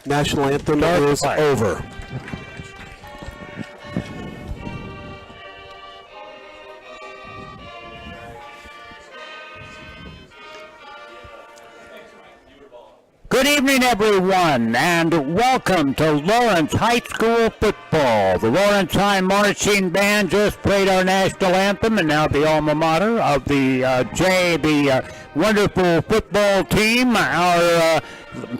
National anthem is over. Good evening, everyone, and welcome to Lawrence High School football. The Lawrence High Marching Band just played our national anthem, and now the alma mater of the wonderful football team, our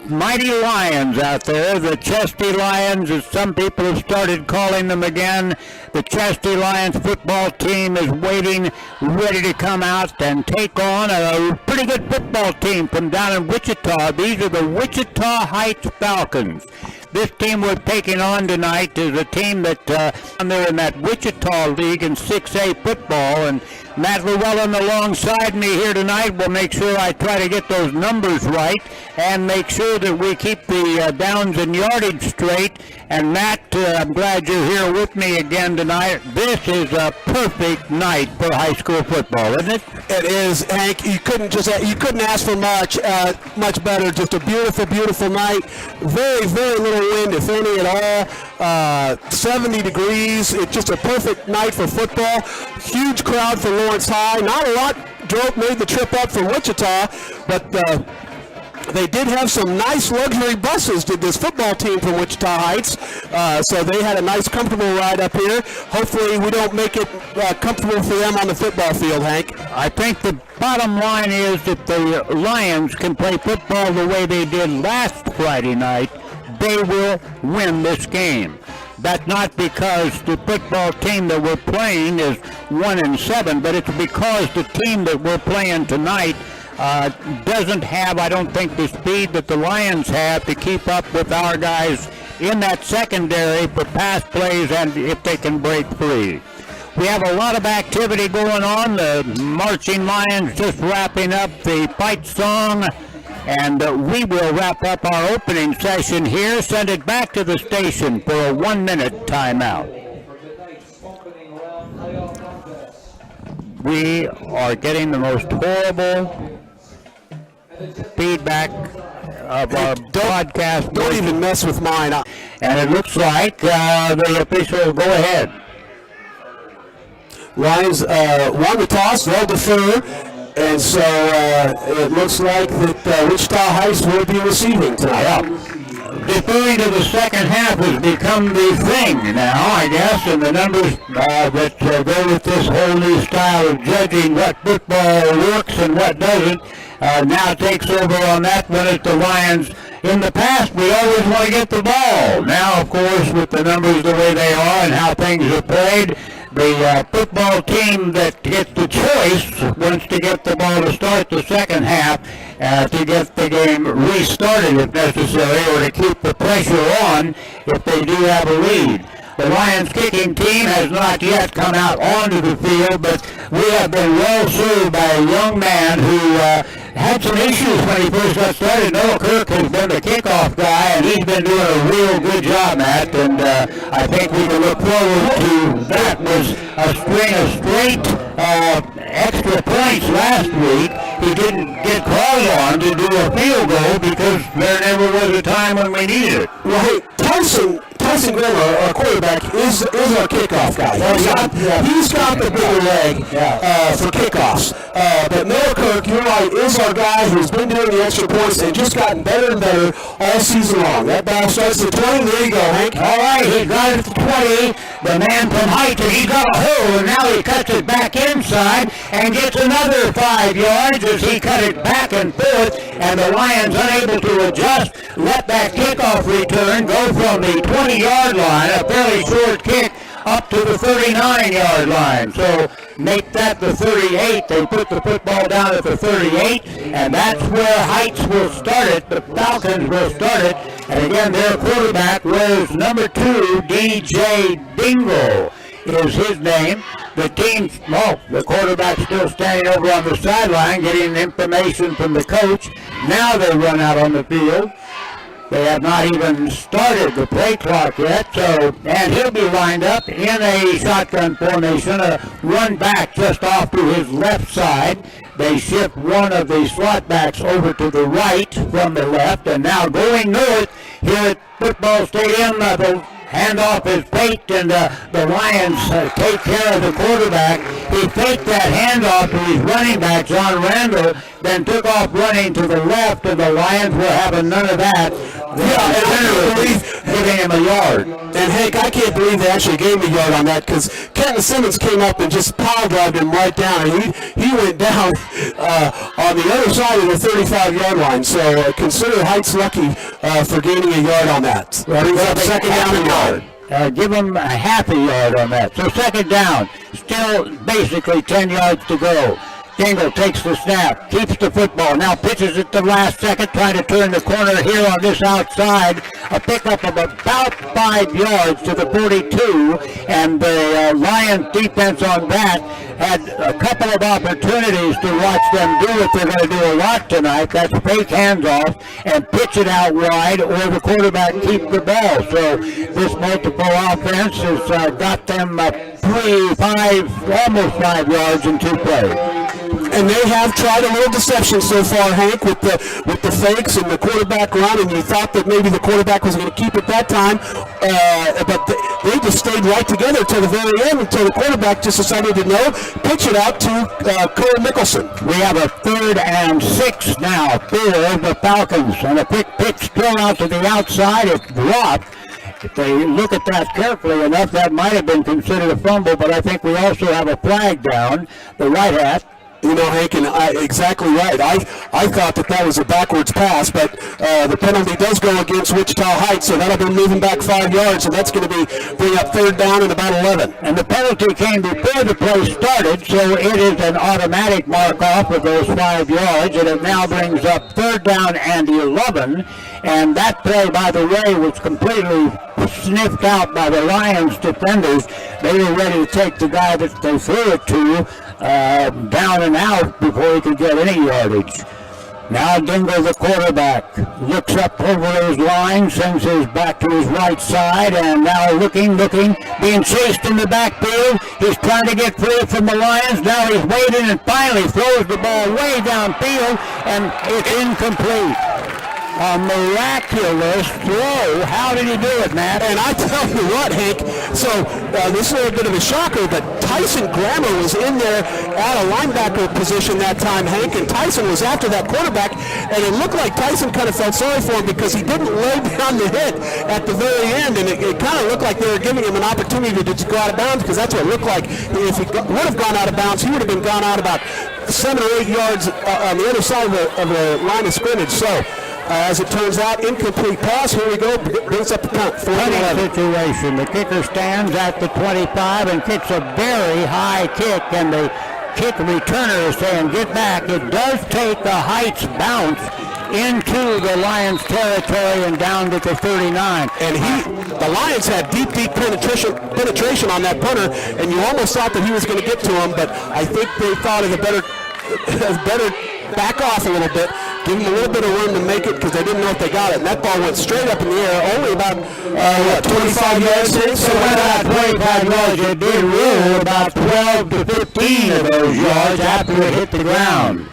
mighty Lions out there, the Chesty Lions, as some people have started calling them again. The Chesty Lions football team is waiting, ready to come out and take on a pretty good football team from down in Wichita. These are the Wichita Heights Falcons. This team we're taking on tonight is a team that they're in that Wichita League in 6A football, and Matt Llewellyn alongside me here tonight will make sure I try to get those numbers right and make sure that we keep the downs and yardage straight. And Matt, I'm glad you're here with me again tonight. This is a perfect night for high school football, isn't it? It is, Hank. You couldn't ask for much better. Just a beautiful, beautiful night. Very, very little wind, if any at all. 70 degrees. It's just a perfect night for football. Huge crowd for Lawrence High. Not a lot made the trip up from Wichita, but they did have some nice luxury buses, did this football team from Wichita Heights. So they had a nice, comfortable ride up here. Hopefully we don't make it comfortable for them on the football field, Hank. I think the bottom line is that the Lions can play football the way they did last Friday night, they will win this game. That's not because the football team that we're playing is 1-7, but it's because the team that we're playing tonight doesn't have, I don't think, the speed that the Lions have to keep up with our guys in that secondary for pass plays and if they can break free. We have a lot of activity going on. The Marching Lions just wrapping up the fight song, and we will wrap up our opening session here, send it back to the station for a 1-minute timeout. We are getting the most horrible feedback of our broadcast. Don't even mess with mine. And it looks like the official go ahead. Lions won the toss, they'll defer, and so it looks like that Wichita Heights will be receiving tonight. Deferring to the second half has become the thing now, I guess, and the numbers that go with this whole new style of judging what football works and what doesn't now takes over on that one at the Lions. In the past, we always want to get the ball. Now, of course, with the numbers the way they are and how things are played, the football team that gets the choice wants to get the ball to start the second half to get the game restarted if necessary, or to keep the pressure on if they do have a lead. The Lions kicking team has not yet come out onto the field, but we have been well served by a young man who had some issues when he first got started. Noah Kirk has been the kickoff guy, and he's been doing a real good job, Matt, and I think we can look forward to that. Was a string of straight extra points last week. He didn't get called on to do a field goal because there never was a time when we needed it. Well, hey, Tyson Grimmer, our quarterback, is our kickoff guy. He's got the bigger leg for kickoffs. But Noah Kirk, you're right, is our guy who's been doing the extra points and just gotten better and better all season long. That ball starts at 20. There you go, Hank. All right, he got it to 20. The man from Heights, and he got a hole, and now he cuts it back inside and gets another 5 yards as he cut it back and forth, and the Lions, unable to adjust, let that kickoff return go from the 20-yard line, a fairly short kick, up to the 39-yard line. So make that the 38. They put the football down at the 38, and that's where Heights will start it. The Falcons will start it. And again, their quarterback was number 2, DJ Dingle is his name. The team, the quarterback's still standing over on the sideline getting information from the coach. Now they run out on the field. They have not even started the play clock yet, and he'll be lined up in a shotgun formation, a run back just off to his left side. They shift one of the slot backs over to the right from the left, and now going north here at football stadium. The handoff is faked, and the Lions take care of the quarterback. He faked that handoff to his running back, John Randall, then took off running to the left, and the Lions were having none of that. Giving him a yard. And Hank, I can't believe they actually gave him a yard on that, because Kenton Simmons came up and just pile drived him right down. And he went down on the other side of the 35-yard line. So consider Heights lucky for gaining a yard on that. Brings up second down and yard. Give him a half a yard on that. So second down, still basically 10 yards to go. Dingle takes the snap, keeps the football, now pitches it the last second, trying to turn the corner here on this outside. A pickup of about 5 yards to the 42, and the Lions defense on that had a couple of opportunities to watch them do what they're going to do a lot tonight. That's fake handoff and pitch it out wide, or the quarterback keep the ball. So this multiple offense has got them 3, 5, almost 5 yards in 2 plays. And they have tried a little deception so far, Hank, with the fakes and the quarterback run, and you thought that maybe the quarterback was going to keep it that time, but they just stayed right together till the very end, until the quarterback just decided to pitch it out to Cole Mickelson. We have a 3rd and 6 now for the Falcons, and a quick pitch thrown out to the outside. It's dropped. If they look at that carefully enough, that might have been considered a fumble, but I think we also have a flag down, the right hat. You know, Hank, and exactly right. I thought that was a backwards pass, but the penalty does go against Wichita Heights, so that'll be moving back 5 yards, and that's going to bring up 3rd down and about 11. And the penalty came before the play started, so it is an automatic mark-off of those 5 yards, and it now brings up 3rd down and 11. And that play, by the way, was completely sniffed out by the Lions defenders. They were ready to take the guy that they threw it to down and out before he could get any yardage. Now Dingle, the quarterback, looks up over his line, sends his back to his right side, and now looking, being chased in the backfield. He's trying to get free from the Lions. Now he's waiting and finally throws the ball way downfield, and it's incomplete. A miraculous throw. How did he do it, Matt? And I tell you what, Hank, so this is a bit of a shocker, but Tyson Grammer was in there at a linebacker position that time, Hank, and Tyson was after that quarterback, and it looked like Tyson kind of felt sorry for him because he didn't lay down the hit at the very end, and it kind of looked like they were giving him an opportunity to just go out of bounds, because that's what it looked like. If he would have gone out of bounds, he would have been gone out about 7 or 8 yards on the other side of the line of scrimmage. So, as it turns out, incomplete pass. Here we go. Brings up the count. Situation. The kicker stands at the 25 and kicks a very high kick, and the kick returner is saying, get back. It does take a Heights bounce into the Lions territory and down to the 39. And the Lions had deep penetration on that punter, and you almost thought that he was going to get to him, but I think they thought of a better back off a little bit, give him a little bit of room to make it, because they didn't know if they got it. And that ball went straight up in the air, only about 25 yards in. So about 25 yards, it did roll about 12 to 15 of those yards after it hit the ground.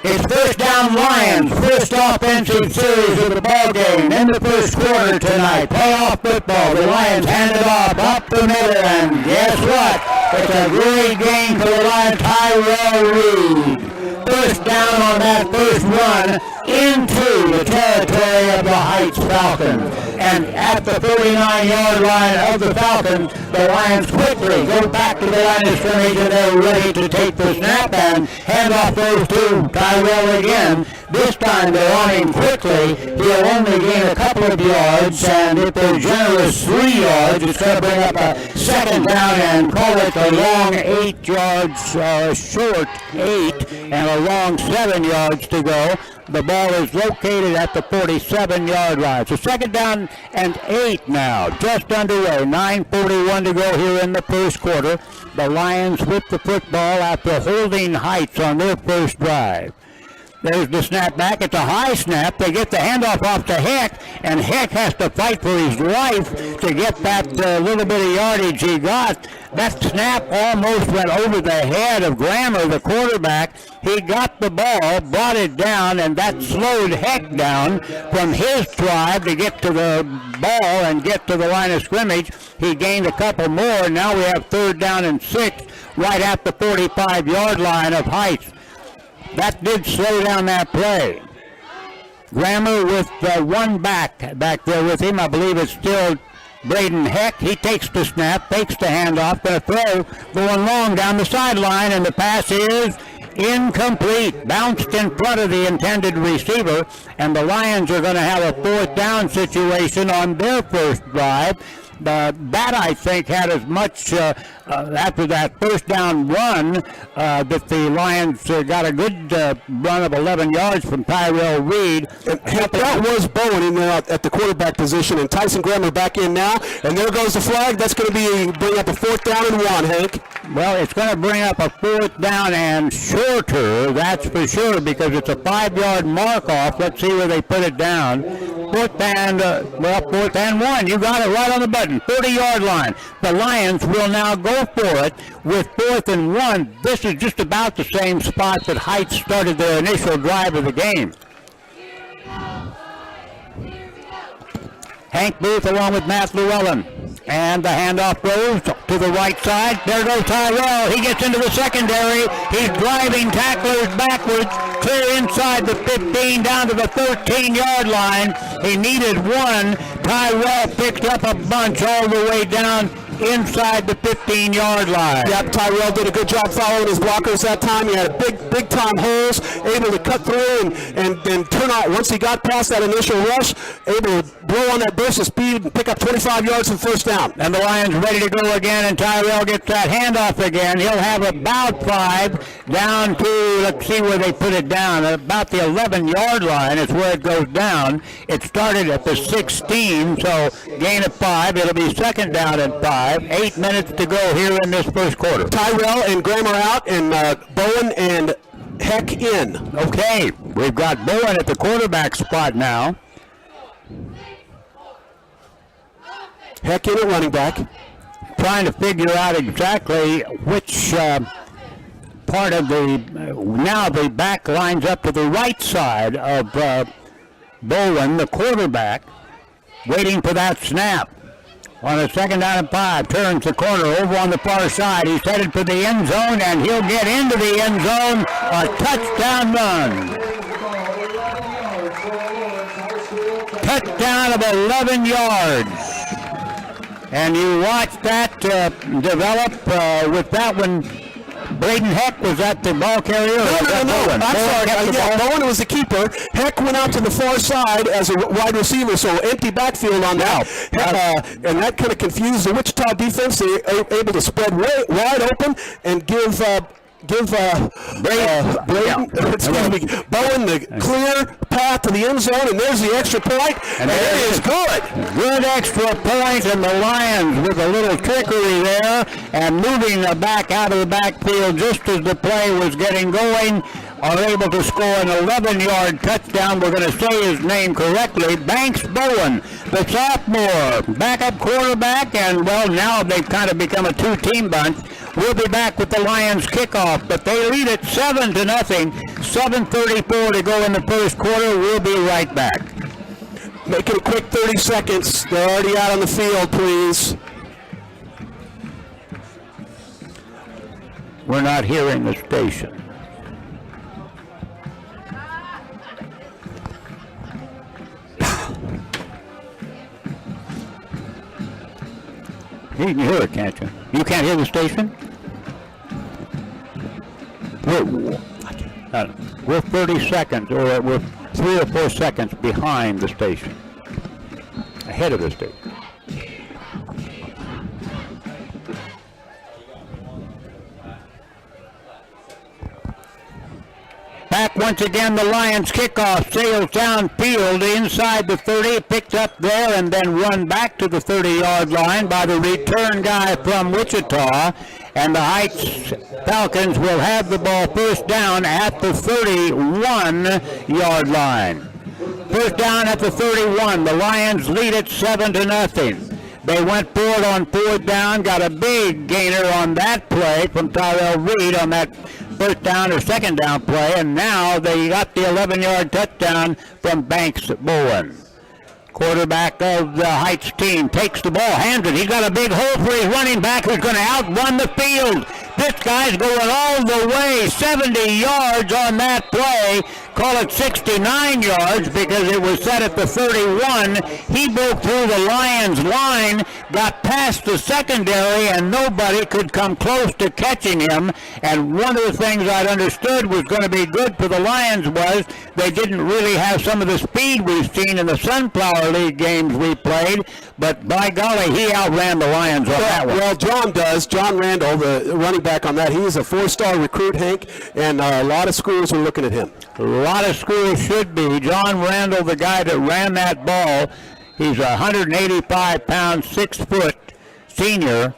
It's 1st down Lions, first offensive series of the ball game in the first quarter tonight. Playoff football. The Lions hand it off up the middle, and guess what? It's a great game for the Lions. Tyrell Reed. First down on that first run into the territory of the Heights Falcons. And at the 39-yard line of the Falcons, the Lions quickly go back to the line of scrimmage, and they're ready to take the snap and hand off those to Tyrell again. This time they're on him quickly. He'll only gain a couple of yards, and if they're generous 3 yards, it's going to bring up a 2nd down and call it a long 8 yards short, 8, and a long 7 yards to go. The ball is located at the 47-yard line. So 2nd down and 8 now, just underway. 9:41 to go here in the first quarter. The Lions with the football after holding Heights on their first drive. There's the snap back. It's a high snap. They get the handoff off to Heck, and Heck has to fight for his life to get that little bit of yardage he got. That snap almost went over the head of Grammer, the quarterback. He got the ball, brought it down, and that slowed Heck down from his drive to get to the ball and get to the line of scrimmage. He gained a couple more. Now we have 3rd down and 6 right at the 45-yard line of Heights. That did slow down that play. Grammer with one back there with him. I believe it's still Braden Heck. He takes the snap, takes the handoff, going to throw, going long down the sideline, and the pass is incomplete. Bounced in front of the intended receiver, and the Lions are going to have a 4th down situation on their first drive. That, I think, had as much, after that 1st down run, that the Lions got a good run of 11 yards from Tyrell Reed. That was Bowen in there at the quarterback position, and Tyson Grammer back in now, and there goes the flag. That's going to bring up a 4th down and 1, Hank. Well, it's going to bring up a 4th down and shorter, that's for sure, because it's a 5-yard mark-off. Let's see where they put it down. 4th and 1. You got it right on the button. 40-yard line. The Lions will now go for it with 4th and 1. This is just about the same spot that Heights started their initial drive of the game. Hank Booth along with Matt Llewellyn. And the handoff goes to the right side. There goes Tyrell. He gets into the secondary. He's driving tacklers backwards, clear inside the 15, down to the 13-yard line. He needed one. Tyrell picked up a bunch all the way down inside the 15-yard line. Yep, Tyrell did a good job following his blockers that time. He had big time holes, able to cut through and then turn out. Once he got past that initial rush, able to blow on that burst of speed and pick up 25 yards and 1st down. And the Lions ready to go again, and Tyrell gets that handoff again. He'll have about 5 down to, let's see where they put it down, about the 11-yard line is where it goes down. It started at the 16, so gain of 5. It'll be 2nd down and 5. 8 minutes to go here in this first quarter. Tyrell and Grammer out, and Bowen and Heck in. Okay, we've got Bowen at the quarterback spot now. Heck in at running back. Trying to figure out exactly which part of now the back lines up to the right side of Bowen, the quarterback, waiting for that snap. On a 2nd down and 5, turns the corner over on the far side. He's headed for the end zone, and he'll get into the end zone. A touchdown run. Touchdown of 11 yards. And you watch that develop with that one. Braden Heck was at the ball carrier? No. I'm sorry. Bowen was the keeper. Heck went out to the far side as a wide receiver, so empty backfield on that. And that kind of confused the Wichita defense. They were able to spread wide open and give Bowen the clear path to the end zone, and there's the extra point, and it is good. Good extra point, and the Lions with a little trickery there, and moving the back out of the backfield just as the play was getting going, are able to score an 11-yard touchdown. We're going to say his name correctly. Banks Bowen, the sophomore, backup quarterback, and well, now they've kind of become a 2-team bunch. We'll be back with the Lions kickoff, but they lead it 7-0. 7:34 to go in the first quarter. We'll be right back. Make it a quick 30 seconds. They're already out on the field, please. We're not hearing the station. You can hear it, can't you? You can't hear the station? We're 30 seconds, or we're 3 or 4 seconds behind the station. Ahead of the station. quarterback. Once again, the Lions kickoff sails downfield inside the 30, picked up there, and then run back to the 30-yard line by the return guy from Wichita. And the Heights Falcons will have the ball first down at the 31-yard line. First down at the 31. The Lions lead it 7-0. They went for it on fourth down, got a big gainer on that play from Tyrell Reed on that first down or second down play, and now they got the 11-yard touchdown from Banks Bowen. Quarterback of the Heights team takes the ball, hands it. He's got a big hole for his running back who's going to outrun the field. This guy's going all the way, 70 yards on that play. Call it 69 yards because it was set at the 31. He broke through the Lions line, got past the secondary, and nobody could come close to catching him. And one of the things I'd understood was going to be good for the Lions was they didn't really have some of the speed we've seen in the Sunflower League games we played. But by golly, he outran the Lions on that one. Well, John does. John Randall, the running back on that, he's a 4-star recruit, Hank, and a lot of schools are looking at him. A lot of schools should be. John Randall, the guy that ran that ball, he's a 185-pound, 6-foot senior,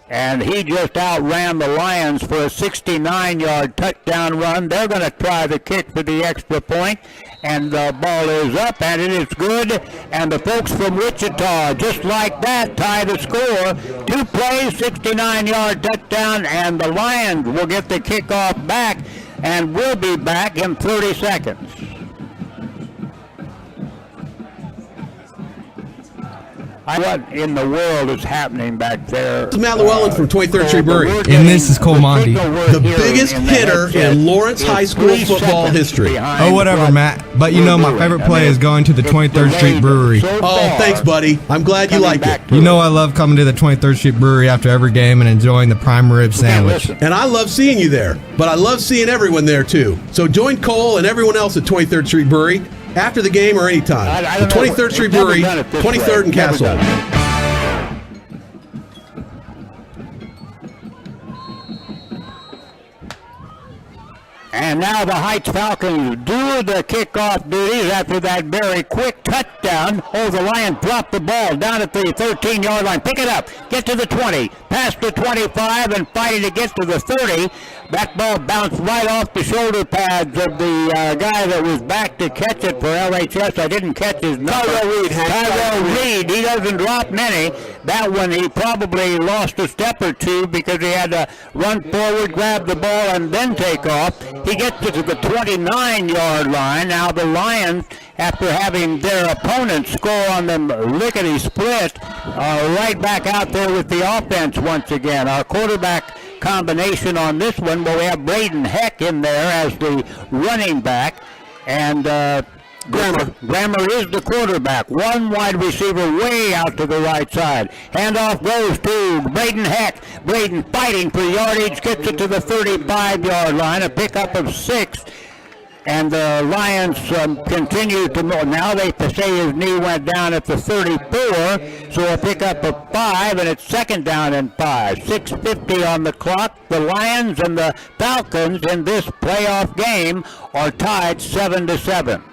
and he just outran the Lions for a 69-yard touchdown run. They're going to try the kick for the extra point, and the ball is up, and it is good. And the folks from Wichita, just like that, tie the score. 2 plays, 69-yard touchdown, and the Lions will get the kickoff back, and we'll be back in 30 seconds. What in the world is happening back there? This is Matt Llewellyn from 23rd Street Brewery. And this is Cole Monty. The biggest hitter in Lawrence High School football history. Oh, whatever, Matt. But you know my favorite play is going to the 23rd Street Brewery. Oh, thanks, buddy. I'm glad you liked it. You know I love coming to the 23rd Street Brewery after every game and enjoying the prime rib sandwich. And I love seeing you there, but I love seeing everyone there, too. So join Cole and everyone else at 23rd Street Brewery after the game or anytime. The 23rd Street Brewery, 23rd and Castle. And now the Heights Falcons do the kickoff duties after that very quick touchdown. Oh, the Lions drop the ball down at the 13-yard line. Pick it up, get to the 20, past the 25, and fighting to get to the 30. That ball bounced right off the shoulder pads of the guy that was back to catch it for LHS. I didn't catch his number. Tyrell Reed. He doesn't drop many. That one he probably lost a step or two because he had to run forward, grab the ball, and then take off. He gets it to the 29-yard line. Now the Lions, after having their opponent score on them lickety-split, are right back out there with the offense once again. Our quarterback combination on this one, well, we have Braden Heck in there as the running back, and Grammer is the quarterback. One wide receiver way out to the right side. Handoff goes to Braden Heck. Braden fighting for yardage, gets it to the 35-yard line, a pickup of 6. And the Lions continue to move. Now they say his knee went down at the 34, so a pickup of 5, and it's second down and 5. 6:50 on the clock. The Lions and the Falcons in this playoff game are tied 7-7.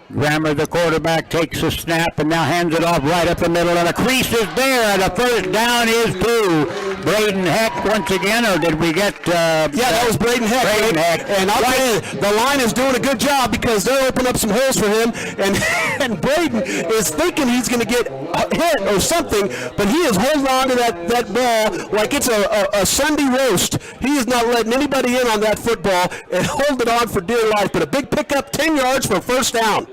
Grammer, the quarterback, takes a snap and now hands it off right up the middle, and a crease is there, and the first down is to Braden Heck once again, or did we get... yeah, that was Braden Heck. And I'll tell you, the line is doing a good job because they're opening up some holes for him, and Braden is thinking he's going to get hit or something, but he is holding on to that ball like it's a Sunday roast. He is not letting anybody in on that football and holding on for dear life, but a big pickup, 10 yards for a first down.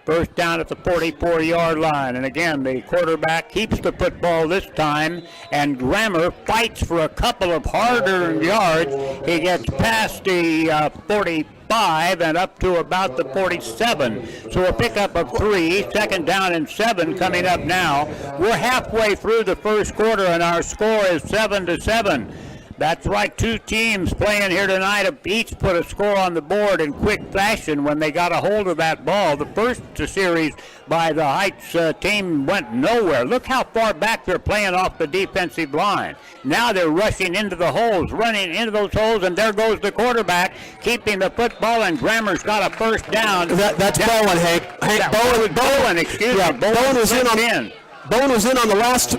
First down at the 44-yard line. And again, the quarterback keeps the football this time, and Grammer fights for a couple of hard-earned yards. He gets past the 45 and up to about the 47. So a pickup of 3, second down and 7 coming up now. We're halfway through the first quarter, and our score is 7-7. That's right. Two teams playing here tonight have each put a score on the board in quick fashion when they got a hold of that ball. The first series by the Heights team went nowhere. Look how far back they're playing off the defensive line. Now they're rushing into the holes, running into those holes, and there goes the quarterback keeping the football, and Grammer's got a first down. That's Bowen, Hank. Bowen, excuse me. Bowen was in. Bowen was in on the last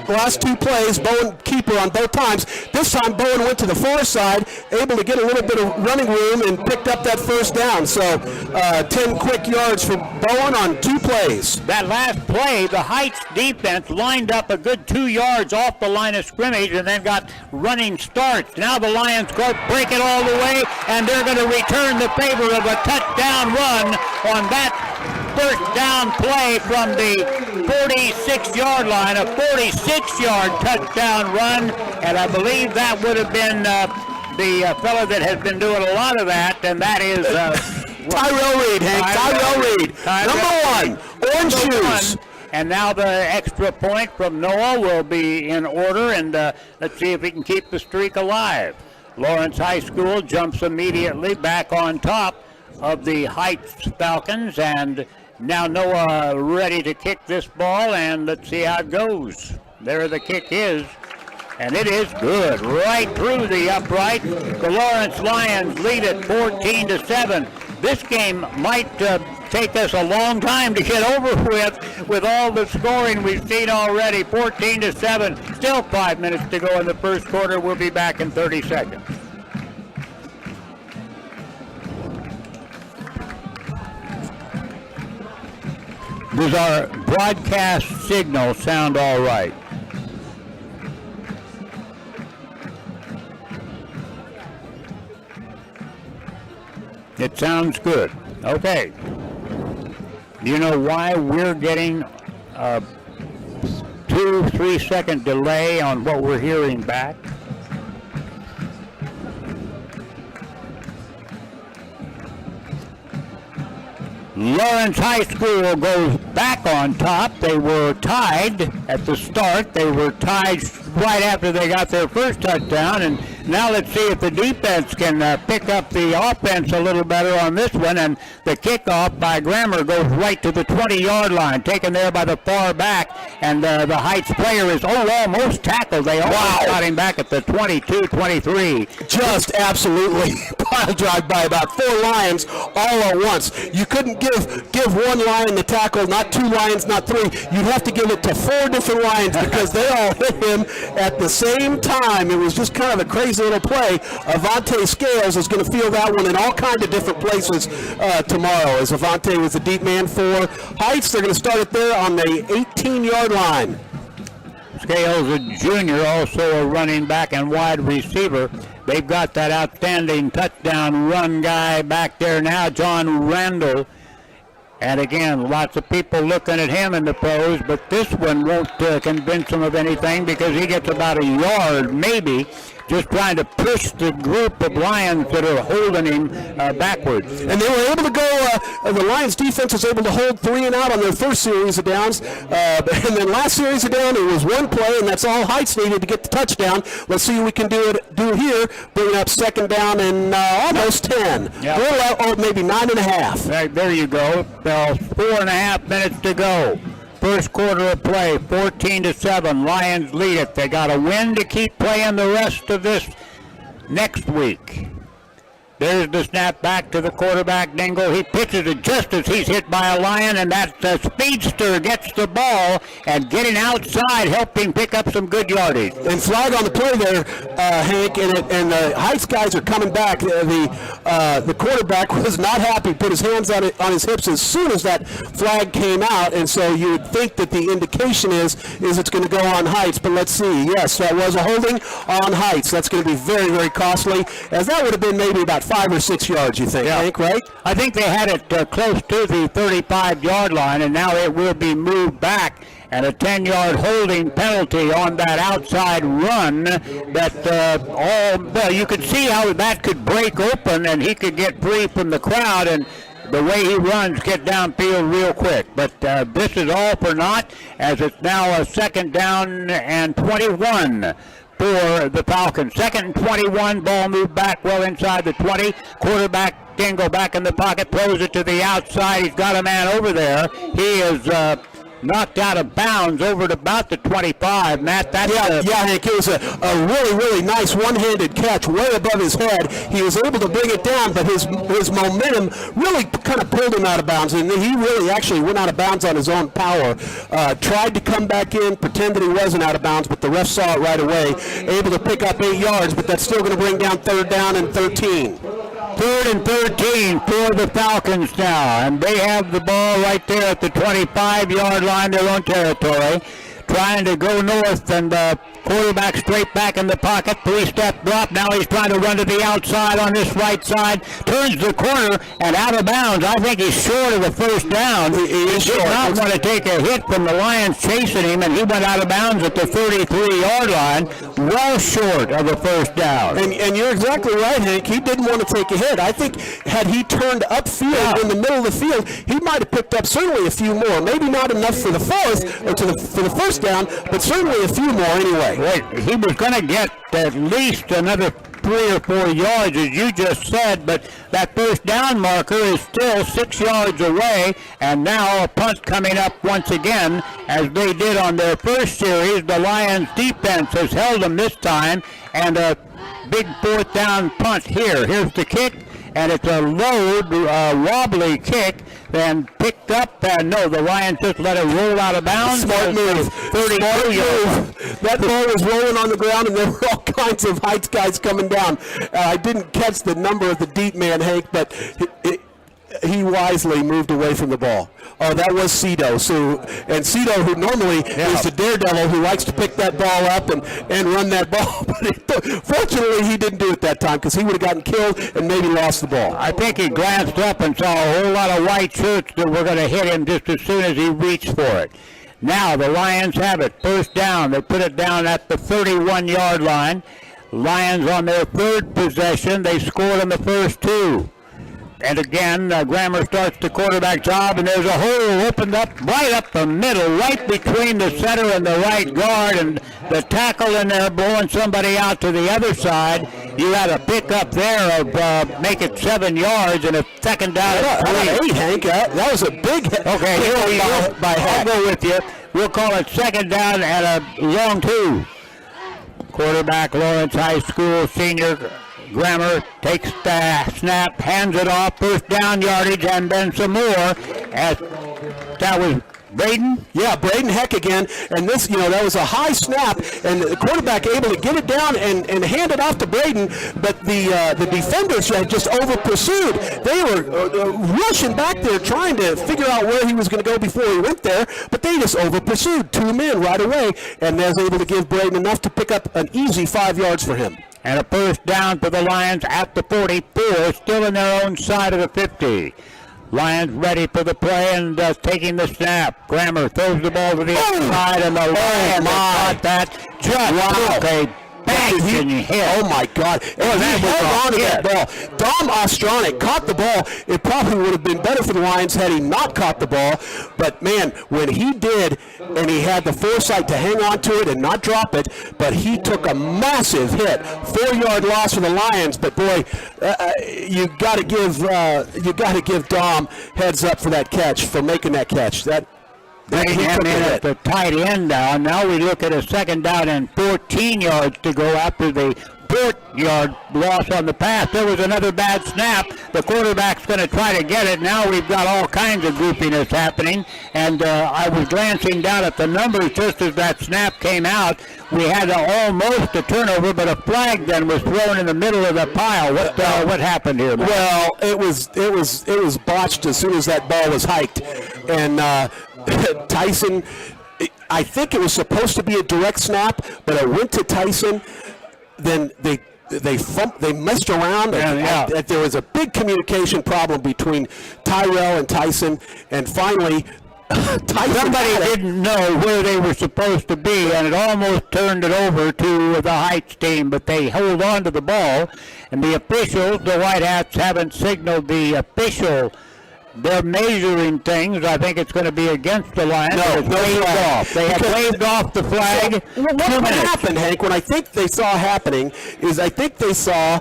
two plays. Bowen keeper on both times. This time Bowen went to the far side, able to get a little bit of running room and picked up that first down. So 10 quick yards for Bowen on 2 plays. That last play, the Heights defense lined up a good 2 yards off the line of scrimmage and then got running starts. Now the Lions go break it all the way, and they're going to return the favor of a touchdown run on that first down play from the 46-yard line, a 46-yard touchdown run, and I believe that would have been the fellow that has been doing a lot of that, and that is Tyrell Reed, Hank. Tyrell Reed. Number 1, orange shoes. And now the extra point from Noah will be in order, and let's see if he can keep the streak alive. Lawrence High School jumps immediately back on top of the Heights Falcons, and now Noah ready to kick this ball, and let's see how it goes. There the kick is, and it is good, right through the upright. The Lawrence Lions lead it 14-7. This game might take us a long time to get over with all the scoring we've seen already. 14-7, still 5 minutes to go in the first quarter. We'll be back in 30 seconds. Does our broadcast signal sound all right? It sounds good. Okay. Do you know why we're getting a 2-3 second delay on what we're hearing back? Lawrence High School goes back on top. They were tied at the start. They were tied right after they got their first touchdown, and now let's see if the defense can pick up the offense a little better on this one, and the kickoff by Grammer goes right to the 20-yard line, taken there by the far back, and the Heights player is almost tackled. They almost got him back at the 22-23. Just absolutely pile drive by about 4 Lions all at once. You couldn't give one Lion the tackle, not 2 Lions, not 3. You'd have to give it to 4 different Lions because they all hit him at the same time. It was just kind of a crazy little play. Avante Scales is going to field that one in all kinds of different places tomorrow, as Avante was the deep man for Heights. They're going to start it there on the 18-yard line. Scales, a junior, also a running back and wide receiver. They've got that outstanding touchdown run guy back there now, John Randall. And again, lots of people looking at him in the pros, but this one won't convince them of anything because he gets about a yard, maybe, just trying to push the group of Lions that are holding him backwards. And they were able to go, the Lions defense was able to hold 3 and out on their first series of downs. And then last series of down, it was 1 play, and that's all Heights needed to get the touchdochdown. Let's see if we can do here, bringing up 2nd down and almost 10. Yep. Or maybe 9.5. Right, there you go. 4.5 minutes to go. First quarter of play, 14-7. Lions lead it. They got a win to keep playing the rest of this next week. There's the snap back to the quarterback, Dingle. He pitches it just as he's hit by a Lion, and that speedster gets the ball and getting outside, helping pick up some good yardage. And flag on the play there, Hank, and the Heights guys are coming back. The quarterback was not happy, put his hands on his hips as soon as that flag came out, and so you would think that the indication is it's going to go on Heights, but let's see. Yes, that was a holding on Heights. That's going to be very, very costly, as that would have been maybe about 5 or 6 yards, you think, Hank, right? I think they had it close to the 35-yard line, and now it will be moved back, and a 10-yard holding penalty on that outside run that you could see how that could break open, and he could get free from the crowd, and the way he runs, get downfield real quick. But this is all for naught, as it's now a 2nd down and 21 for the Falcons. 2nd and 21, ball moved back well inside the 20. Quarterback can go back in the pocket, throws it to the outside. He's got a man over there. He is knocked out of bounds over to about the 25. Matt, that's Hank, it was a really, really nice one-handed catch way above his head. He was able to bring it down, but his momentum really kind of pulled him out of bounds, and he really actually went out of bounds on his own power. Tried to come back in, pretend that he wasn't out of bounds, but the ref saw it right away. Able to pick up 8 yards, but that's still going to bring down 3rd down and 13. 3rd and 13 for the Falcons now, and they have the ball right there at the 25-yard line, their own territory, trying to go north, and quarterback straight back in the pocket, 3-step drop. Now he's trying to run to the outside on this right side, turns the corner and out of bounds. I think he's short of the 1st down. He did not want to take a hit from the Lions chasing him, and he went out of bounds at the 33-yard line, well short of the 1st down. And you're exactly right, Hank. He didn't want to take a hit. I think had he turned upfield in the middle of the field, he might have picked up certainly a few more. Maybe not enough for the 4th or for the 1st down, but certainly a few more anyway. Wait, he was going to get at least another 3 or 4 yards, as you just said, but that 1st down marker is still 6 yards away, and now a punt coming up once again, as they did on their first series. The Lions defense has held them this time, and a big 4th down punt here. Here's the kick, and it's a low, wobbly kick, then picked up, and no, the Lions just let it roll out of bounds. Smart move. 32 yards. That ball was rolling on the ground, and there were all kinds of Heights guys coming down. I didn't catch the number of the deep man, Hank, but he wisely moved away from the ball. Oh, that was Cito. And Cito, who normally is the daredevil who likes to pick that ball up and run that ball. But fortunately, he didn't do it that time because he would have gotten killed and maybe lost the ball. I think he glanced up and saw a whole lot of white shirts that were going to hit him just as soon as he reached for it. Now the Lions have it. 1st down. They put it down at the 31-yard line. Lions on their 3rd possession. They scored on the first 2. And again, Grammer starts the quarterback job, and there's a hole opened up right up the middle, right between the center and the right guard, and the tackle in there blowing somebody out to the other side. You had a pickup there of make it 7 yards and a 2nd down. Hey, Hank, that was a big hit. Okay, here we go. I'll go with you. We'll call it 2nd down and a long 2. Quarterback, Lawrence High School senior Grammer takes the snap, hands it off, 1st down yardage, and then some more. As that was Braden? Yeah, Braden Heck again. And this, that was a high snap, and the quarterback able to get it down and hand it off to Braden, but the defenders had just over pursued. They were rushing back there trying to figure out where he was going to go before he went there, but they just over pursued 2 men right away, and they was able to give Braden enough to pick up an easy 5 yards for him. And a 1st down for the Lions at the 44, still in their own side of the 50. Lions ready for the play and taking the snap. Grammer throws the ball to the outside, and the Lions caught that just took a bang hit. Oh my God! And he held on to that ball. Dom Ostronic caught the ball. It probably would have been better for the Lions had he not caught the ball. But man, when he did, and he had the foresight to hang on to it and not drop it, but he took a massive hit. 4-yard loss for the Lions. But boy, you got to give Dom heads up for that catch, for making that catch. Bring him in at the tight end down. Now we look at a 2nd down and 14 yards to go after the 4-yard loss on the pass. There was another bad snap. The quarterback's going to try to get it. Now we've got all kinds of goofiness happening. And I was glancing down at the numbers just as that snap came out. We had almost a turnover, but a flag then was thrown in the middle of the pile. What happened here, Mike? Well, it was botched as soon as that ball was hiked. And Tyson, I think it was supposed to be a direct snap, but it went to Tyson. Then they messed around. And there was a big communication problem between Tyrell and Tyson, and finally somebody didn't know where they were supposed to be, and it almost turned it over to the Heights team, but they hold on to the ball, and the officials, the White Hats, haven't signaled the official they're measuring things. I think it's going to be against the Lions. No, It's no waved flag. off. They have waved off the flag. What happened, Hank, what I think they saw happening is I think they saw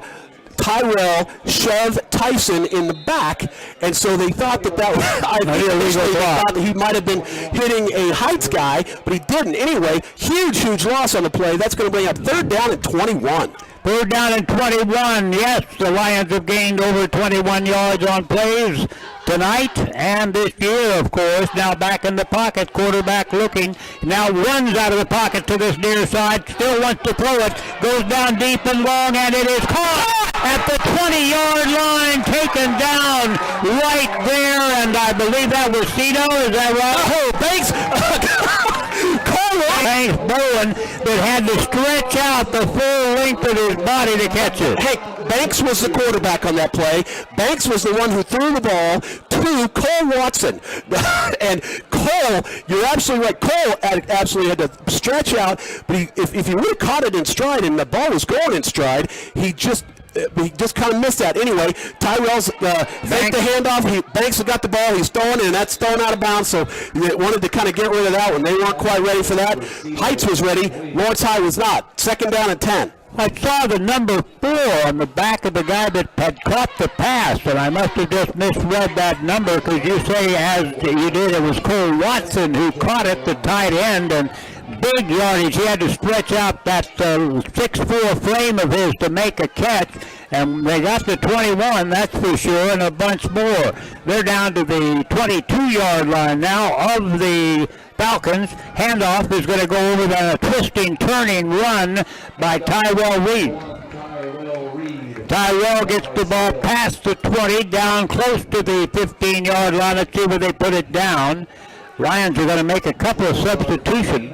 Tyrell shove Tyson in the back, and so they thought that thought that he might have been hitting a Heights guy, but he didn't. Anyway, huge loss on the play. That's going to bring up 3rd down and 21. 3rd down and 21. Yes, the Lions have gained over 21 yards on plays tonight and this year, of course. Now back in the pocket, quarterback looking. Now runs out of the pocket to this near side. Still wants to throw it. Goes down deep and long, and it is caught at the 20-yard line. Taken down right there, and I believe that was Cito. Is that right? Oh, thanks. Thanks, Bowen, that had to stretch out the full length of his body to catch it. Hey, Banks was the quarterback on that play. Banks was the one who threw the ball to Cole Watson. And Cole, you're absolutely right. Cole absolutely had to stretch out, but if he would have caught it in stride and the ball was going in stride, he just kind of missed that. Anyway, Tyrell's faked the handoff. Banks got the ball. He's throwing it, and that's thrown out of bounds. So they wanted to kind of get rid of that one. They weren't quite ready for that. Heights was ready. Lawrence High was not. 2nd down and 10. I saw the number 4 on the back of the guy that had caught the pass, and I must have just misread that number because you say, as you did, it was Cole Watson who caught it, the tight end, and big yardage. He had to stretch out that 6'4" frame of his to make a catch, and they got the 21, that's for sure, and a bunch more. They're down to the 22-yard line now of the Falcons. Handoff is going to go over the twisting, turning run by Tyrell Reed. Tyrell gets the ball past the 20, down close to the 15-yard line. Let's see where they put it down. Lions are going to make a couple of substitutions.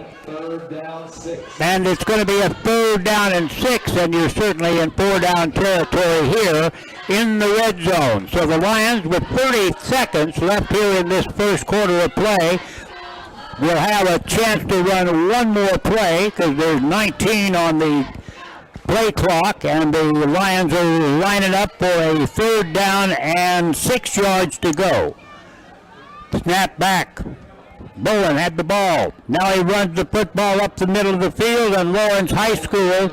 And it's going to be a 3rd down and 6, and you're certainly in 4-down territory here in the red zone. So the Lions, with 30 seconds left here in this first quarter of play, will have a chance to run one more play because there's 19 on the play clock, and the Lions are lining up for a 3rd down and 6 yards to go. Snap back. Bowen had the ball. Now he runs the football up the middle of the field, and Lawrence High School,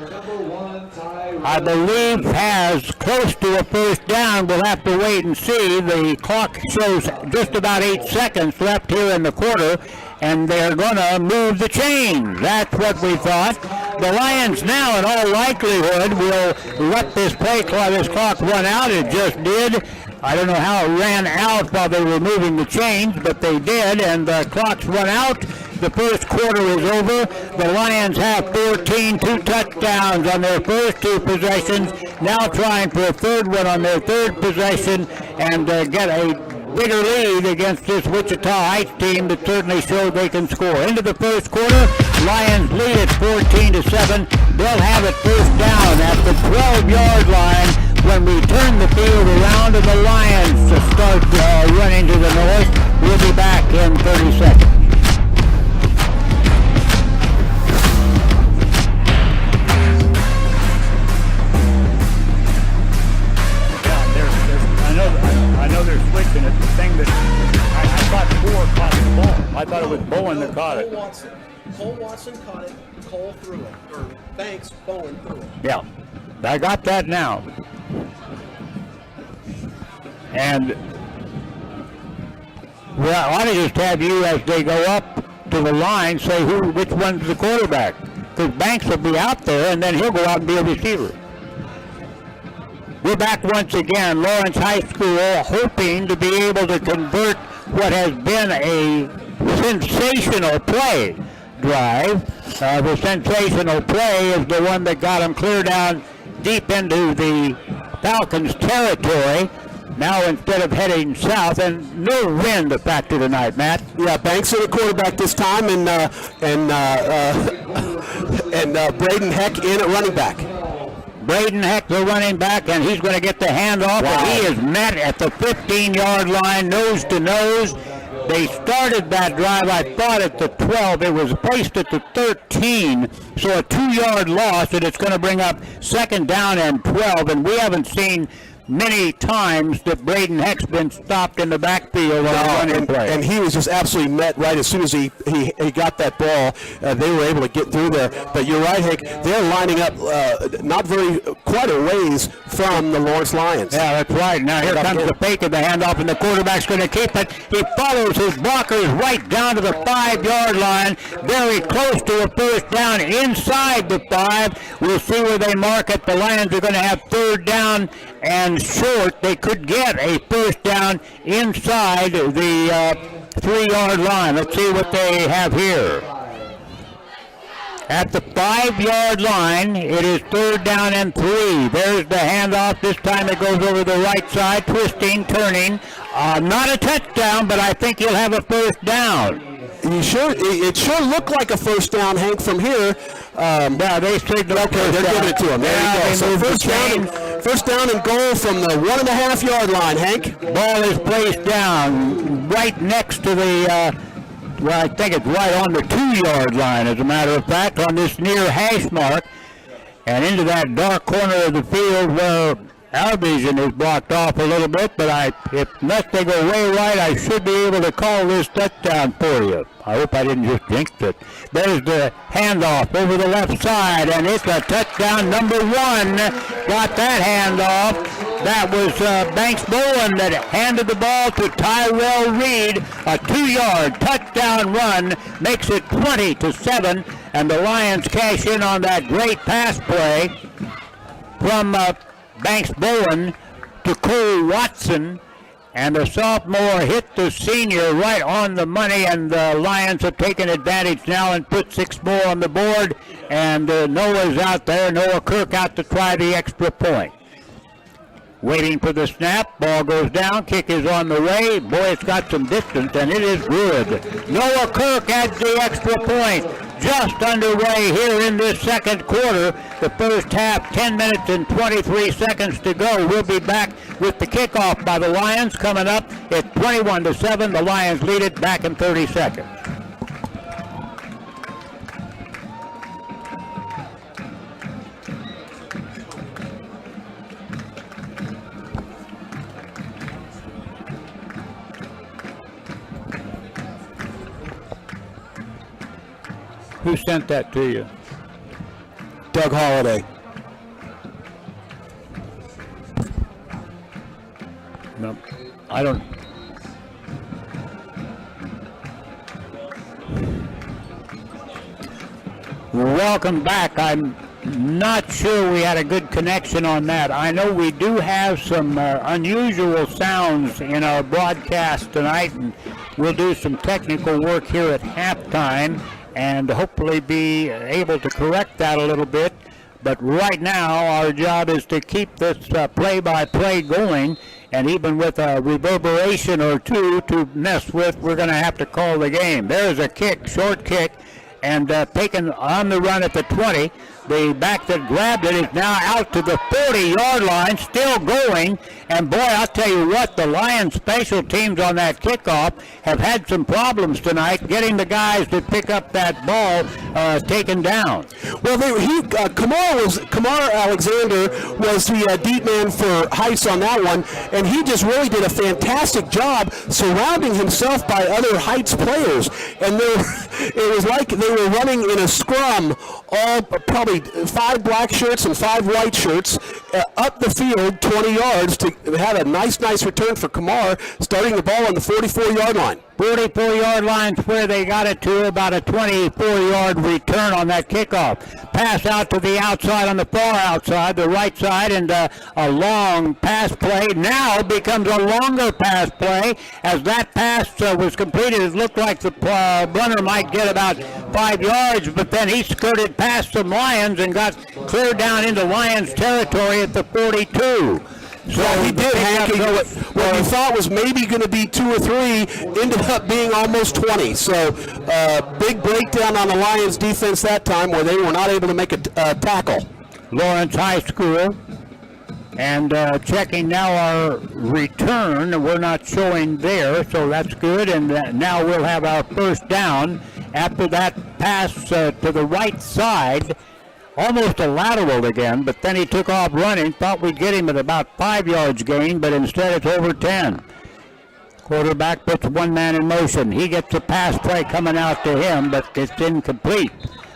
I believe, has close to a 1st down. We'll have to wait and see. The clock shows just about 8 seconds left here in the quarter, and they're going to move the chains. That's what we thought. The Lions now, in all likelihood, will let this clock run out. It just did. I don't know how it ran out while they were moving the chains, but they did, and the clock's run out. The first quarter is over. The Lions have 14, 2 touchdowns on their first 2 possessions, now trying for a 3rd one on their 3rd possession and get a bigger lead against this Wichita Heights team that certainly showed they can score. Into the first quarter, Lions lead at 14-7. They'll have it 1st down at the 12-yard line when we turn the field around to the Lions to start running to the north. We'll be back in 30 seconds. I know they're switching it. The thing that I thought 4 caught the ball. I thought it was Bowen that caught it. Cole Watson caught it. Cole threw it. Or Banks, Bowen threw it. Yeah, I got that now. And well, I ought to just have you, as they go up to the line, say which one's the quarterback. Because Banks will be out there, and then he'll go out and be a receiver. We're back once again. Lawrence High School hoping to be able to convert what has been a sensational play drive. The sensational play is the one that got them clear down deep into the Falcons' territory. Now instead of heading south, and no wind to factor tonight, Matt. Yeah, Banks is the quarterback this time, and Braden Heck in at running back. Braden Heck, the running back, and he's going to get the handoff. Wow. And he is met at the 15-yard line, nose to nose. They started that drive, I thought, at the 12. It was placed at the 13, so a 2-yard loss, and it's going to bring up 2nd down and 12. And we haven't seen many times that Braden Heck's been stopped in the backfield on a running play. And he was just absolutely met right as soon as he got that ball. They were able to get through there. But you're right, Hank. They're lining up quite a ways from the Lawrence Lions. Yeah, that's right. Now here comes the fake of the handoff, and the quarterback's going to keep it. He follows his blockers right down to the 5-yard line, very close to a first down inside the 5. We'll see where they mark it. The Lions are going to have third down and short. They could get a first down inside the 3-yard line. Let's see what they have here. At the 5-yard line, it is third down and 3. There's the handoff. This time it goes over the right side, twisting, turning. Not a touchdown, but I think he'll have a first down. It sure looked like a first down, Hank, from here. Yeah, they signaled. Okay, they're giving it to him. There you go. So first down and goal from the 1.5-yard line, Hank. Ball is placed down right next to the, well, I think it's right on the 2-yard line, as a matter of fact, on this near hash mark, and into that dark corner of the field where our vision is blocked off a little bit, but unless they go way right, I should be able to call this touchdown for you. I hope I didn't just jinx it. There's the handoff over the left side, and it's a touchdown. Number 1 got that handoff. That was Banks Bowen that handed the ball to Tyrell Reed. A 2-yard touchdown run makes it 20-7, and the Lions cash in on that great pass play from Banks Bowen to Cole Watson, and the sophomore hit the senior right on the money, and the Lions have taken advantage now and put 6 more on the board, and Noah's out there, Noah Kirk out to try the extra point. Waiting for the snap, ball goes down, kick is on the way. Boy, it's got some distance, and it is good. Noah Kirk adds the extra point. Just underway here in this second quarter. The first half, 10 minutes and 23 seconds to go. We'll be back with the kickoff by the Lions coming up at 21-7. The Lions lead it back in 30 seconds. Who sent that to you? Doug Holliday. No, I don't. Welcome back. I'm not sure we had a good connection on that. I know we do have some unusual sounds in our broadcast tonight, and we'll do some technical work here at halftime and hopefully be able to correct that a little bit. But right now, our job is to keep this play-by-play going, and even with a reverberation or two to mess with, we're going to have to call the game. There's a kick, short kick, and taken on the run at the 20. The back that grabbed it is now out to the 40-yard line, still going. And boy, I'll tell you what, the Lions special teams on that kickoff have had some problems tonight getting the guys that pick up that ball taken down. Well, Kamar Alexander was the deep man for Heights on that one, and he just really did a fantastic job surrounding himself by other Heights players. And it was like they were running in a scrum, all probably 5 black shirts and 5 white shirts up the field 20 yards to have a nice return for Kamar, starting the ball on the 44-yard line. 44-yard line's where they got it to, about a 24-yard return on that kickoff. Pass out to the outside on the far outside, the right side, and a long pass play now becomes a longer pass play. As that pass was completed, it looked like the runner might get about 5 yards, but then he skirted past some Lions and got clear down into Lions territory at the 42. So he did, Hank. What you thought was maybe going to be 2 or 3 ended up being almost 20. So big breakdown on the Lions defense that time where they were not able to make a tackle. Lawrence High School. And checking now our return. We're not showing there, so that's good. And now we'll have our first down after that pass to the right side almost a lateral again, but then he took off running. Thought we'd get him at about 5 yards gain, but instead it's over 10. Quarterback puts one man in motion. He gets a pass play coming out to him, but it's incomplete.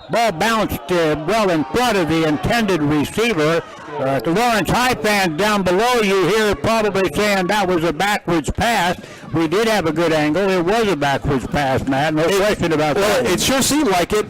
Ball bounced well in front of the intended receiver. The Lawrence High fans down below you here probably saying that was a backwards pass. We did have a good angle. It was a backwards pass, Matt. No question about that. Well, it sure seemed like it.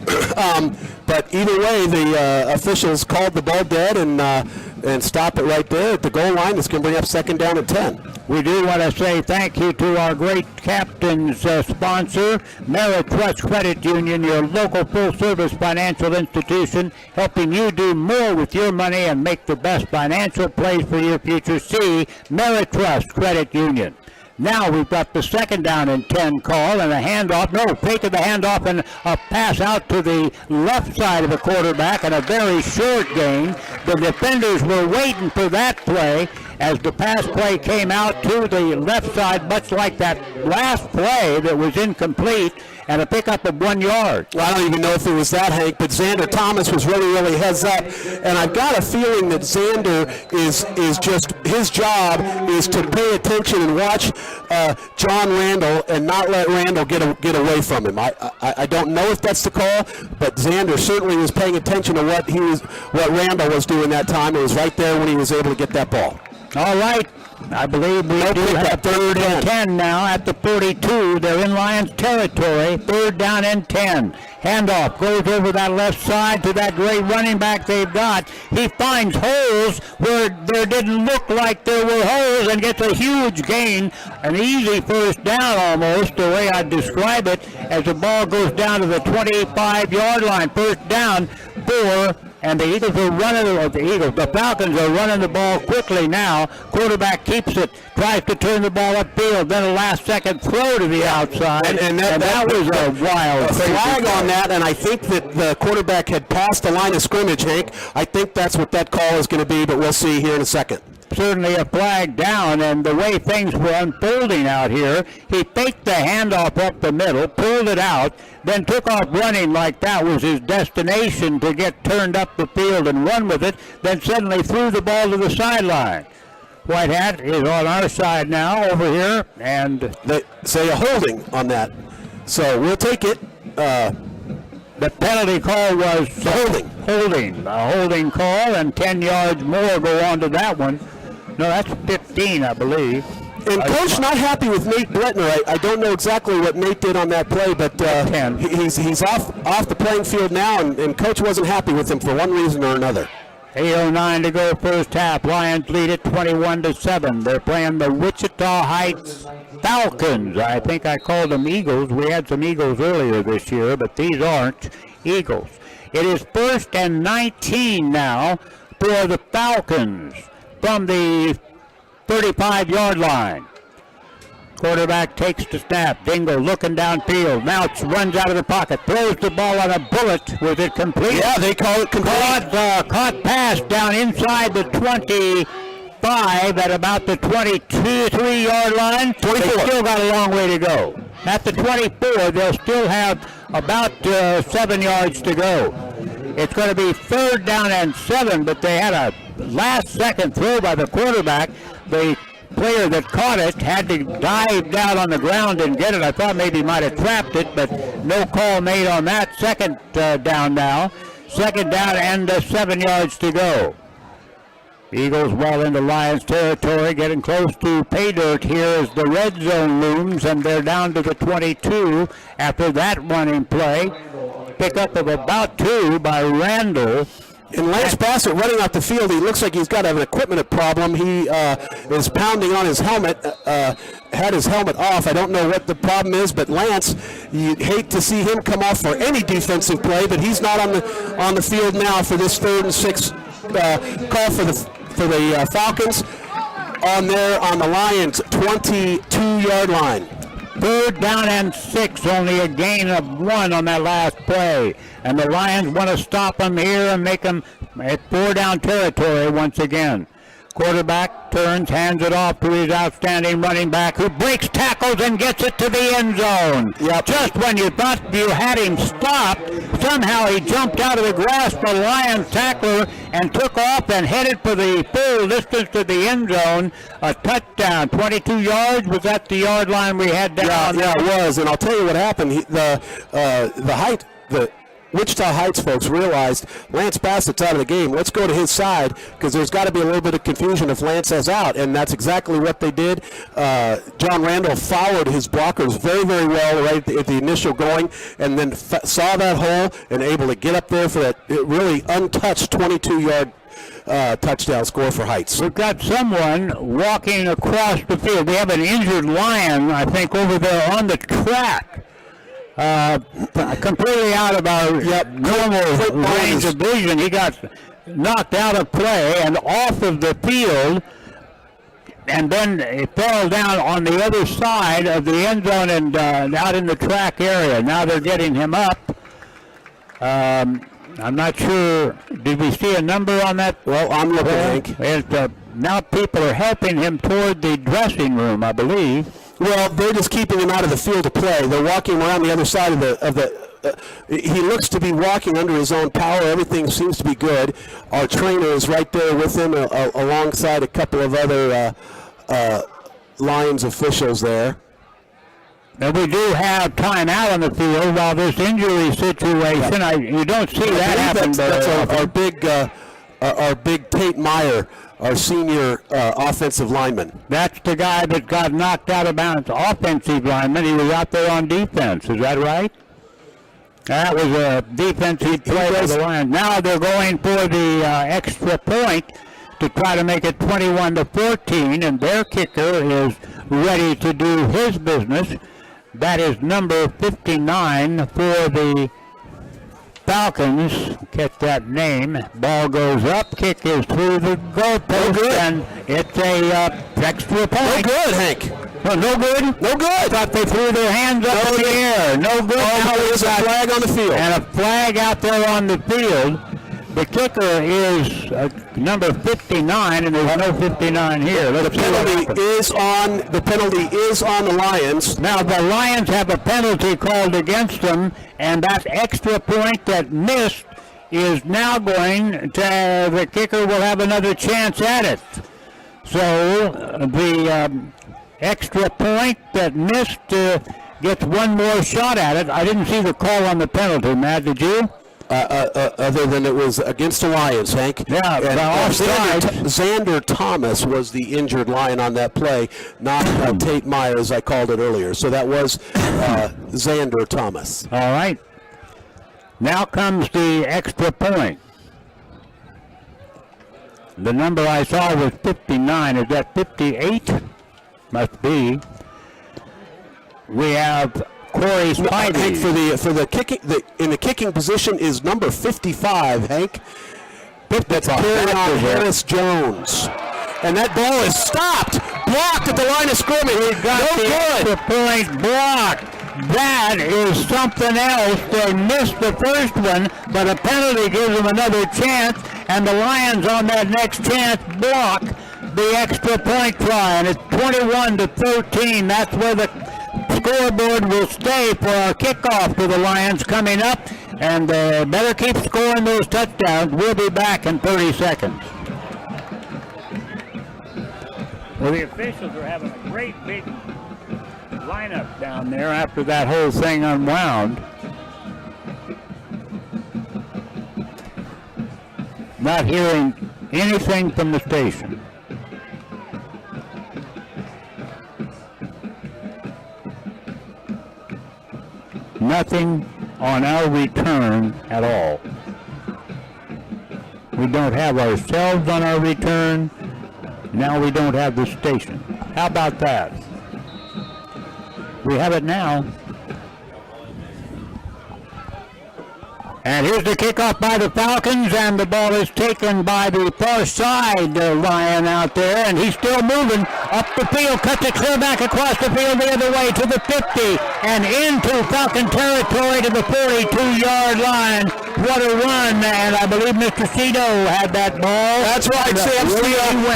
But either way, the officials called the ball dead and stopped it right there at the goal line. It's going to bring up 2nd down and 10. We do want to say thank you to our great captain's sponsor, Merit Trust Credit Union, your local full-service financial institution, helping you do more with your money and make the best financial plays for your future. See Merit Trust Credit Union. Now we've got the 2nd down and 10 call and a handoff. No, fake of the handoff and a pass out to the left side of the quarterback and a very short gain. The defenders were waiting for that play as the pass play came out to the left side, much like that last play that was incomplete, and a pickup of 1 yard. Well, I don't even know if it was that, Hank, but Xander Thomas was really heads up. And I've got a feeling that Xander is just, his job is to pay attention and watch John Randall and not let Randall get away from him. I don't know if that's the call, but Xander certainly was paying attention to what Randall was doing that time. It was right there when he was able to get that ball. All right. I believe we do have 3rd and 10 now at the 42. They're in Lions territory. 3rd down and 10. Handoff goes over that left side to that great running back they've got. He finds holes where there didn't look like there were holes and gets a huge gain. An easy 1st down almost, the way I'd describe it, as the ball goes down to the 25-yard line. 1st down, 4. And the Eagles are the Falcons are running the ball quickly now. Quarterback keeps it, tries to turn the ball upfield, then a last-second throw to the outside, and that was a wild flag on that, and I think that the quarterback had passed the line of scrimmage, Hank. I think that's what that call is going to be, but we'll see here in a second. Certainly a flag down, and the way things were unfolding out here, he faked the handoff up the middle, pulled it out, then took off running like that was his destination to get turned up the field and run with it, then suddenly threw the ball to the sideline. White Hat is on our side now over here, and they say a holding on that. So we'll take it. The penalty call was a holding call, and 10 yards more go on to that one. No, that's 15, I believe. And Coach not happy with Nate Bretner. I don't know exactly what Nate did on that play, but he's off the playing field now, and Coach wasn't happy with him for one reason or another. 8:09 to go 1st half. Lions lead it 21-7. They're playing the Wichita Heights Falcons. I think I called them Eagles. We had some Eagles earlier this year, but these aren't Eagles. It is 1st and 19 now for the Falcons from the 35-yard line. Quarterback takes the snap. Dingle looking downfield. Now runs out of the pocket. Throws the ball on a bullet. Was it complete? Yeah, they call it complete. Caught pass down inside the 25 at about the 23-yard line. 24. They still got a long way to go. At the 24, they'll still have about 7 yards to go. It's going to be 3rd down and 7, but they had a last-second throw by the quarterback. The player that caught it had to dive down on the ground and get it. I thought maybe he might have trapped it, but no call made on that. 2nd down now. 2nd down and 7 yards to go. Eagles well into Lions territory, getting close to pay dirt here as the red zone looms, and they're down to the 22 after that running play. Pickup of about 2 by Randall. And Lance Bassett running off the field, he looks like he's got an equipment problem. He is pounding on his helmet, had his helmet off. I don't know what the problem is, but Lance, you'd hate to see him come off for any defensive play, but he's not on the field now for this 3rd and 6 call for the Falcons on the Lions 22-yard line. 3rd down and 6, only a gain of 1 on that last play. And the Lions want to stop them here and make them at 4 down territory once again. Quarterback turns, hands it off to his outstanding running back, who breaks tackles and gets it to the end zone. Yep. Just when you thought you had him stopped, somehow he jumped out of the grasp of the Lions tackler and took off and headed for the full distance to the end zone. A touchdown, 22 yards. Was that the yard line we had down? Yeah, it was. And I'll tell you what happened. The Wichita Heights folks realized Lance Bassett's out of the game. Let's go to his side because there's got to be a little bit of confusion if Lance is out, and that's exactly what they did. John Randall followed his blockers very, very well right at the initial going, and then saw that hole and able to get up there for that really untouched 22-yard touchdown score for Heights. We've got someone walking across the field. We have an injured Lion, I think, over there on the track. Completely out of our normal range of vision. He got knocked out of play and off of the field, and then it fell down on the other side of the end zone and out in the track area. Now they're getting him up. I'm not sure. Did we see a number on that? Well, I'm looking, Hank. Now people are helping him toward the dressing room, I believe. Well, they're just keeping him out of the field of play. They're walking around the other side of the. He looks to be walking under his own power. Everything seems to be good. Our trainer is right there with him, alongside a couple of other Lions officials there. And we do have time out on the field while this injury situation. You don't see that happen. That's our big Tate Meyer, our senior offensive lineman. That's the guy that got knocked out of bounds, offensive lineman. He was out there on defense. Is that right? That was a defensive play for the Lions. Now they're going for the extra point to try to make it 21-14, and their kicker is ready to do his business. That is number 59 for the Falcons. Catch that name. Ball goes up. Kick is through the goalpost, and it's a extra point. No good, Hank. No good? No good. Thought they threw their hands up in the air. No good. Now there's a flag on the field. And a flag out there on the field. The kicker is number 59, and there's no 59 here. The penalty is on the Lions. Now the Lions have a penalty called against them, and that extra point that missed is now going to, the kicker will have another chance at it. So the extra point that missed gets one more shot at it. I didn't see the call on the penalty, Matt, did you? Other than it was against the Lions, Hank. Yeah, Xander Thomas was the injured Lion on that play, not Tate Meyer, as I called it earlier. So that was Xander Thomas. All right. Now comes the extra point. The number I saw was 59. Is that 58? Must be. We have Corey Spivey. Hank, for the kicking, in the kicking position is number 55, Hank. That's carrying on Harris Jones. And that ball is stopped, blocked at the line of scrimmage. We've got the extra point blocked. That is something else. They missed the first one, but a penalty gives them another chance, and the Lions on that next chance block the extra point try, and it's 21-13. That's where the scoreboard will stay for our kickoff to the Lions coming up, and better keep scoring those touchdowns. We'll be back in 30 seconds. Well, the officials are having a great big lineup down there after that whole thing unwound. Not hearing anything from the station. Nothing on our return at all. We don't have ourselves on our return. Now we don't have the station. How about that? We have it now. And here's the kickoff by the Falcons, and the ball is taken by the far side Lion out there, and he's still moving up the field, cuts it clear back across the field the other way to the 50, and into Falcon territory to the 42-yard line. What a run, and I believe Mr. Cito had that ball. That's right, Sam.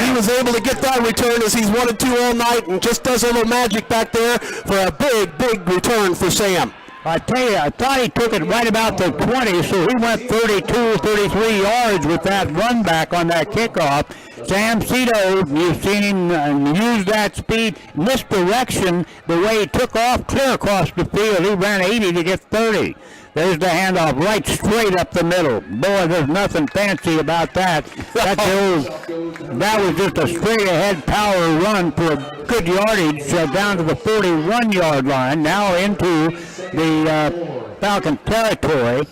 He was able to get that return as he's wanted to all night, and just does a little magic back there for a big, big return for Sam. I tell you, I thought he took it right about the 20, so he went 32, 33 yards with that run back on that kickoff. Sam Cito, you've seen him use that speed, misdirection, the way he took off clear across the field. He ran 80 to get 30. There's the handoff right straight up the middle. Boy, there's nothing fancy about that. That was just a straight-ahead power run for good yardage down to the 41-yard line, now into the Falcon territory.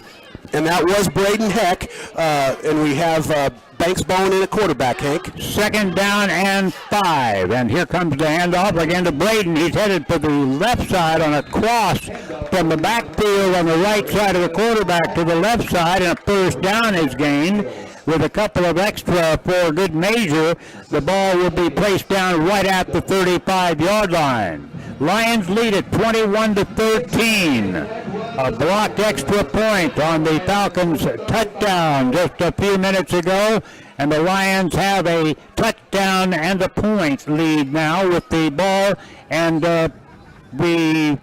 And that was Braden Heck, and we have Banks Bowen in a quarterback, Hank. Second down and 5, and here comes the handoff again to Braden. He's headed for the left side on a cross from the backfield on the right side of the quarterback to the left side, and a first down is gained. With a couple of extra for good measure, the ball will be placed down right at the 35-yard line. Lions lead at 21-13. A blocked extra point on the Falcons' touchdown just a few minutes ago, and the Lions have a touchdown and a point lead now with the ball, and we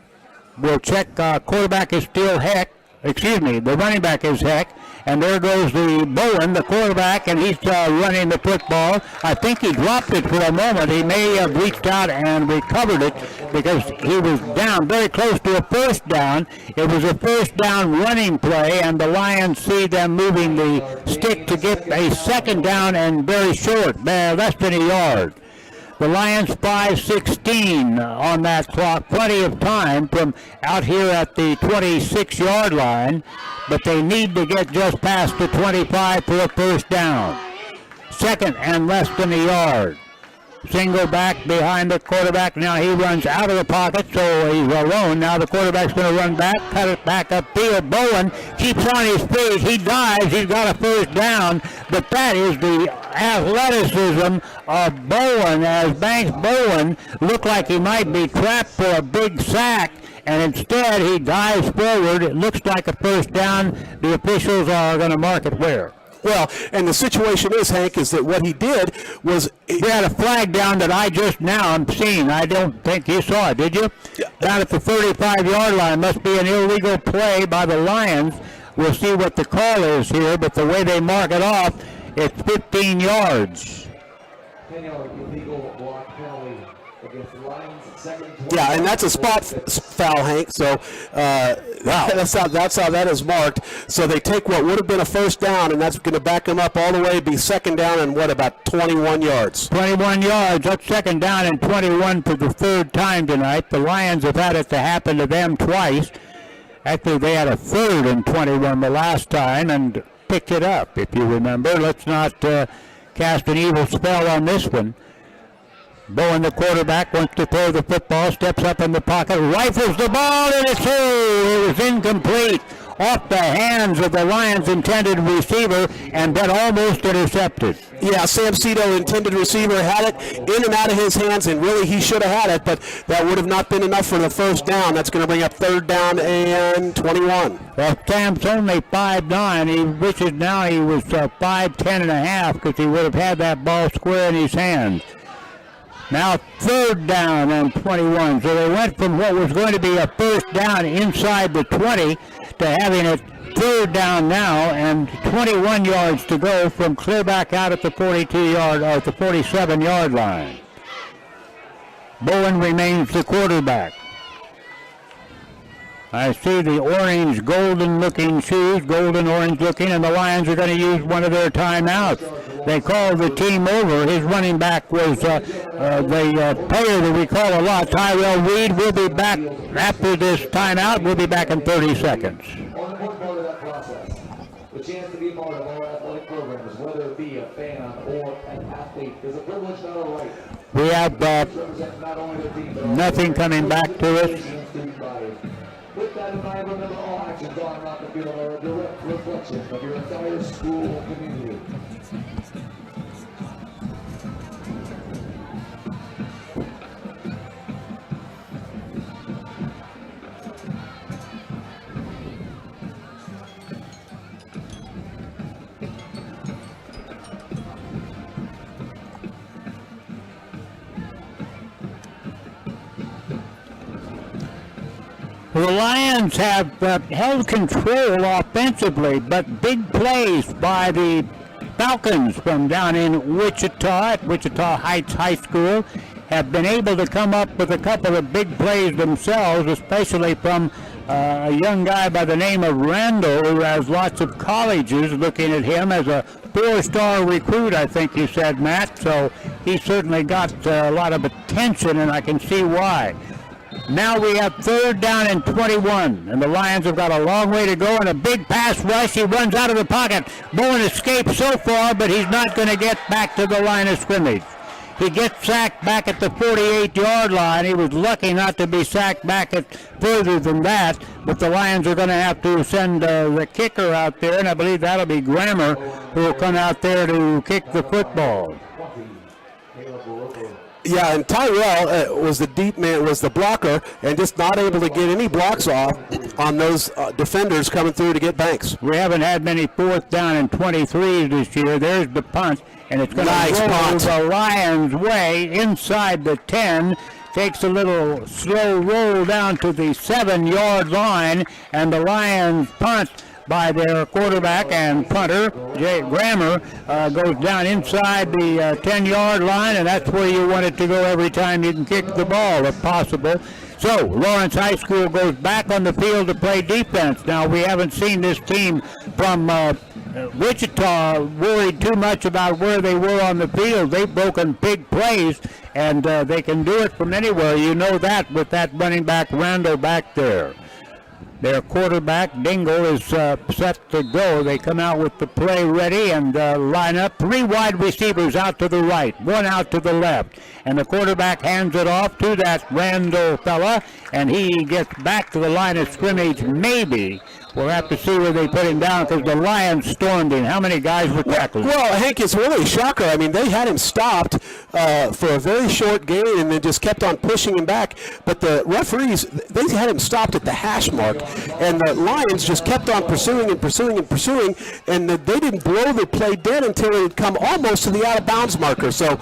will check. Quarterback is still Heck. The running back is Heck. And there goes the Bowen, the quarterback, and he's running the football. I think he dropped it for a moment. He may have reached out and recovered it because he was down very close to a first down. It was a first down running play, and the Lions see them moving the stick to get a second down and very short, less than a yard. The Lions 5:16 on that clock, plenty of time from out here at the 26-yard line, but they need to get just past the 25 for a first down. Second and less than a yard. Single back behind the quarterback. Now he runs out of the pocket, so he's alone. Now the quarterback's going to run back, cut it back upfield. Bowen keeps on his feet. He dives. He's got a first down. But that is the athleticism of Bowen, as Banks Bowen looked like he might be trapped for a big sack. And instead he dives forward. It looks like a first down. The officials are going to mark it where? Well, and the situation is, Hank, is that what he did was... He had a flag down that I just now am seeing. I don't think you saw it, did you? Yeah. Down at the 35-yard line. Must be an illegal play by the Lions. We'll see what the call is here, but the way they mark it off, it's 15 yards. Illegal block penalty against the Lions. Yeah, and that's a spot foul, Hank. So that's how that is marked. So they take what would have been a first down, and that's going to back them up all the way, be second down and about 21 yards. 21 yards. That's second down and 21 for the third time tonight. The Lions have had it to happen to them twice. Actually, they had a third and 21 the last time and picked it up, if you remember. Let's not cast an evil spell on this one. Bowen, the quarterback, wants to throw the football, steps up in the pocket, rifles the ball, and it's through. It was incomplete, off the hands of the Lions' intended receiver, and then almost intercepted. Yeah, Sam Cito, intended receiver, had it in and out of his hands, and really he should have had it, but that would have not been enough for the first down. That's going to bring up third down and 21. Well, Sam's only 5'9". He wishes now he was 5'10 and a half because he would have had that ball square in his hands. Now third down and 21. So they went from what was going to be a first down inside the 20 to having it third down now, and 21 yards to go from clear back out at the 42-yard or the 47-yard line. Bowen remains the quarterback. I see the orange, golden-looking shoes, golden-orange-looking, and the Lions are going to use one of their timeouts. They called the team over. His running back was the player that we call a lot, Tyrell Reed. We'll be back after this timeout. We'll be back in 30 seconds. On one part of that process, the chance to be part of our athletic programs, whether it be a fan or an athlete, is a privilege, not a right. We have nothing coming back to us. tonight, remember all actions on and off the field are a direct reflection of your entire school community. The Lions have held control offensively, but big plays by the Falcons from down in Wichita at Wichita Heights High School have been able to come up with a couple of big plays themselves, especially from a young guy by the name of Randall, who has lots of colleges looking at him as a 4-star recruit, I think you said, Matt. So he certainly got a lot of attention, and I can see why. Now we have 3rd down and 21, and the Lions have got a long way to go, and a big pass rush. He runs out of the pocket. Bowen escapes so far, but he's not going to get back to the line of scrimmage. He gets sacked back at the 48-yard line. He was lucky not to be sacked back at further than that, but the Lions are going to have to send the kicker out there, and I believe that'll be Grammer who will come out there to kick the football. Yeah, and Tyrell was the deep man, was the blocker, and just not able to get any blocks off on those defenders coming through to get Banks. We haven't had many 4th down and 23s this year. There's the punt, and it's going to roll the Lions' way inside the 10. Takes a little slow roll down to the 7-yard line, and the Lions punt by their quarterback and punter, Jay Grammer, goes down inside the 10-yard line, and that's where you want it to go every time you can kick the ball, if possible. So, Lawrence High School goes back on the field to play defense. Now, we haven't seen this team from Wichita worried too much about where they were on the field. They've broken big plays, and they can do it from anywhere. You know that with that running back Randall back there. Their quarterback, Dingle, is set to go. They come out with the play ready and line up. 3 wide receivers out to the right, 1 out to the left. And the quarterback hands it off to that Randall fella, and he gets back to the line of scrimmage maybe. We'll have to see where they put him down because the Lions stormed him. How many guys were tackled? Well, Hank, it's really a shocker. I mean, they had him stopped for a very short gain and then just kept on pushing him back. But the referees, they had him stopped at the hash mark, and the Lions just kept on pursuing and pursuing and pursuing, and they didn't blow the play dead until it had come almost to the out-of-bounds marker. So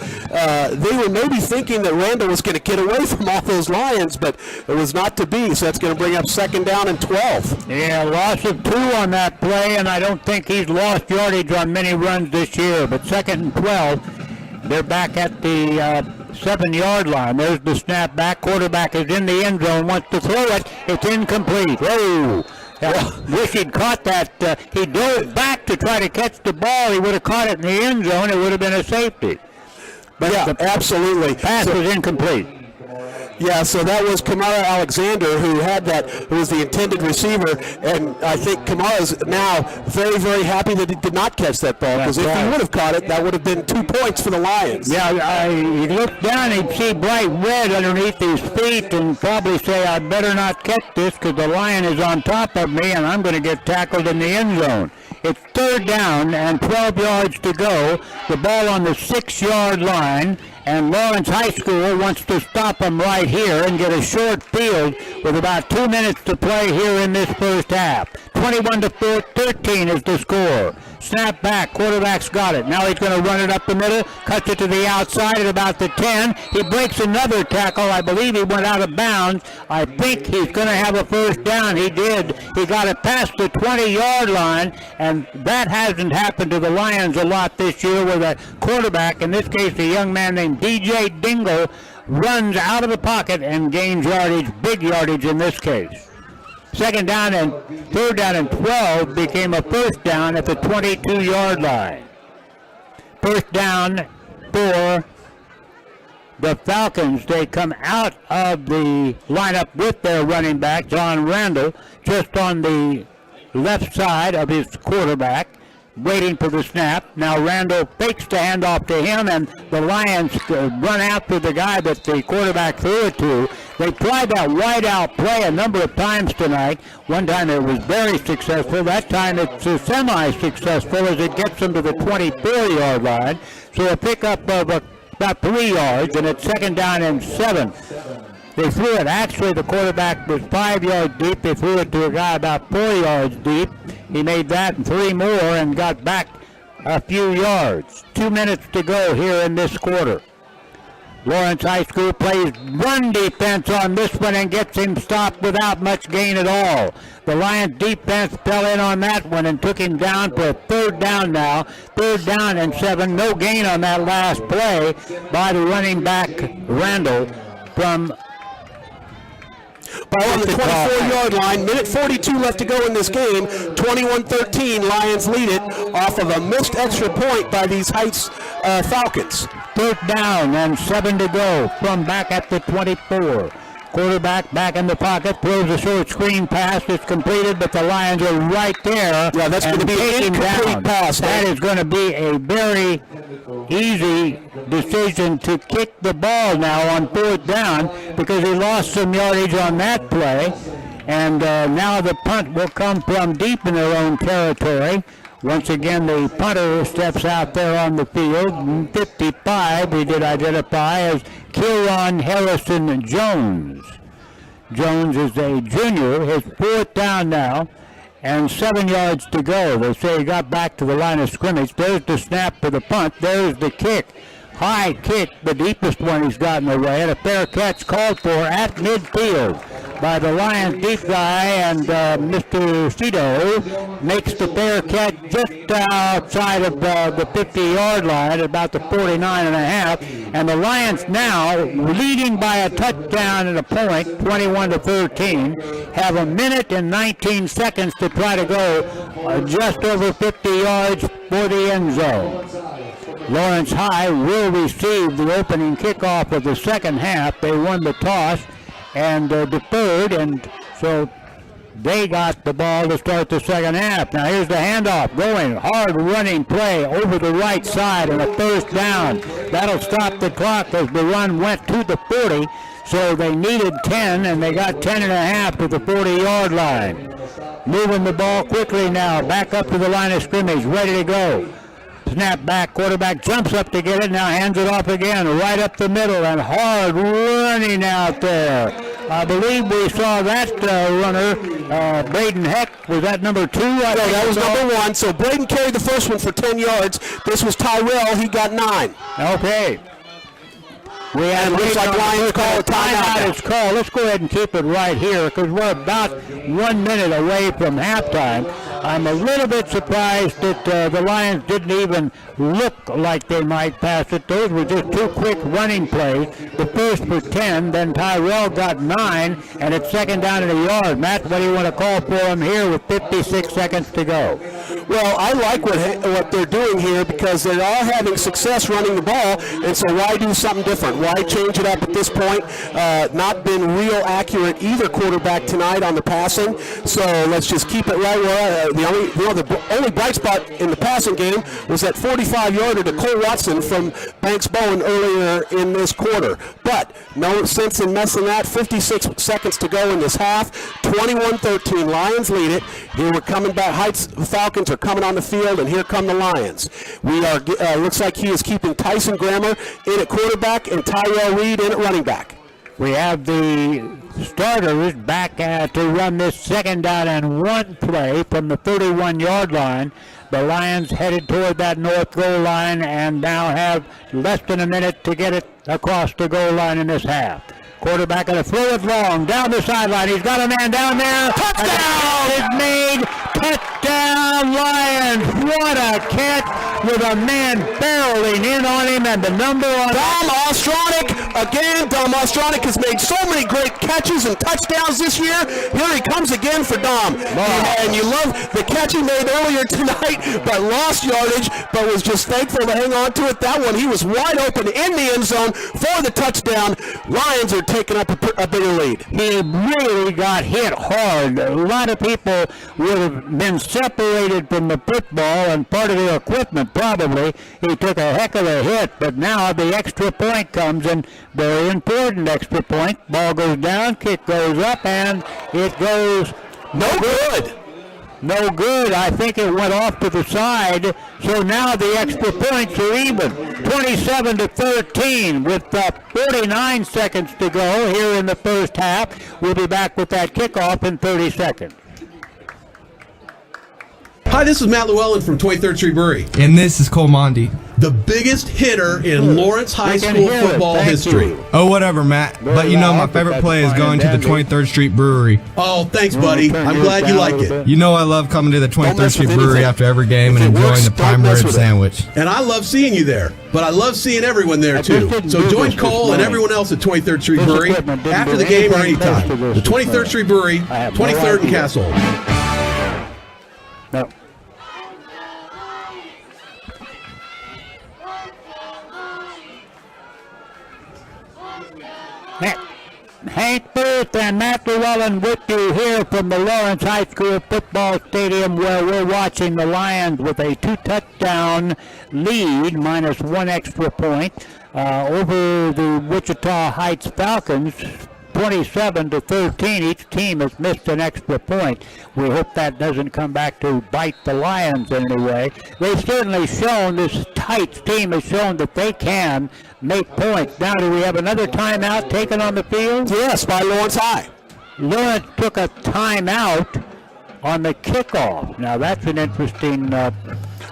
they were maybe thinking that Randall was going to get away from all those Lions, but it was not to be. So that's going to bring up 2nd down and 12. Yeah, loss of 2 on that play, and I don't think he's lost yardage on many runs this year. But 2nd and 12, they're back at the 7-yard line. There's the snap back. Quarterback is in the end zone, wants to throw it. It's incomplete. Oh, wish he'd caught that. He dove back to try to catch the ball. He would have caught it in the end zone. It would have been a safety. But yeah, absolutely. Pass was incomplete. Yeah, so that was Kamara Alexander who had that, who was the intended receiver, and I think Kamara's now very, very happy that he did not catch that ball, because if he would have caught it, that would have been 2 points for the Lions. Yeah, he looked down, he'd see bright red underneath his feet and probably say, I better not catch this because the Lion is on top of me and I'm going to get tackled in the end zone. It's 3rd down and 12 yards to go. The ball on the 6-yard line, and Lawrence High School wants to stop them right here and get a short field with about 2 minutes to play here in this first half. 21-13 is the score. Snap back, quarterback's got it. Now he's going to run it up the middle, cuts it to the outside at about the 10. He breaks another tackle. I believe he went out of bounds. I think he's going to have a 1st down. He did. He got it past the 20-yard line, and that hasn't happened to the Lions a lot this year where the quarterback, in this case a young man named DJ Dingle, runs out of the pocket and gains yardage, big yardage in this case. 2nd down and 3rd down and 12 became a 1st down at the 22-yard line. 1st down for the Falcons. They come out of the lineup with their running back, John Randall, just on the left side of his quarterback, waiting for the snap. Now Randall fakes the handoff to him, and the Lions run after the guy that the quarterback threw it to. They tried that wide out play a number of times tonight. One time it was very successful. That time it's semi-successful as it gets them to the 24-yard line. So a pickup of about 3 yards, and it's 2nd down and 7. They threw it. Actually, the quarterback was 5 yards deep. They threw it to a guy about 4 yards deep. He made that and 3 more and got back a few yards. 2 minutes to go here in this quarter. Lawrence High School plays run defense on this one and gets him stopped without much gain at all. The Lions defense fell in on that one and took him down for a 3rd down now. 3rd down and 7. No gain on that last play by the running back, Randall, from Ball on the 24-yard line. Minute 42 left to go in this game. 21-13. Lions lead it off of a missed extra point by these Heights Falcons. 3rd down and 7 to go from back at the 24. Quarterback back in the pocket, throws a short screen pass. It's completed, but the Lions are right there. Yeah, that's going to be an incomplete pass. That is going to be a very easy decision to kick the ball now on 4th down because he lost some yardage on that play. And now the punt will come from deep in their own territory. Once again, the punter steps out there on the field. 55, we did identify as Kieran Harrison Jones. Jones is a junior. His 4th down now and 7 yards to go. They say he got back to the line of scrimmage. There's the snap for the punt. There's the kick. High kick, the deepest one he's gotten away, and a fair catch called for at midfield by the Lions deep guy, and Mr. Cito makes the fair catch just outside of the 50-yard line at about the 49.5, and the Lions now, leading by a touchdown and a point, 21-13, have a minute and 19 seconds to try to go just over 50 yards for the end zone. Lawrence High will receive the opening kickoff of the second half. They won the toss and deferred, and so they got the ball to start the second half. Now here's the handoff going. Hard running play over the right side and a 1st down. That'll stop the clock as the run went to the 40. So they needed 10, and they got 10.5 to the 40-yard line. Moving the ball quickly now. Back up to the line of scrimmage. Ready to go. Snap back, quarterback jumps up to get it, now hands it off again, right up the middle, and hard running out there. I believe we saw that runner, Braden Heck. Was that number 2? No, that was number 1. So Braden carried the first one for 10 yards. This was Tyrell. He got 9. Okay. We have looks like Lions call a timeout. It's called. Let's go ahead and keep it right here because we're about 1 minute away from halftime. I'm a little bit surprised that the Lions didn't even look like they might pass it. Those were just 2 quick running plays. The first for 10, then Tyrell got 9, and it's 2nd down and a yard. Matt, what do you want to call for him here with 56 seconds to go? Well, I like what they're doing here because they are having success running the ball, and so why do something different? Why change it up at this point? Not been real accurate either quarterback tonight on the passing, so let's just keep it right where the only bright spot in the passing game was that 45-yarder to Cole Watson from Banks Bowen earlier in this quarter. But no sense in messing that. 56 seconds to go in this half. 21-13, Lions lead it. Here we're coming back. Heights Falcons are coming on the field, and here come the Lions. We are looks like he is keeping Tyson Grammer in at quarterback and Tyrell Reed in at running back. We have the starters back to run this 2nd down and 1 play from the 31-yard line. The Lions headed toward that north goal line and now have less than a minute to get it across the goal line in this half. Quarterback going to throw it long down the sideline. He's got a man down there. Touchdown is made. Touchdown Lions. What a catch with a man barreling in on him and the number on Dom Ostronic. Again, Dom Ostronic has made so many great catches and touchdowns this year. Here he comes again for Dom. And you love the catch he made earlier tonight, but lost yardage, but was just thankful to hang on to it. That one, he was wide open in the end zone for the touchdown. Lions are taking up a bigger lead. He really got hit hard. A lot of people would have been separated separated from the football and part of the equipment probably. He took a heck of a hit, but now the extra point comes, and very important extra point. Ball goes down, kick goes up, and it goes No good. no good. I think it went off to the side. So now the extra points are even. 27-13 with 49 seconds to go here in the first half. We'll be back with that kickoff in 30 seconds. Hi, this is Matt Llewellyn from 23rd Street Brewery. And this is Cole Mondi. The biggest hitter in Lawrence High I can School hear it. football Thank history. you. Oh, whatever, Matt. But you know my favorite play is going to the 23rd Street Brewery. Oh, thanks, buddy. I'm glad you like it. You know I love coming to the 23rd mess Street with Brewery anything. after every game and If it enjoying works, the don't prime mess rib with it. sandwich. And I love seeing you there, but I love seeing everyone there I just too. didn't So do join this Cole and morning. everyone else at 23rd Street This Brewery equipment didn't after do the game or anything close anytime. to this The this 23rd morning. Street Brewery, I have no 23rd and idea. Castle. No. Hank Booth and Matt Llewellyn with you here from the Lawrence High School football stadium, where we're watching the Lions with a 2-touchdown lead minus one extra point over the Wichita Heights Falcons. 27-13. Each team has missed an extra point. We hope that doesn't come back to bite the Lions in any way. They've certainly shown, this Heights team has shown that they can make points. Now, do we have another timeout taken on the field? Yes, by Lawrence High. Lawrence took a timeout on the kickoff. Now, that's an interesting...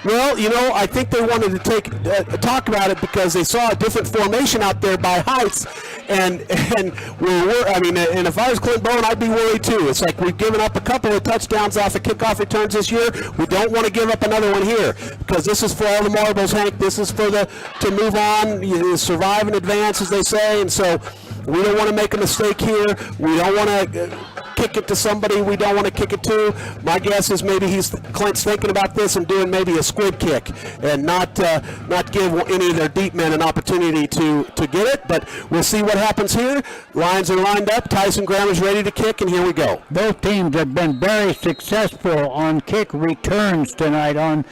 Well, you know, I think they wanted to talk about it because they saw a different formation out there by Heights, and and if I was Clint Bowen, I'd be worried too. It's like we've given up a couple of touchdowns off of kickoff returns this year. We don't want to give up another one here because this is for all the marbles, Hank. This is for to move on, survive and advance, as they say, and so we don't want to make a mistake here. We don't want to kick it to somebody we don't want to kick it to. My guess is maybe Clint's thinking about this and doing maybe a squib kick and not give any of their deep men an opportunity to get it. But we'll see what happens here. Lions are lined up. Tyson Grammer's ready to kick, and here we go. Both teams have been very successful on kick returns tonight, on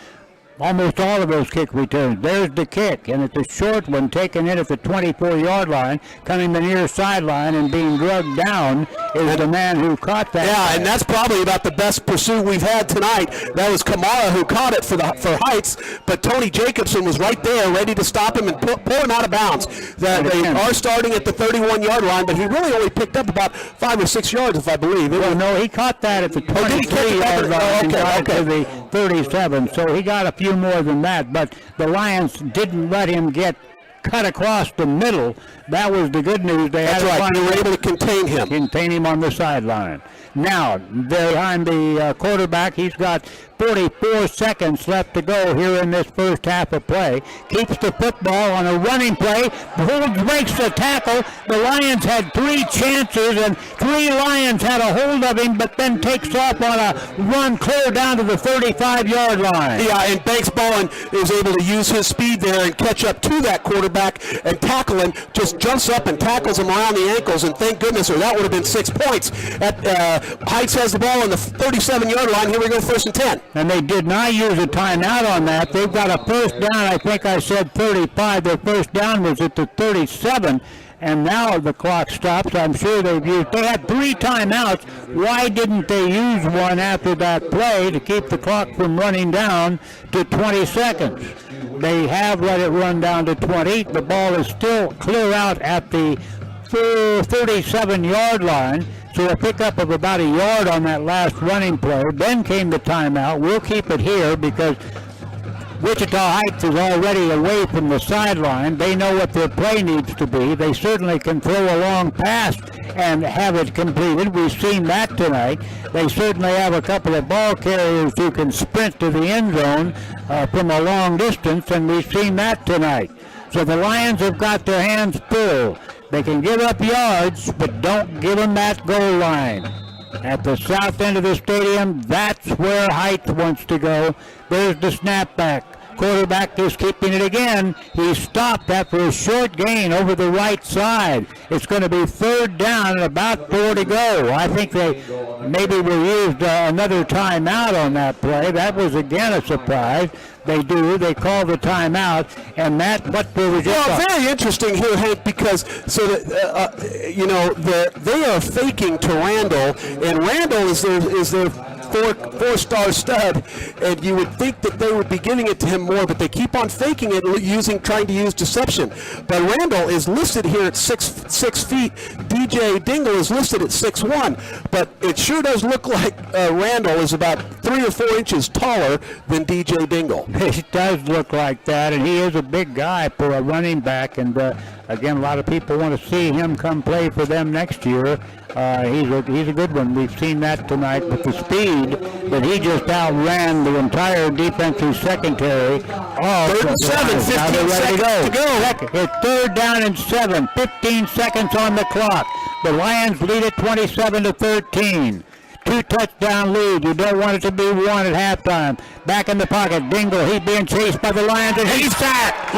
almost all of those kick returns. There's the kick, and it's a short one taken in at the 24-yard line, coming the near sideline and being drugged down is the man who caught that. Yeah, and that's probably about the best pursuit we've had tonight. That was Kamara who caught it for Heights, but Tony Jacobson was right there ready to stop him and pull him out of bounds. They are starting at the 31-yard line, but he really only picked up about 5 or 6 yards, if I believe. No, he caught that at the 23-yard line and got it to the 37, so he got a few more than that, but the Lions didn't let him get cut across the middle. That was the good news. That's right. They were able to contain him on the sideline. Now, behind the quarterback, he's got 44 seconds left to go here in this first half of play. Keeps the football on a running play. Breaks the tackle. The Lions had 3 chances, and 3 Lions had a hold of him, but then takes off on a run clear down to the 35-yard line. Yeah, and Banks Bowen is able to use his speed there and catch up to that quarterback and tackle him. Just jumps up and tackles him around the ankles, and thank goodness, or that would have been 6 points. Heights has the ball on the 37-yard line. Here we go, 1st and 10. And they did not use a timeout on that. They've got a first down. I think I said 35. Their first down was at the 37. And now the clock stops. I'm sure they had 3 timeouts. Why didn't they use one after that play to keep the clock from running down to 20 seconds? They have let it run down to 20. The ball is still clear out at the 37-yard line. So a pickup of about a yard on that last running play. Then came the timeout. We'll keep it here because Wichita Heights is already away from the sideline. They know what their play needs to be. They certainly can throw a long pass and have it completed. We've seen that tonight. They certainly have a couple of ball carriers who can sprint to the end zone from a long distance, and we've seen that tonight. So the Lions have got their hands full. They can give up yards, but don't give them that goal line. At the south end of the stadium, that's where Heights wants to go. There's the snapback. quarterback just keeping it again. He stopped after a short gain over the right side. It's going to be 3rd down and about 4 to go. I think they maybe will use another timeout on that play. That was again a surprise. They call the timeout, and that what was just very interesting here, Hank, because they are faking to Randall, and Randall is their four-star stud, and you would think that they would be giving it to him more, but they keep on faking it, trying to use deception. But Randall is listed here at 6 feet. DJ Dingle is listed at 6'1", but it sure does look like Randall is about 3 or 4 inches taller than DJ Dingle. It does look like that, and he is a big guy for a running back, and again, a lot of people want to see him come play for them next year. He's a good one. We've seen that tonight with the speed that he just outran the entire defensive secondary. 3rd and 7, 15 seconds to go. It's 3rd down and 7, 15 seconds on the clock. The Lions lead at 27-13. 2 touchdown lead. You don't want it to be 1 at halftime. Back in the pocket, Dingle. He's being chased by the Lions, and he's sacked.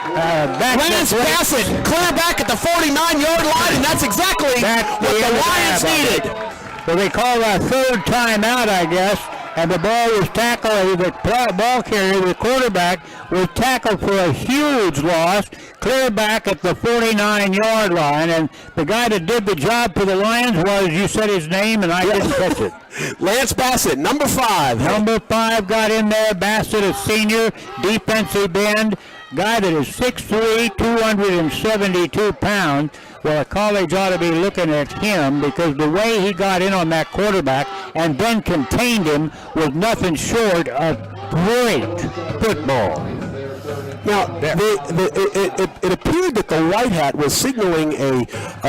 Lance Bassett, clear back at the 49-yard line, and that's exactly what the Lions needed. So they call a 3rd timeout, I guess, and the ball was tackled. The ball carrier, the quarterback, was tackled for a huge loss, clear back at the 49-yard line, and the guy that did the job for the Lions was, you said his name, and I didn't catch it. Lance Bassett, number 5. Number 5 got in there. Bassett, a senior, defensive end, guy that is 6'3", 272 pounds. Well, a college ought to be looking at him because the way he got in on that quarterback and then contained him was nothing short of great football. Now, it appeared that the white hat was signaling a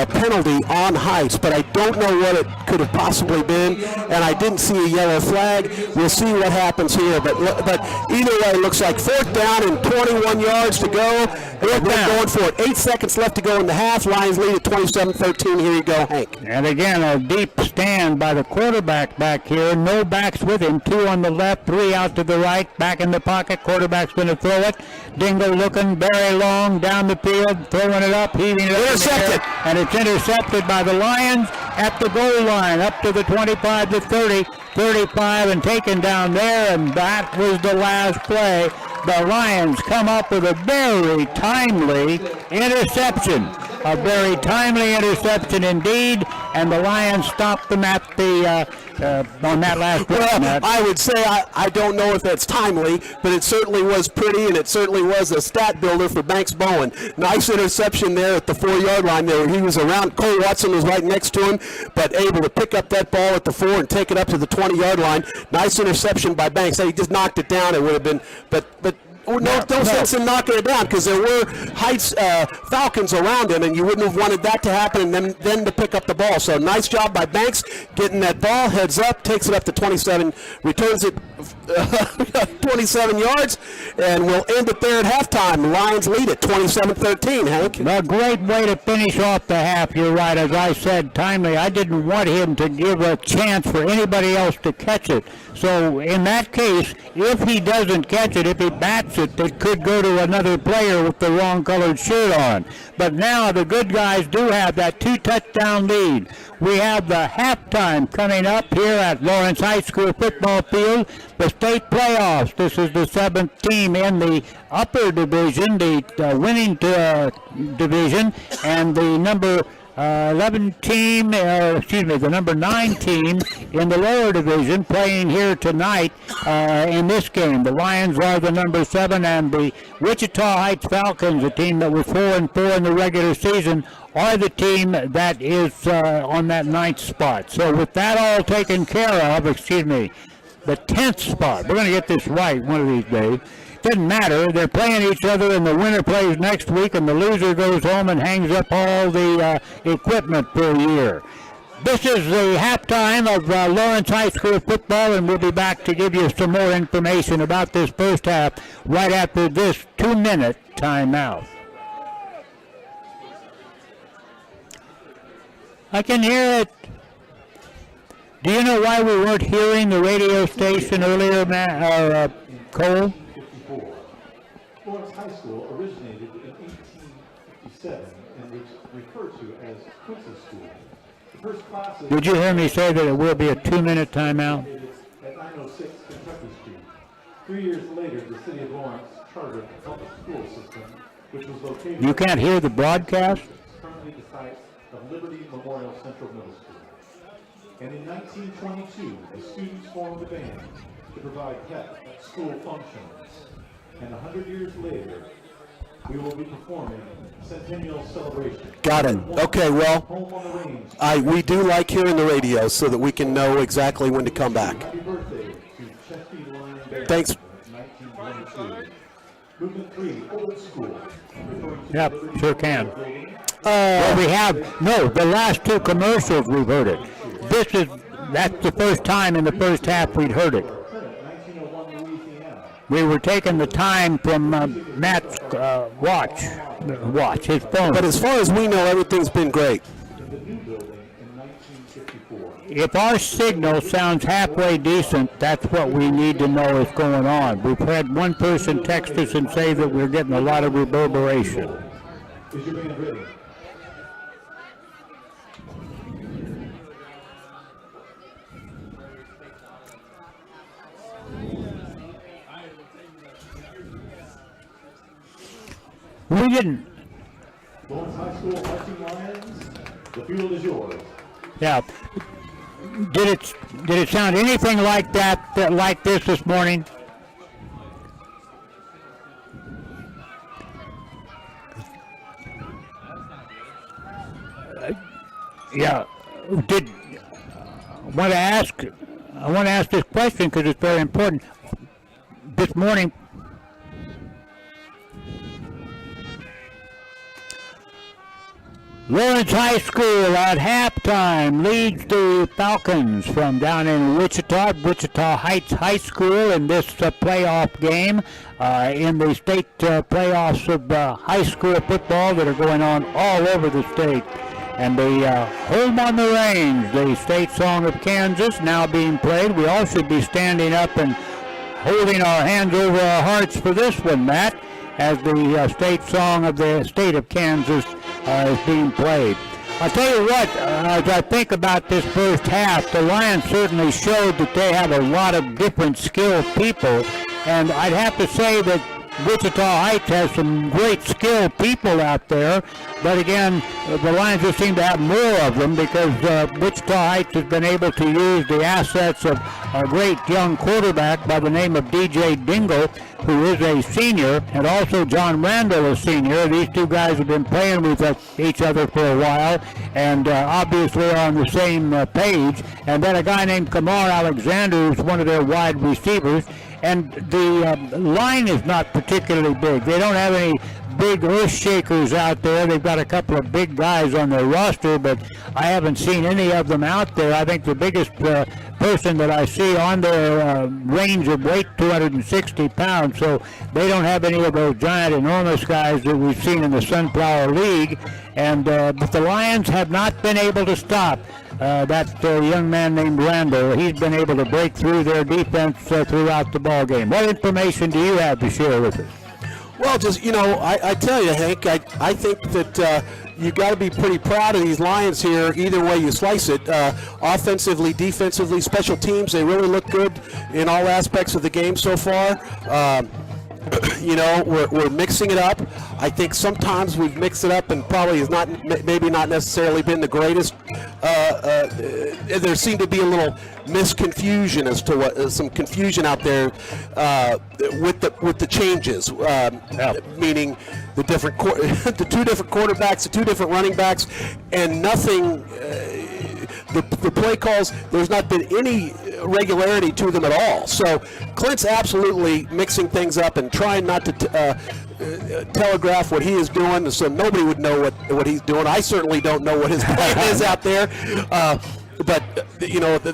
penalty on Heights, but I don't know what it could have possibly been, and I didn't see a yellow flag. We'll see what happens here, but either way, it looks like 4th down and 21 yards to go. They're going for it. 8 seconds left to go in the half. Lions lead at 27-13. Here you go, Hank. And again, a deep stand by the quarterback back here. No backs with him. 2 on the left, 3 out to the right. Back in the pocket. Quarterback's going to throw it. Dingle looking very long down the field, throwing it up, heaving it up. Intercepted. And it's intercepted by the Lions at the goal line, up to the 25 to 30, 35, and taken down there, and that was the last play. The Lions come up with a very timely interception. A very timely interception indeed, and the Lions stopped them at the on that last play. Well, I would say I don't know if that's timely, but it certainly was pretty, and it certainly was a stat builder for Banks Bowen. Nice interception there at the 4-yard line there. He was around. Cole Watson was right next to him, but able to pick up that ball at the 4 and take it up to the 20-yard line. Nice interception by Banks. He just knocked it down. It would have been, but no sense in knocking it down because there were Heights Falcons around him, and you wouldn't have wanted that to happen and then to pick up the ball. So nice job by Banks getting that ball, heads up, takes it up to 27, returns it 27 yards, and we'll end it there at halftime. Lions lead at 27-13, Hank. A great way to finish off the half. You're right. As I said, timely. I didn't want him to give a chance for anybody else to catch it. So in that case, if he doesn't catch it, if he bats it could go to another player with the wrong colored shirt on. But now the good guys do have that 2-touchdown lead. We have the halftime coming up here at Lawrence High School football field. The state playoffs. This is the 7th team in the upper division, the winning division, and the number 11 team, the number 9 team in the lower division playing here tonight in this game. The Lions are the number 7, and the Wichita Heights Falcons, a team that was 4-4 in the regular season, are the team that is on that 9th spot. So with that all taken care of, the 10th spot. We're going to get this right one of these days. Doesn't matter. They're playing each other, and the winner plays next week, and the loser goes home and hangs up all the equipment for a year. This is the halftime of Lawrence High School football, and we'll be back to give you some more information about this first half right after this 2-minute timeout. I can hear it. Do you know why we weren't hearing the radio station earlier, Cole? 1954. Florence High School originated in 1857 and was referred to as Quincy's School. The first class Did you hear me say that it will be a 2-minute timeout? at 906 Kentucky Street. 3 years later, the city of Lawrence chartered a public school system, which was located. You can't hear the broadcast? Currently the site of Liberty Memorial Central Middle School. And in 1922, the students formed a band to provide pep at school functions. And 100 years later, we will be performing Centennial Celebration. Got it. Okay, well, Home on the range. we do like hearing the radio so that we can know exactly when to come back. Happy birthday to Chesty Lion Band. Thanks. 1922. Movement 3, Old School. referring to Yep, Liberty sure can. Building. Well, we have, no, the last 2 commercials we've heard it. That's the first time in the first half we'd heard it. 1901 Louisiana. We were taking the time from Matt's watch, his phone. But as far as we know, everything's been great. In the new building in 1954. If our signal sounds halfway decent, that's what we need to know is going on. We've had one person text us and say that we're getting a lot of reverberation. Is your band ready? We didn't, Lawrence High School Marching Lions, the field is yours. yeah. Did it sound anything like that, like this morning? Yeah. I want to ask this question because it's very important. This morning, Lawrence High School at halftime leads the Falcons from down in Wichita Heights High School in this playoff game in the state playoffs of high school football that are going on all over the state. And the Home on the Range, the state song of Kansas, now being played. We all should be standing up and holding our hands over our hearts for this one, Matt, as the state song of the state of Kansas is being played. I'll tell you what, as I think about this first half, the Lions certainly showed that they have a lot of different skilled people, and I'd have to say that Wichita Heights has some great skilled people out there, but again, the Lions just seem to have more of them because Wichita Heights has been able to use the assets of a great young quarterback by the name of DJ Dingle, who is a senior, and also John Randall, a senior. These two guys have been playing with each other for a while, and obviously are on the same page. And then a guy named Kamar Alexander, who's one of their wide receivers. And the line is not particularly big. They don't have any big earth shakers out there. They've got a couple of big guys on their roster, but I haven't seen any of them out there. I think the biggest person that I see on their range of weight, 260 pounds, so they don't have any of those giant, enormous guys that we've seen in the Sunflower League. And but the Lions have not been able to stop that young man named Randall. He's been able to break through their defense throughout the ball game. What information do you have to share with us? Well, just, I tell you, Hank, I think that you got to be pretty proud of these Lions here, either way you slice it. Offensively, defensively, special teams, they really look good in all aspects of the game so far. We're mixing it up. I think sometimes we've mixed it up and probably has maybe not necessarily been the greatest. There seemed to be a little misconfusion as to some confusion out there with the changes, meaning the two different quarterbacks, the two different running backs, and nothing. The play calls, there's not been any regularity to them at all. So Clint's absolutely mixing things up and trying not to telegraph what he is doing, so nobody would know what he's doing. I certainly don't know what his plan is out there. but you know, the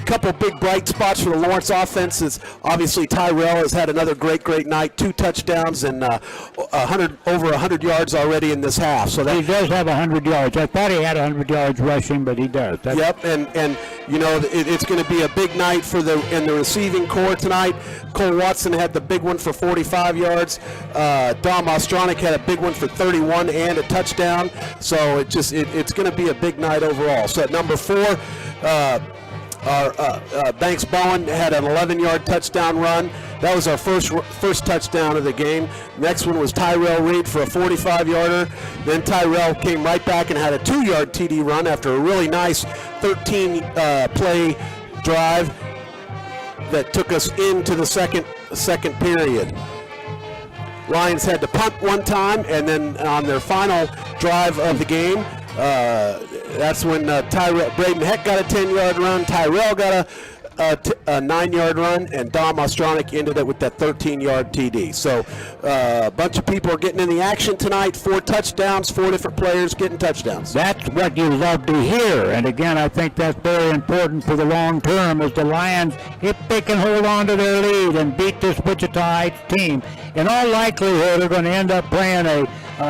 couple big bright spots for the Lawrence offense is obviously Tyrell has had another great night, 2 touchdowns and over 100 yards already in this half. So that he does have 100 yards. I thought he had 100 yards rushing, but he does. Yep, and you know, it's going to be a big night for the receiving core tonight. Cole Watson had the big one for 45 yards. Dom Ostronic had a big one for 31 and a touchdown. So it's going to be a big night overall. So at number 4, Banks Bowen had an 11-yard touchdown run. That was our first touchdown of the game. Next one was Tyrell Reed for a 45-yarder. Then Tyrell came right back and had a 2-yard TD run after a really nice 13-play drive that took us into the second period. Lions had to punt one time, and then on their final drive of the game, that's when Braden Heck got a 10-yard run, Tyrell got a 9-yard run, and Dom Ostronic ended it with that 13-yard TD. So a bunch of people are getting in the action tonight. 4 touchdowns, 4 different players getting touchdowns. That's what you love to hear. And again, I think that's very important for the long term as the Lions, if they can hold on to their lead and beat this Wichita Heights team, in all likelihood they're going to end up playing a 2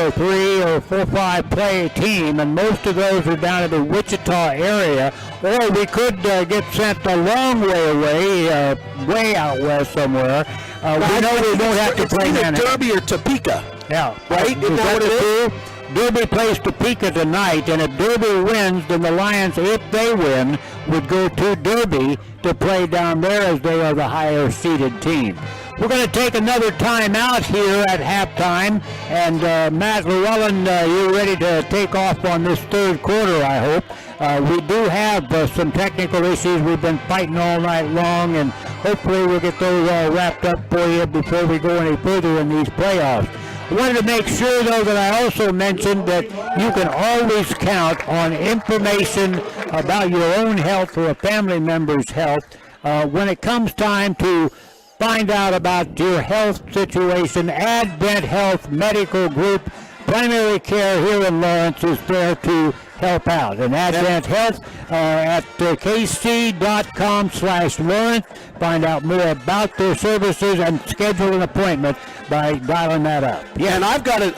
or 3 or 4 5 play team, and most of those are down in the Wichita area, or we could get sent a long way away, way out west somewhere. We know we won't have to play either Derby or Topeka. Yeah, right? Isn't that what it is? Derby plays Topeka tonight, and if Derby wins, then the Lions, if they win, would go to Derby to play down there as they are the higher seeded team. We're going to take another time out here at halftime, and Matt Llewellyn, you're ready to take off on this third quarter, I hope. We do have some technical issues we've been fighting all night long, and hopefully we'll get those all wrapped up for you before we go any further in these playoffs. I wanted to make sure, though, that I also mentioned that you can always count on information about your own health or a family member's health when it comes time to find out about your health situation. Advent Health Medical Group Primary Care here in Lawrence is there to help out. And Advent Health at kc.com/Lawrence. Find out more about their services and schedule an appointment by dialing that up. Yeah, and I've got an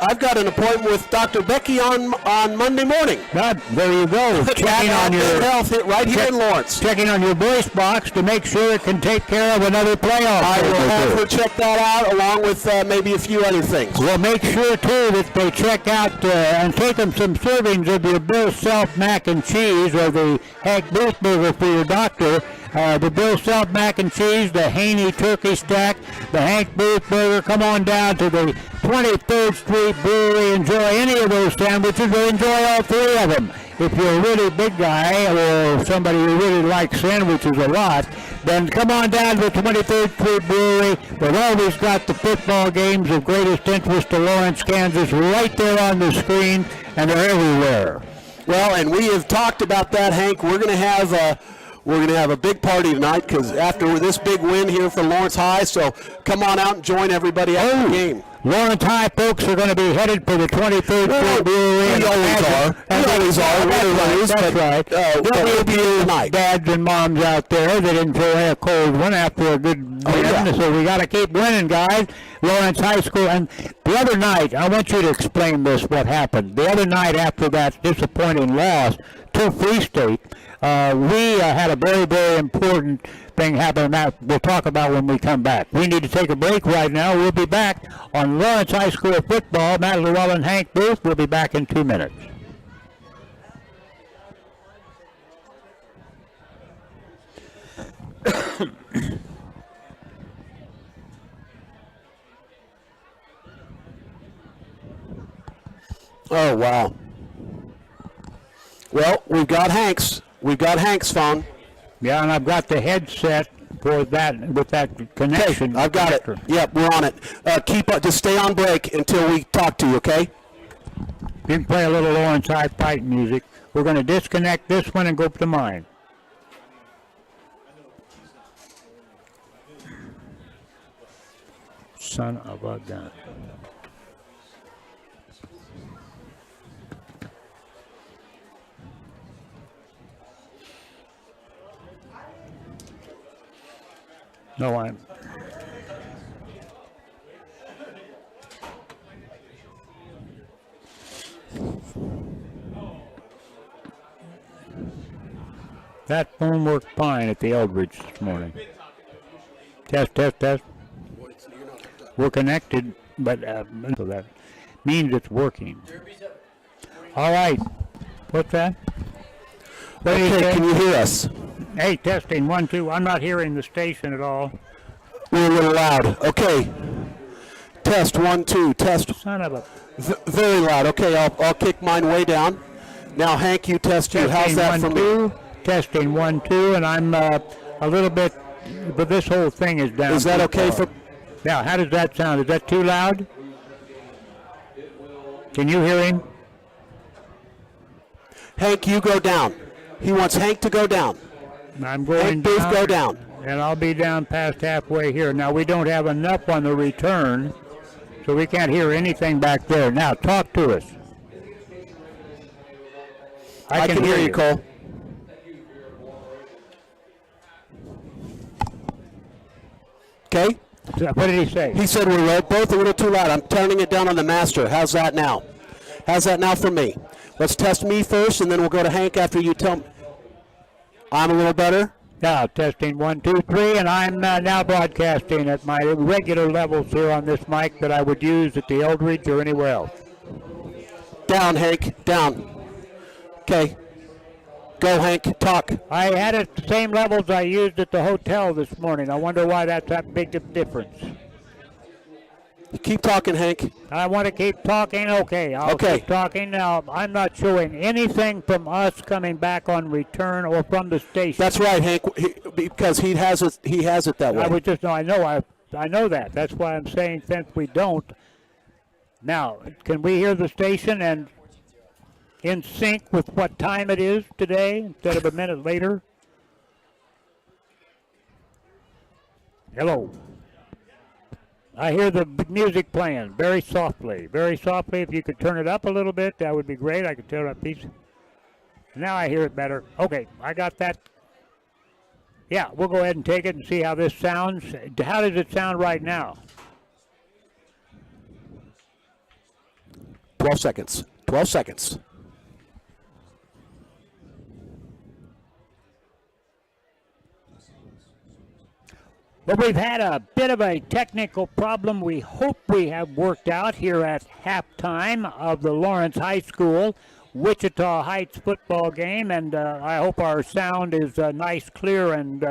appointment with Dr. Becky on Monday morning. Good. There you go. Checking on your health right here in Lawrence. Checking on your voice box to make sure it can take care of another playoff. I will have her check that out along with maybe a few other things. Well, make sure too that they check out and take them some servings of your Bill Self mac and cheese or the Hank Booth burger for your doctor. The Bill Self mac and cheese, the Haney turkey stack, the Hank Booth burger. Come on down to the 23rd Street Brewery. Enjoy any of those sandwiches or enjoy all 3 of them. If you're a really big guy or somebody who really likes sandwiches a lot, then come on down to the 23rd Street Brewery. They've always got the football games of greatest interest to Lawrence, Kansas right there on the screen, and they're everywhere. Well, and we have talked about that, Hank. We're going to have a big party tonight because after this big win here for Lawrence High, so come on out and join everybody at the game. Lawrence High folks are going to be headed for the 23rd Street Brewery. We always are. That's right. There'll be tonight. Dads and moms out there that enjoy a cold one after a good win. So we got to keep winning, guys. Lawrence High School. And the other night, I want you to explain what happened. The other night after that disappointing loss to Free State, we had a very, very important thing happen that we'll talk about when we come back. We need to take a break right now. We'll be back on Lawrence High School football. Matt Llewellyn, Hank Booth. We'll be back in 2 minutes. Oh, wow. Well, we've got Hank's phone. Yeah, and I've got the headset for that with that connection. Okay, I've got it. Yep, we're on it. Keep up. Just stay on break until we talk to you, okay? You can play a little Lawrence High fight music. We're going to disconnect this one and go to mine. Son of a gun. No, I'm. That phone worked fine at the Eldridge this morning. Test, test, test. We're connected, but so that means it's working. All right. What's that? What do you Okay, say? can you hear us? Hey, testing, 1, 2. I'm not hearing the station at all. We're a little loud. Okay. Test 1, 2. Test. Son of a... Very loud. Okay, I'll kick mine way down. Now, Hank, you test you. How's that for me? Testing 1, 2, and I'm a little bit, but this whole thing is down. Is that okay for? Now, how does that sound? Is that too loud? Can you hear him? Hank, you go down. He wants Hank to go down. I'm going Hank, both down. go down. And I'll be down past halfway here. Now, we don't have enough on the return, so we can't hear anything back there. Now, talk to us. I can hear you, Cole. Okay. What did he say? He said we're both a little too loud. I'm turning it down on the master. How's that now? How's that now for me? Let's test me first, and then we'll go to Hank after you tell me. I'm a little better. Now, testing 1, 2, 3, and I'm now broadcasting at my regular levels here on this mic that I would use at the Eldridge or anywhere else. Down, Hank. Down. Okay. Go, Hank. Talk. I had it the same levels I used at the hotel this morning. I wonder why that's that big of a difference. Keep talking, Hank. I want to keep talking. Okay, I'll keep talking. Now, I'm not showing anything from us coming back on return or from the station. That's right, Hank, because he has it that way. I was just, I know that. That's why I'm saying since we don't. Now, can we hear the station and in sync with what time it is today instead of a minute later? Hello. I hear the music playing very softly, very softly. If you could turn it up a little bit, that would be great. I could turn it up, please. Now I hear it better. Okay, I got that. Yeah, we'll go ahead and take it and see how this sounds. How does it sound right now? 12 seconds. 12 seconds. Well, we've had a bit of a technical problem we hope we have worked out here at halftime of the Lawrence High School Wichita Heights football game, and I hope our sound is nice, clear, and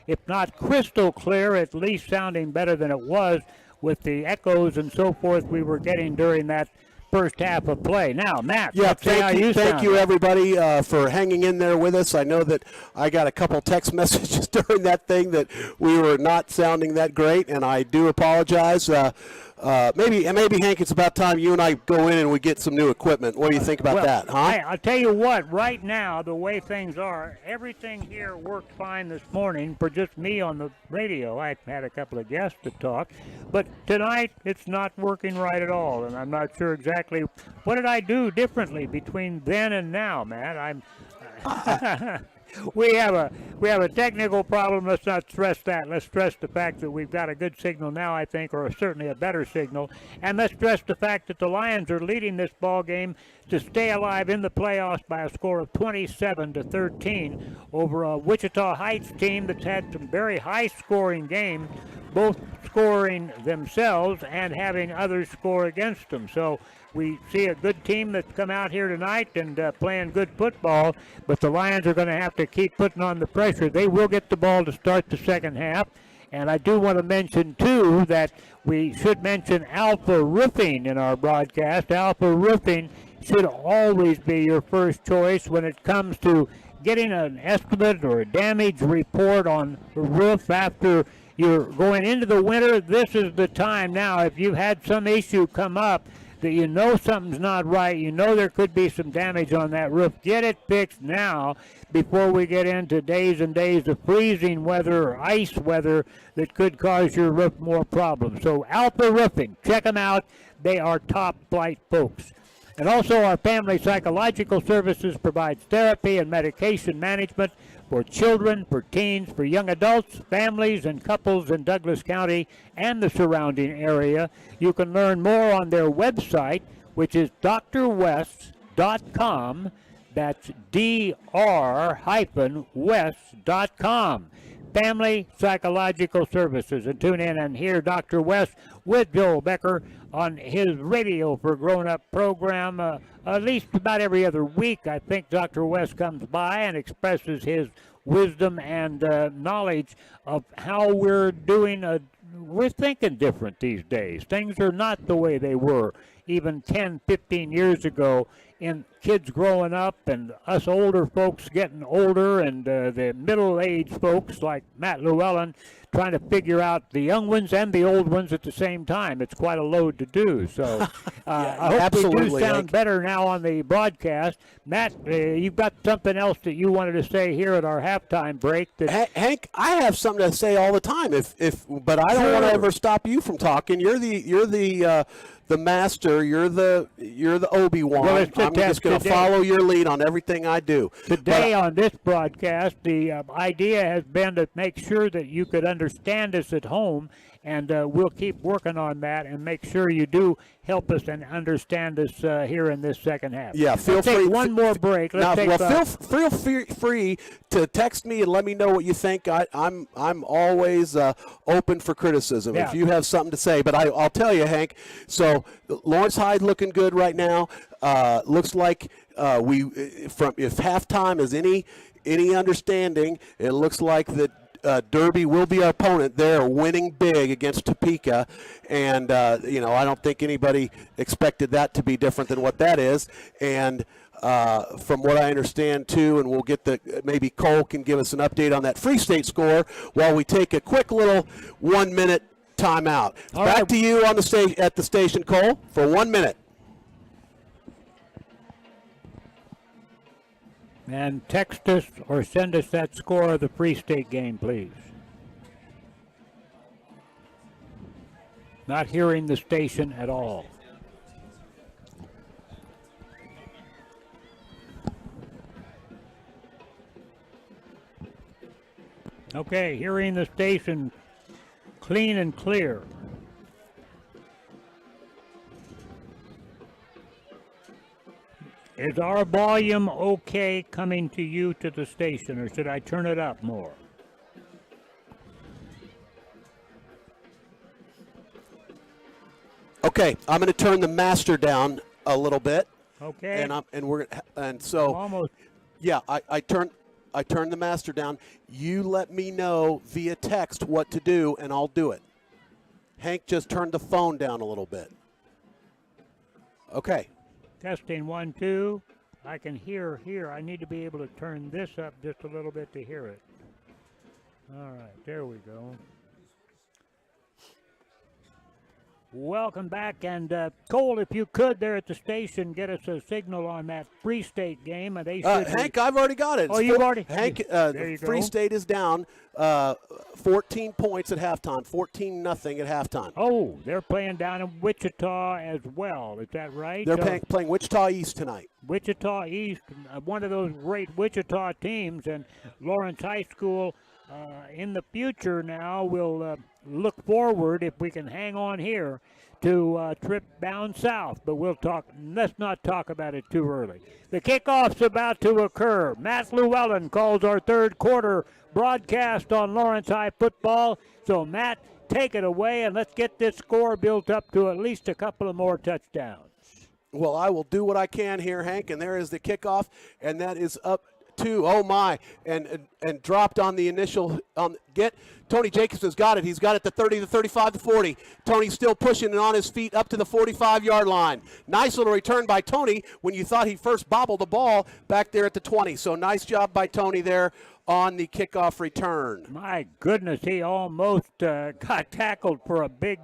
if not crystal clear, at least sounding better than it was with the echoes and so forth we were getting during that first half of play. Now, Matt, yeah, thank you everybody for hanging in there with us. I know that I got a couple text messages during that thing that we were not sounding that great, and I do apologize. Maybe Hank, it's about time you and I go in and we get some new equipment. What do you think about that, huh? Hey, I'll tell you what, right now, the way things are, everything here worked fine this morning for just me on the radio. I had a couple of guests to talk, but tonight it's not working right at all, and I'm not sure exactly what did I do differently between then and now, Matt. We have a technical problem. Let's not stress that. Let's stress the fact that we've got a good signal now, I think, or certainly a better signal. And let's stress the fact that the Lions are leading this ball game to stay alive in the playoffs by a score of 27-13 over a Wichita Heights team that's had some very high-scoring games, both scoring themselves and having others score against them. So we see a good team that's come out here tonight and playing good football, but the Lions are going to have to keep putting on the pressure. They will get the ball to start the second half. And I do want to mention, too, that we should mention Alpha Roofing in our broadcast. Alpha Roofing should always be your first choice when it comes to getting an estimate or a damage report on the roof after you're going into the winter. This is the time now. If you've had some issue come up that you know something's not right, you know there could be some damage on that roof, get it fixed now before we get into days and days of freezing weather or ice weather that could cause your roof more problems. So Alpha Roofing, check them out. They are top flight folks. And also our Family Psychological Services provides therapy and medication management for children, for teens, for young adults, families, and couples in Douglas County and the surrounding area. You can learn more on their website, which is drwest.com. That's dr-west.com. Family Psychological Services. And tune in and hear Dr. West with Joel Becker on his Radio for Grown-Up program. At least about every other week, I think Dr. West comes by and expresses his wisdom and knowledge of how we're doing. We're thinking different these days. Things are not the way they were even 10, 15 years ago, in kids growing up and us older folks getting older, and the middle-aged folks like Matt Llewellyn trying to figure out the young ones and the old ones at the same time. It's quite a load to do. So I hope we do sound better now on the broadcast. Matt, you've got something else that you wanted to say here at our halftime break. Hank, I have something to say all the time. But I don't want to ever stop you from talking. You're the master. You're the Obi-Wan. Well, I'm just going to follow your lead on everything I do. Today on this broadcast, the idea has been to make sure that you could understand us at home, and we'll keep working on that and make sure you do help us and understand us here in this second half. Yeah, feel free. Take one more break. Feel free to text me and let me know what you think. I'm always open for criticism if you have something to say. But I'll tell you, Hank. So Lawrence Hyde looking good right now. Looks like if halftime is any understanding, it looks like that. Derby will be our opponent. They're winning big against Topeka, and I don't think anybody expected that to be different than what that is. And from what I understand too, and we'll get maybe Cole can give us an update on that Free State score while we take a quick little 1 minute timeout. Back to you on at the station, Cole, for 1 minute. And text us or send us that score of the Free State game, please. Not hearing the station at all. Okay, hearing the station clean and clear. Is our volume okay coming to you to the station, or should I turn it up more? Okay, I'm going to turn the master down a little bit. Okay. Almost. Yeah, I turn the master down. You let me know via text what to do, and I'll do it. Hank just turned the phone down a little bit. Okay. Testing 1, 2. I can hear here. I need to be able to turn this up just a little bit to hear it. All right, there we go. Welcome back, and Cole, if you could there at the station, get us a signal on that Free State game. And they should Hank, I've already got it. Oh, you've already? Hank, Free State is down 14 points at halftime, 14-0 at halftime. Oh, they're playing down in Wichita as well. Is that right? They're playing Wichita East tonight. Wichita East, one of those great Wichita teams, and Lawrence High School in the future now will look forward, if we can hang on here, to a trip down south. But let's not talk about it too early. The kickoff's about to occur. Matt Llewellyn calls our third quarter broadcast on Lawrence High football. So, Matt, take it away, and let's get this score built up to at least a couple of more touchdowns. Well, I will do what I can here, Hank, and there is the kickoff, and that is up to, oh my, and dropped on the initial Tony Jacobson's got it. He's got it to 30, to 35, to 40. Tony's still pushing and on his feet up to the 45-yard line. Nice little return by Tony when you thought he first bobbled the ball back there at the 20. So nice job by Tony there on the kickoff return. My goodness, he almost got tackled for a big,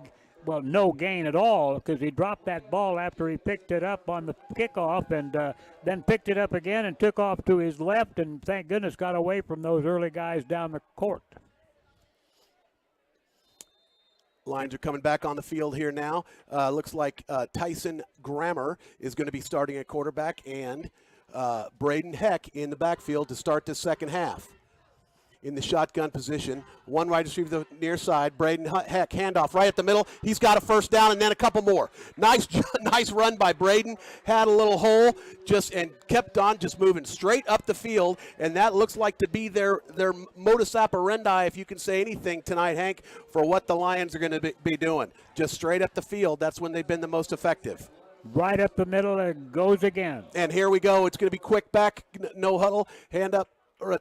well, no gain at all, because he dropped that ball after he picked it up on the kickoff, and then picked it up again and took off to his left, and thank goodness got away from those early guys down the court. Lines are coming back on the field here now. Looks like Tyson Grammer is going to be starting at quarterback, and Braden Heck in the backfield to start the second half. in the shotgun position. One wide receiver to the near side. Braden Heck, handoff right at the middle. He's got a first down and then a couple more. Nice run by Braden. Had a little hole and kept on just moving straight up the field, and that looks like to be their modus operandi, if you can say anything tonight, Hank, for what the Lions are going to be doing. Just straight up the field. That's when they've been the most effective. Right up the middle and goes again. And here we go. It's going to be quick back, no huddle, hand up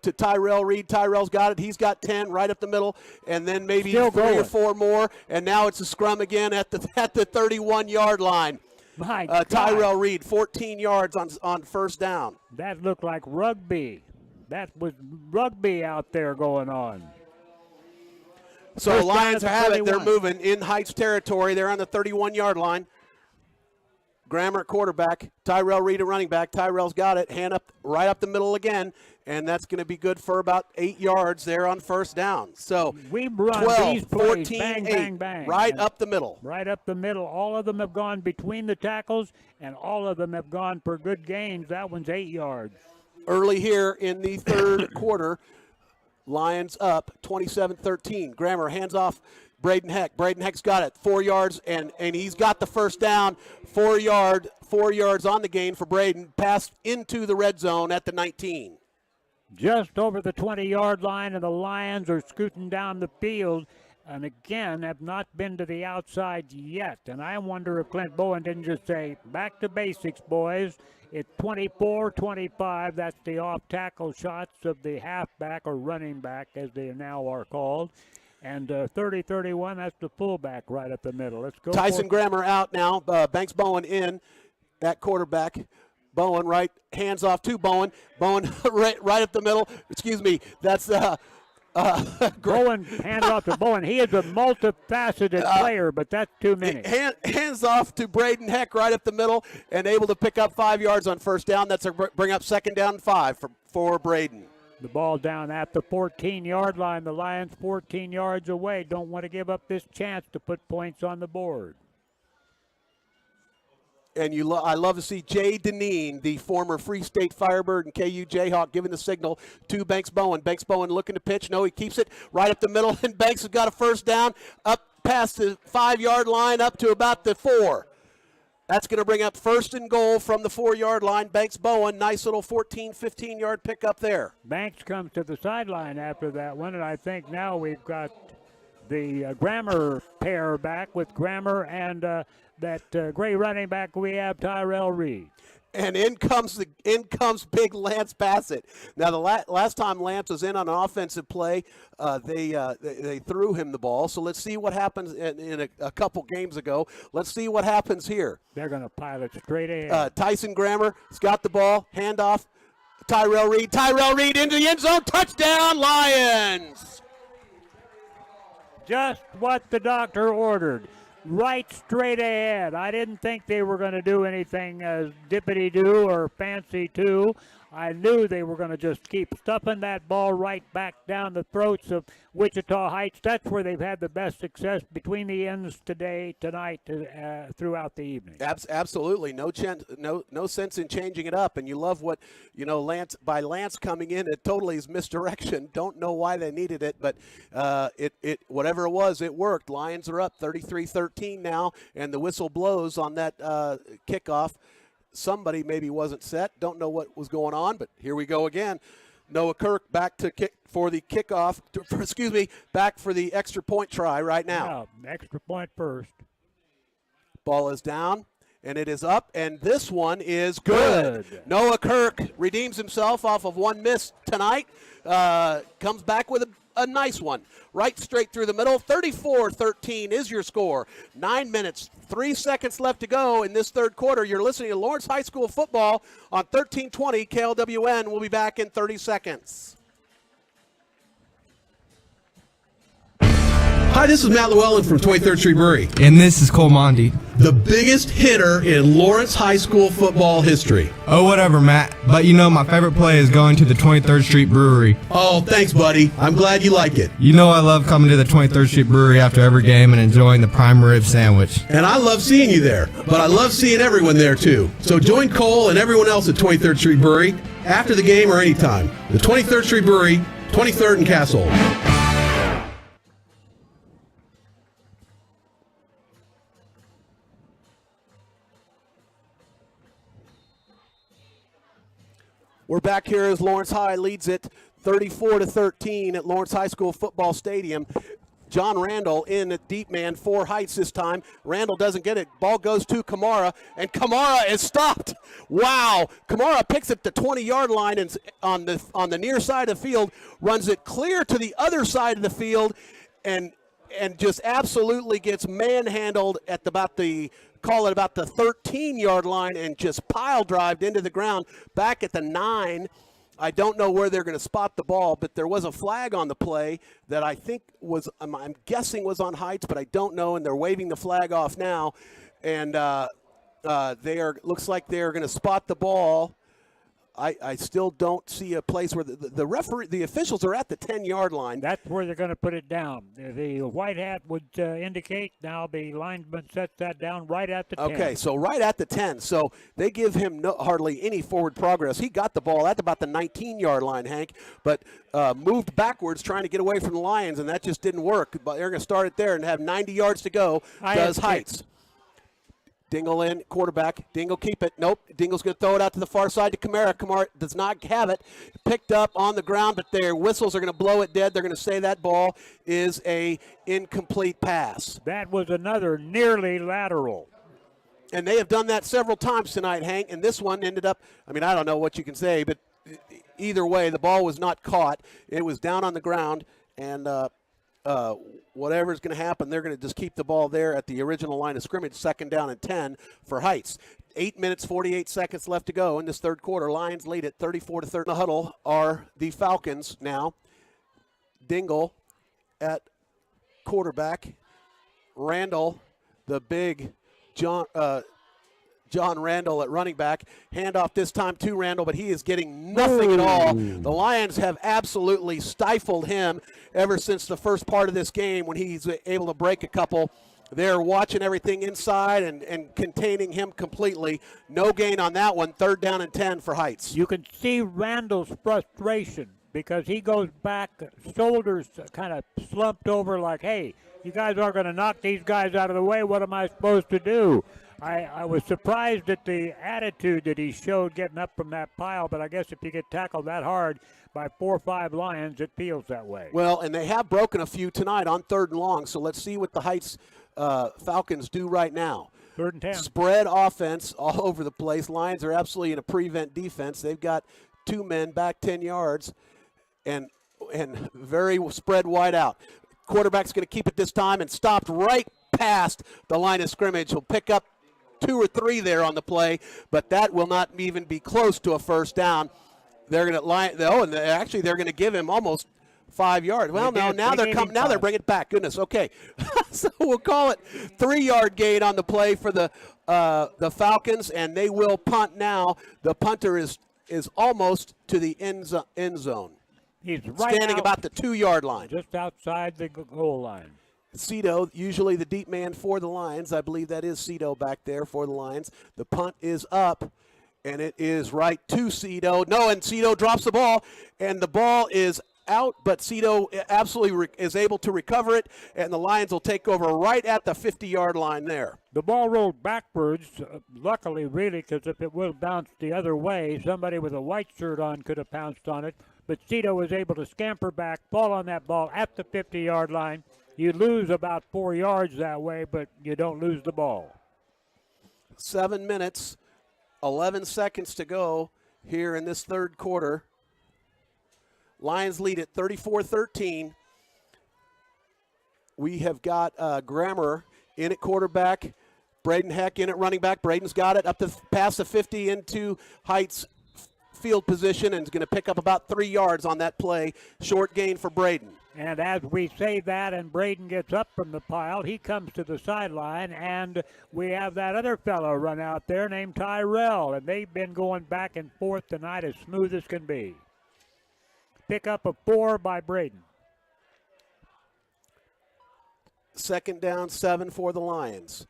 to Tyrell Reed. Tyrell's got it. He's got 10 right up the middle, and then maybe Still 3 going. or 4 more. And now it's a scrum again at the 31-yard line. My God. Tyrell Reed, 14 yards on first down. That looked like rugby. That was rugby out there going on. So First Lions down at have the it. They're 31. moving in Heights territory. They're on the 31-yard line. Grammer at quarterback, Tyrell Reed at running back. Tyrell's got it. Hand up right up the middle again, and that's going to be good for about 8 yards there on first down. So We run 12, these plays, 14, bang, 8, bang, bang. right And up the middle. Right up the middle. All of them have gone between the tackles, and all of them have gone for good gains. That one's 8 yards. Early here in the third quarter, Lions up 27-13. Grammer hands off Braden Heck. Braden Heck's got it, 4 yards, and he's got the first down. 4 yards on the gain for Braden. Pass into the red zone at the 19. Just over the 20-yard line, and the Lions are scooting down the field, and again have not been to the outside yet. And I wonder if Clint Bowen didn't just say, back to basics, boys. It's 24-25. That's the off-tackle shots of the halfback or running back, as they now are called. And 30-31, that's the fullback right up the middle. Let's go. Tyson Grammer out now. Banks Bowen in at quarterback. Bowen right, hands off to Bowen. Bowen right up the middle. Excuse me. That's Bowen, hand off to Bowen. He is a multifaceted player, but that's too many. Hands off to Braden Heck right up the middle and able to pick up 5 yards on first down. That's a bring up second down and 5 for Braden. The ball down at the 14-yard line. The Lions 14 yards away. Don't want to give up this chance to put points on the board. And I love to see Jay Deneen, the former Free State Firebird and KU Jayhawk, giving the signal to Banks Bowen. Banks Bowen looking to pitch. No, he keeps it right up the middle, and Banks has got a first down up past the 5-yard line up to about the 4. That's going to bring up first and goal from the 4-yard line. Banks Bowen, nice little 14, 15-yard pickup there. Banks comes to the sideline after that one, and I think now we've got the Grammer pair back with Grammer and that great running back we have, Tyrell Reed. And in comes big Lance Bassett. Now the last time Lance was in on an offensive play, they threw him the ball. So let's see what happens in a couple games ago. Let's see what happens here. They're going to pilot straight ahead. Tyson Grammer has got the ball. Handoff. Tyrell Reed. Tyrell Reed into the end zone. Touchdown, Lions. Just what the doctor ordered. Right straight ahead. I didn't think they were going to do anything dippity-doo or fancy-too. I knew they were going to just keep stuffing that ball right back down the throats of Wichita Heights. That's where they've had the best success between the ends tonight, throughout the evening. Absolutely. No sense in changing it up. And you love what, Lance coming in, it totally is misdirection. Don't know why they needed it, but whatever it was, it worked. Lions are up 33-13 now, and the whistle blows on that kickoff. Somebody maybe wasn't set. Don't know what was going on, but here we go again. Noah Kirk back to kick for the kickoff. Back for the extra point try right now. Yeah, extra point first. Ball is down, and it is up, and this one is good. Noah Kirk redeems himself off of one miss tonight. Comes back with a nice one. Right straight through the middle. 34-13 is your score. 9 minutes, 3 seconds left to go in this third quarter. You're listening to Lawrence High School football on 1320 KLWN. We'll be back in 30 seconds. Hi, this is Matt Llewellyn from 23rd Street Brewery, And this is Cole Mondi. the biggest hitter in Lawrence High School football history. Oh, whatever, Matt. But my favorite play is going to the 23rd Street Brewery. Oh, thanks, buddy. I'm glad you like it. I love coming to the 23rd Street Brewery after every game and enjoying the prime rib sandwich. And I love seeing you there, but I love seeing everyone there too. So join Cole and everyone else at 23rd Street Brewery after the game or anytime. The 23rd Street Brewery, 23rd and Castle. We're back here as Lawrence High leads it 34-13 at Lawrence High School Football Stadium. John Randall in at deep man for Heights this time. Randall doesn't get it. Ball goes to Kamara, and Kamara is stopped. Wow. Kamara picks it at the 20-yard line and on the near side of the field, runs it clear to the other side of the field, and just absolutely gets manhandled at about the 13-yard line and just pile drived into the ground back at the 9. I don't know where they're going to spot the ball, but there was a flag on the play that I think was, I'm guessing was on Heights, but I don't know, and they're waving the flag off now, and looks like they're going to spot the ball. I still don't see a place where the referee, the officials are at the 10-yard line. That's where they're going to put it down. The white hat would indicate now the lineman sets that down right at the 10. Okay, so right at the 10. So they give him hardly any forward progress. He got the ball at about the 19-yard line, Hank, but moved backwards trying to get away from the Lions, and that just didn't work. But they're going to start it there and have 90 yards to go. Does Heights. Dingle in, quarterback. Dingle keep it. Nope. Dingle's going to throw it out to the far side to Kamara. Kamara does not have it. Picked up on the ground, but their whistles are going to blow it dead. They're going to say that ball is a incomplete pass. That was another nearly lateral. And they have done that several times tonight, Hank, and this one ended up, I don't know what you can say, but either way, the ball was not caught. It was down on the ground, and whatever's going to happen, they're going to just keep the ball there at the original line of scrimmage, 2nd down and 10 for Heights. 8 minutes, 48 seconds left to go in this third quarter. Lions lead it 34-13. The huddle are the Falcons now. Dingle at quarterback. Randall, the big John Randall at running back. Handoff this time to Randall, but he is getting nothing at all. The Lions have absolutely stifled him ever since the first part of this game when he's able to break a couple. They're watching everything inside and containing him completely. No gain on that one. 3rd down and 10 for Heights. You can see Randall's frustration because he goes back, shoulders kind of slumped over like, hey, you guys aren't going to knock these guys out of the way. What am I supposed to do? I was surprised at the attitude that he showed getting up from that pile, but I guess if you get tackled that hard by 4 or 5 Lions, it feels that way. Well, and they have broken a few tonight on 3rd and long, so let's see what the Heights Falcons do right now. 3rd and 10. Spread offense all over the place. Lions are absolutely in a prevent defense. They've got 2 men back 10 yards and very spread wide out. Quarterback's going to keep it this time and stopped right past the line of scrimmage. He'll pick up 2 or 3 there on the play, but that will not even be close to a 1st down. They're going to actually they're going to give him almost 5 yards. Well, now they're bringing it back. Goodness, okay. So we'll call it 3-yard gain on the play for the Falcons, and they will punt now. The punter is almost to the end zone. He's right standing about the 2-yard line, just outside the goal line. Cito, usually the deep man for the Lions. I believe that is Cito back there for the Lions. The punt is up, and it is right to Cito. No, and Cito drops the ball, and the ball is out, but Cito absolutely is able to recover it, and the Lions will take over right at the 50-yard line there. The ball rolled backwards, luckily, really, because if it would have bounced the other way, somebody with a white shirt on could have pounced on it, but Cito was able to scamper back, fall on that ball at the 50-yard line. You lose about 4 yards that way, but you don't lose the ball. 7 minutes, 11 seconds to go here in this third quarter. Lions lead at 34-13. We have got Grammer in at quarterback. Braden Heck in at running back. Braden's got it up to past the 50 into Heights field position and is going to pick up about 3 yards on that play. Short gain for Braden. And as we say that and Braden gets up from the pile, he comes to the sideline, and we have that other fellow run out there named Tyrell, and they've been going back and forth tonight as smooth as can be. Pick up a 4 by Braden. 2nd down, 7 for the Lions.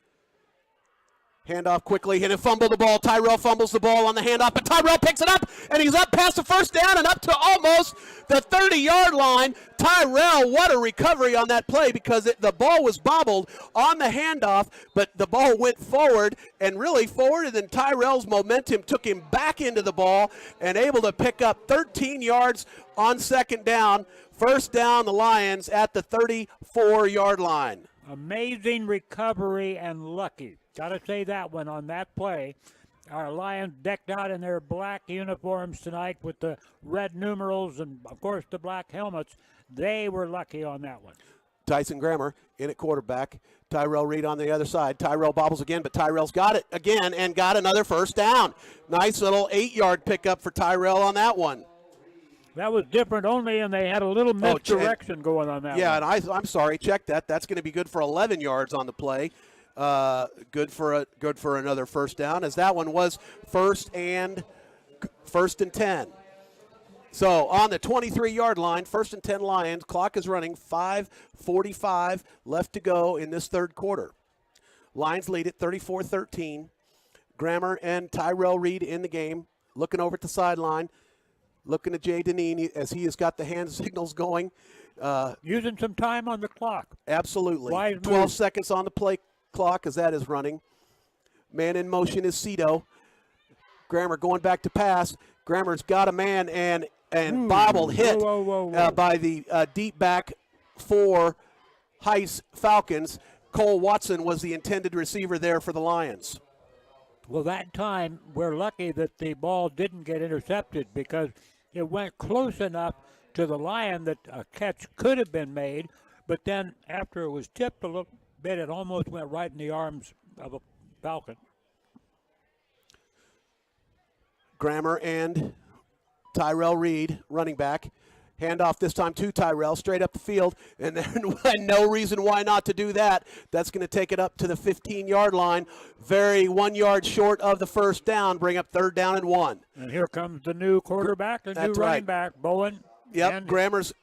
Handoff quickly, and it fumbled the ball. Tyrell fumbles the ball on the handoff, but Tyrell picks it up, and he's up past the first down and up to almost the 30-yard line. Tyrell, what a recovery on that play, because the ball was bobbled on the handoff, but the ball went forward, and really forward, and then Tyrell's momentum took him back into the ball and able to pick up 13 yards on second down. First down, the Lions at the 34-yard line. Amazing recovery and lucky. Got to say that one on that play. Our Lions decked out in their black uniforms tonight with the red numerals and, of course, the black helmets. They were lucky on that one. Tyson Grammer in at quarterback. Tyrell Reed on the other side. Tyrell bobbles again, but Tyrell's got it again and got another first down. Nice little 8-yard pickup for Tyrell on that one. That was different only, and they had a little misdirection going on that one. Yeah, and I'm sorry, check that. That's going to be good for 11 yards on the play. Good for another first down, as that one was first and 10. So on the 23-yard line, 1st and 10 Lions. Clock is running, 5:45 left to go in this third quarter. Lions lead it 34-13. Grammer and Tyrell Reed in the game, looking over at the sideline, looking at Jay Deneen as he has got the hand signals going. Using some time on the clock. Absolutely. Wise 12 move. seconds on the play clock as that is running. Man in motion is Cito. Grammer going back to pass. Grammer's got a man and bobbled hit by the deep back for Heights Falcons. Cole Watson was the intended receiver there for the Lions. Well, that time we're lucky that the ball didn't get intercepted, because it went close enough to the Lion that a catch could have been made, but then after it was tipped a little bit, it almost went right in the arms of a Falcon. Grammer and Tyrell Reed, running back. Handoff this time to Tyrell, straight up the field, and then no reason why not to do that. That's going to take it up to the 15-yard line. Very 1 yard short of the first down, bring up 3rd down and 1. And here comes the new quarterback, the new running right. back, Bowen. Yep, And Grammer's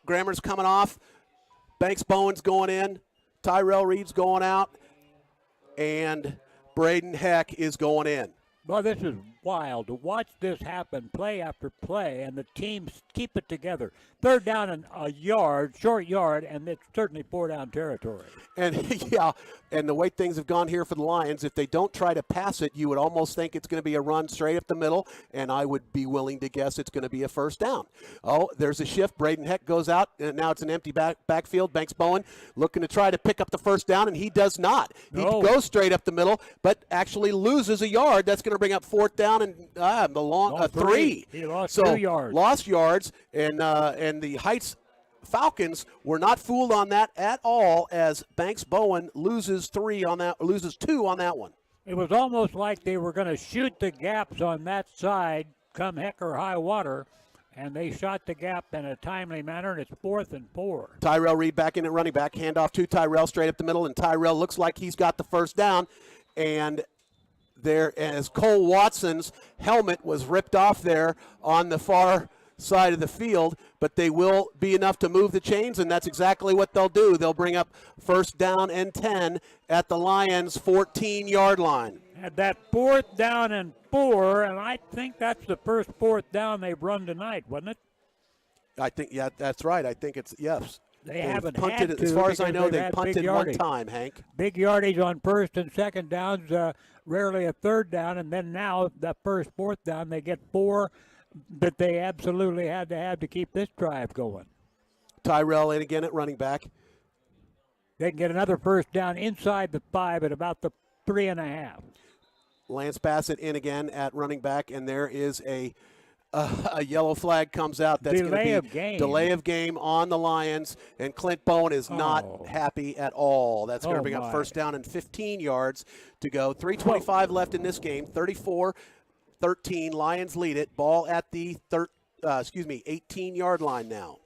coming off. Banks Bowen's going in. Tyrell Reed's going out. And Braden Heck is going in. Well, this is wild to watch this happen play after play, and the teams keep it together. 3rd down and a yard, short yard, and it's certainly 4-down territory. And yeah, and the way things have gone here for the Lions, if they don't try to pass it, you would almost think it's going to be a run straight up the middle, and I would be willing to guess it's going to be a first down. Oh, there's a shift. Braden Heck goes out, and now it's an empty backfield. Banks Bowen looking to try to pick up the first down, and he does not. He goes straight up the middle, but actually loses a yard. That's going to bring up 4th down and the 3. He lost so 2 yards. Lost yards, and the Heights Falcons were not fooled on that at all, as Banks Bowen loses 2 on that one. It was almost like they were going to shoot the gaps on that side come heck or high water, and they shot the gap in a timely manner, and it's 4th and 4. Tyrell Reed back in at running back, handoff to Tyrell straight up the middle, and Tyrell looks like he's got the first down, and there, as Cole Watson's helmet was ripped off there on the far side of the field, but they will be enough to move the chains, and that's exactly what they'll do. They'll bring up 1st down and 10 at the Lions' 14-yard line. Had that 4th down and 4, and I think that's the first 4th down they've run tonight, wasn't it? I think, yeah, that's right. I think it's, yes. They haven't punted, had to, as far as I know, they've they had punted big one yardage. time, Hank. Big yardage on 1st and 2nd downs, rarely a 3rd down, and then now that first 4th down, they get 4 that they absolutely had to have to keep this drive going. Tyrell in again at running back. They can get another first down inside the 5 at about the 3.5. Lance Bassett in again at running back, and there is a yellow flag comes out. That's going to be delay of game on the Lions, and Clint Bowen is not happy at all. That's going to bring up 1st down and 15 yards to go. 3:25 left in this game. 34-13. Lions lead it. Ball at the 18-yard line now.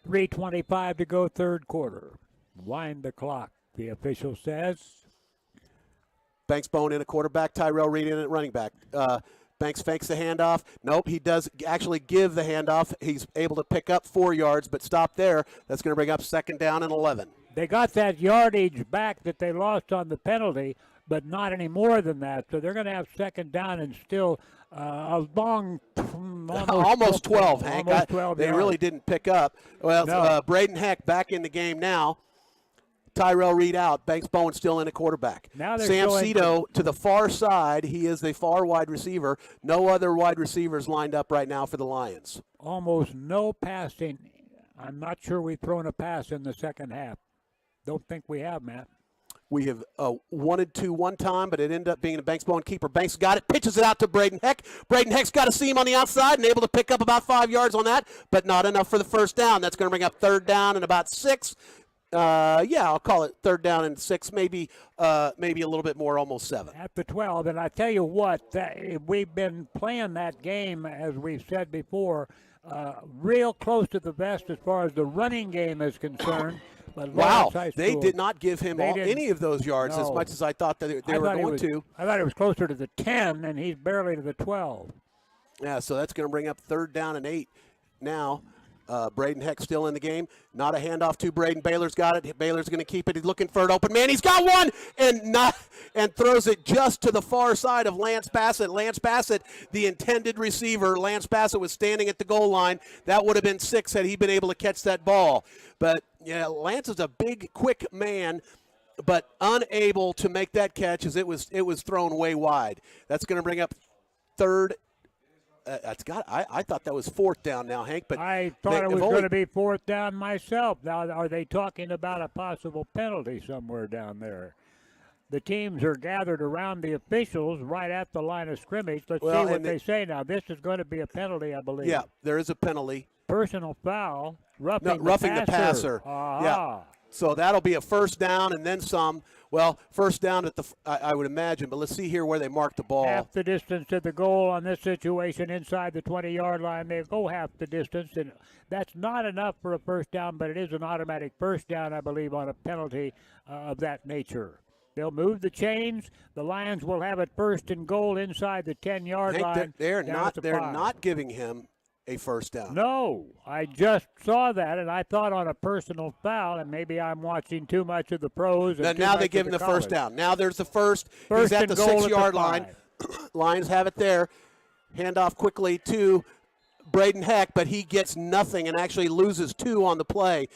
3:25 to go, 3rd quarter. Wind the clock, the official says. Banks Bowen in a quarterback. Tyrell Reed in at running back. Banks fakes the handoff. Nope, he does actually give the handoff. He's able to pick up 4 yards, but stop there. That's going to bring up 2nd down and 11. They got that yardage back that they lost on the penalty, but not any more than that. So they're going to have second down and still a long, almost 12, Hank. Almost 12 they yards. really didn't pick up. Well, No. Braden Heck back in the game now. Tyrell Reed out. Banks Bowen still in at quarterback. Now they're Sam showing- Cito to the far side. He is the far wide receiver. No other wide receivers lined up right now for the Lions. Almost no passing. I'm not sure we've thrown a pass in the second half. Don't think we have, Matt. We have wanted to one time, but it ended up being a Banks Bowen keeper. Banks got it, pitches it out to Braden Heck. Braden Heck's got a seam on the outside and able to pick up about 5 yards on that, but not enough for the first down. That's going to bring up third down and about 6. I'll call it third down and 6, maybe a little bit more, almost 7. At the 12, and I tell you what, we've been playing that game, as we've said before, real close to the vest as far as the running game is concerned. But Wow, Lawrence High they School, did not give him any of those yards as No. much as I thought that they were going to. I thought it was closer to the 10, and he's barely to the 12. Yeah, so that's going to bring up third down and 8 now. Braden Heck still in the game. Not a handoff to Braden. Baylor's got it. Baylor's going to keep it. He's looking for an open man. He's got one and throws it just to the far side of Lance Bassett. Lance Bassett, the intended receiver. Lance Bassett was standing at the goal line. That would have been 6 had he been able to catch that ball. But yeah, Lance is a big, quick man, but unable to make that catch as it was thrown way wide. That's going to bring up third. I thought that was fourth down now, Hank. But I thought it was going to be fourth down myself. Now, are they talking about a possible penalty somewhere down there? The teams are gathered around the officials right at the line of scrimmage. Let's see what they say now. This is going to be a penalty, I believe. Yeah, there is a penalty. Personal foul, roughing the passer. Uh-huh. Yeah. So that'll be a first down and then some. Well, first down at I would imagine, but let's see here where they mark the ball. Half the distance to the goal on this situation inside the 20-yard line. They go half the distance, and that's not enough for a first down, but it is an automatic first down, I believe, on a penalty of that nature. They'll move the chains. The Lions will have it first and goal inside the 10-yard line. They're not giving him a first down. No, I just saw that, and I thought on a personal foul, and maybe I'm watching too much of the pros. And Now they give him the first down. Now there's the first. He's at the 6-yard line. Lions have it there. Hand off quickly to Braden Heck, but he gets nothing and actually loses 2 on the play.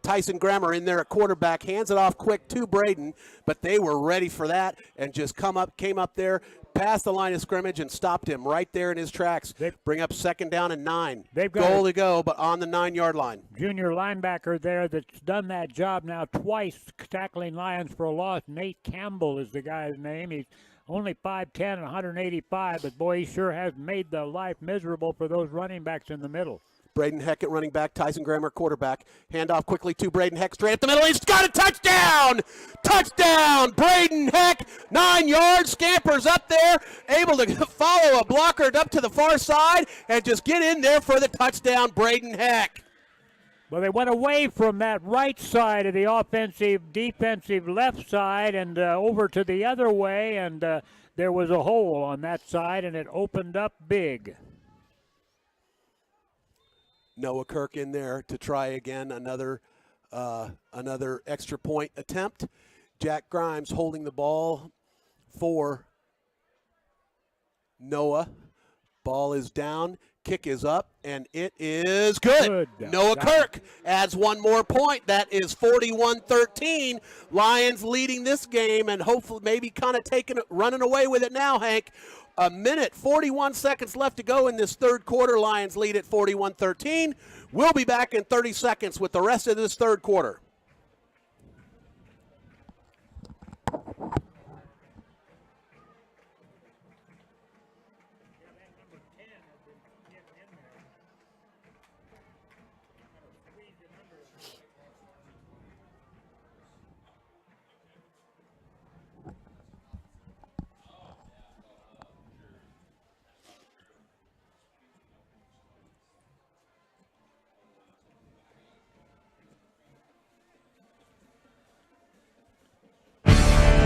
Tyson Grammer in there at quarterback, hands it off quick to Braden, but they were ready for that and just came up there, past the line of scrimmage and stopped him right there in his tracks. Bring up second down and 9. They've got goal to go, but on the 9-yard line. Junior linebacker there that's done that job now twice, tackling Lions for a loss. Nate Campbell is the guy's name. He's only 5'10" and 185, but boy, he sure has made the life miserable for those running backs in the middle. Braden Heck at running back, Tyson Grammer quarterback. Hand off quickly to Braden Heck, straight up the middle. He's got a touchdown! Touchdown! Braden Heck, 9 yards, scampers up there, able to follow a blocker up to the far side and just get in there for the touchdown, Braden Heck. Well, they went away from that right side of the offensive, defensive left side and over to the other way, and there was a hole on that side, and it opened up big. Noah Kirk in there to try again, another extra point attempt. Jack Grimes holding the ball for Noah. Ball is down, kick is up, and it is good. Noah Kirk adds one more point. That is 41-13. Lions leading this game and hopefully maybe kind of running away with it now, Hank. A minute, 41 seconds left to go in this third quarter. Lions lead at 41-13. We'll be back in 30 seconds with the rest of this third quarter.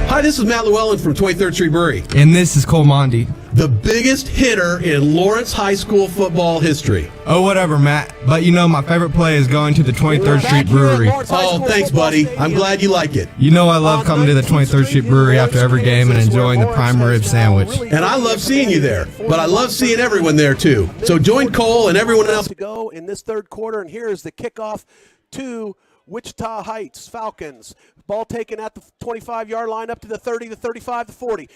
Hi, this is Matt Llewellyn from 23rd Street Brewery. And this is Cole Mondi. the biggest hitter in Lawrence High School football history. Oh, whatever, Matt. But you know my favorite play is going to the 23rd Street Brewery. Oh, thanks, buddy. I'm glad you like it. You know I love coming to the 23rd Street Brewery after every game and enjoying the prime rib sandwich. And I love seeing you there, but I love seeing everyone there too. So join Cole and everyone else. To go in this third quarter, and here is the kickoff to Wichita Heights Falcons. Ball taken at the 25-yard line up to the 30, the 35, the 40.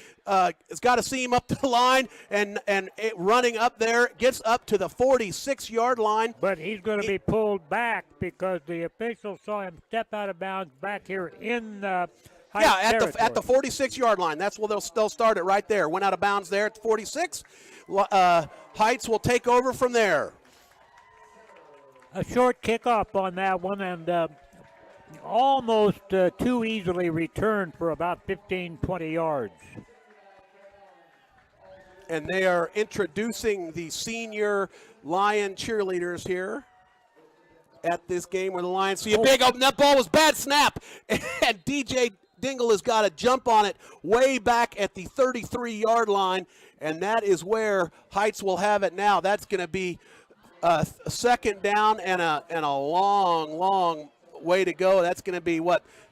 It's got a seam up to the line, and it running up there, gets up to the 46-yard line. But he's going to be pulled back because the officials saw him step out of bounds back here in Heights at the 46-yard line. That's where they'll start it right there. Went out of bounds there at the 46. Heights will take over from there. A short kickoff on that one, and almost too easily returned for about 15, 20 yards. And they are introducing the senior Lion cheerleaders here at this game where the Lions see a big open. That ball was bad snap, and DJ Dingle has got to jump on it way back at the 33-yard line, and that is where Heights will have it now. That's going to be a second down and a long way to go. That's going to be,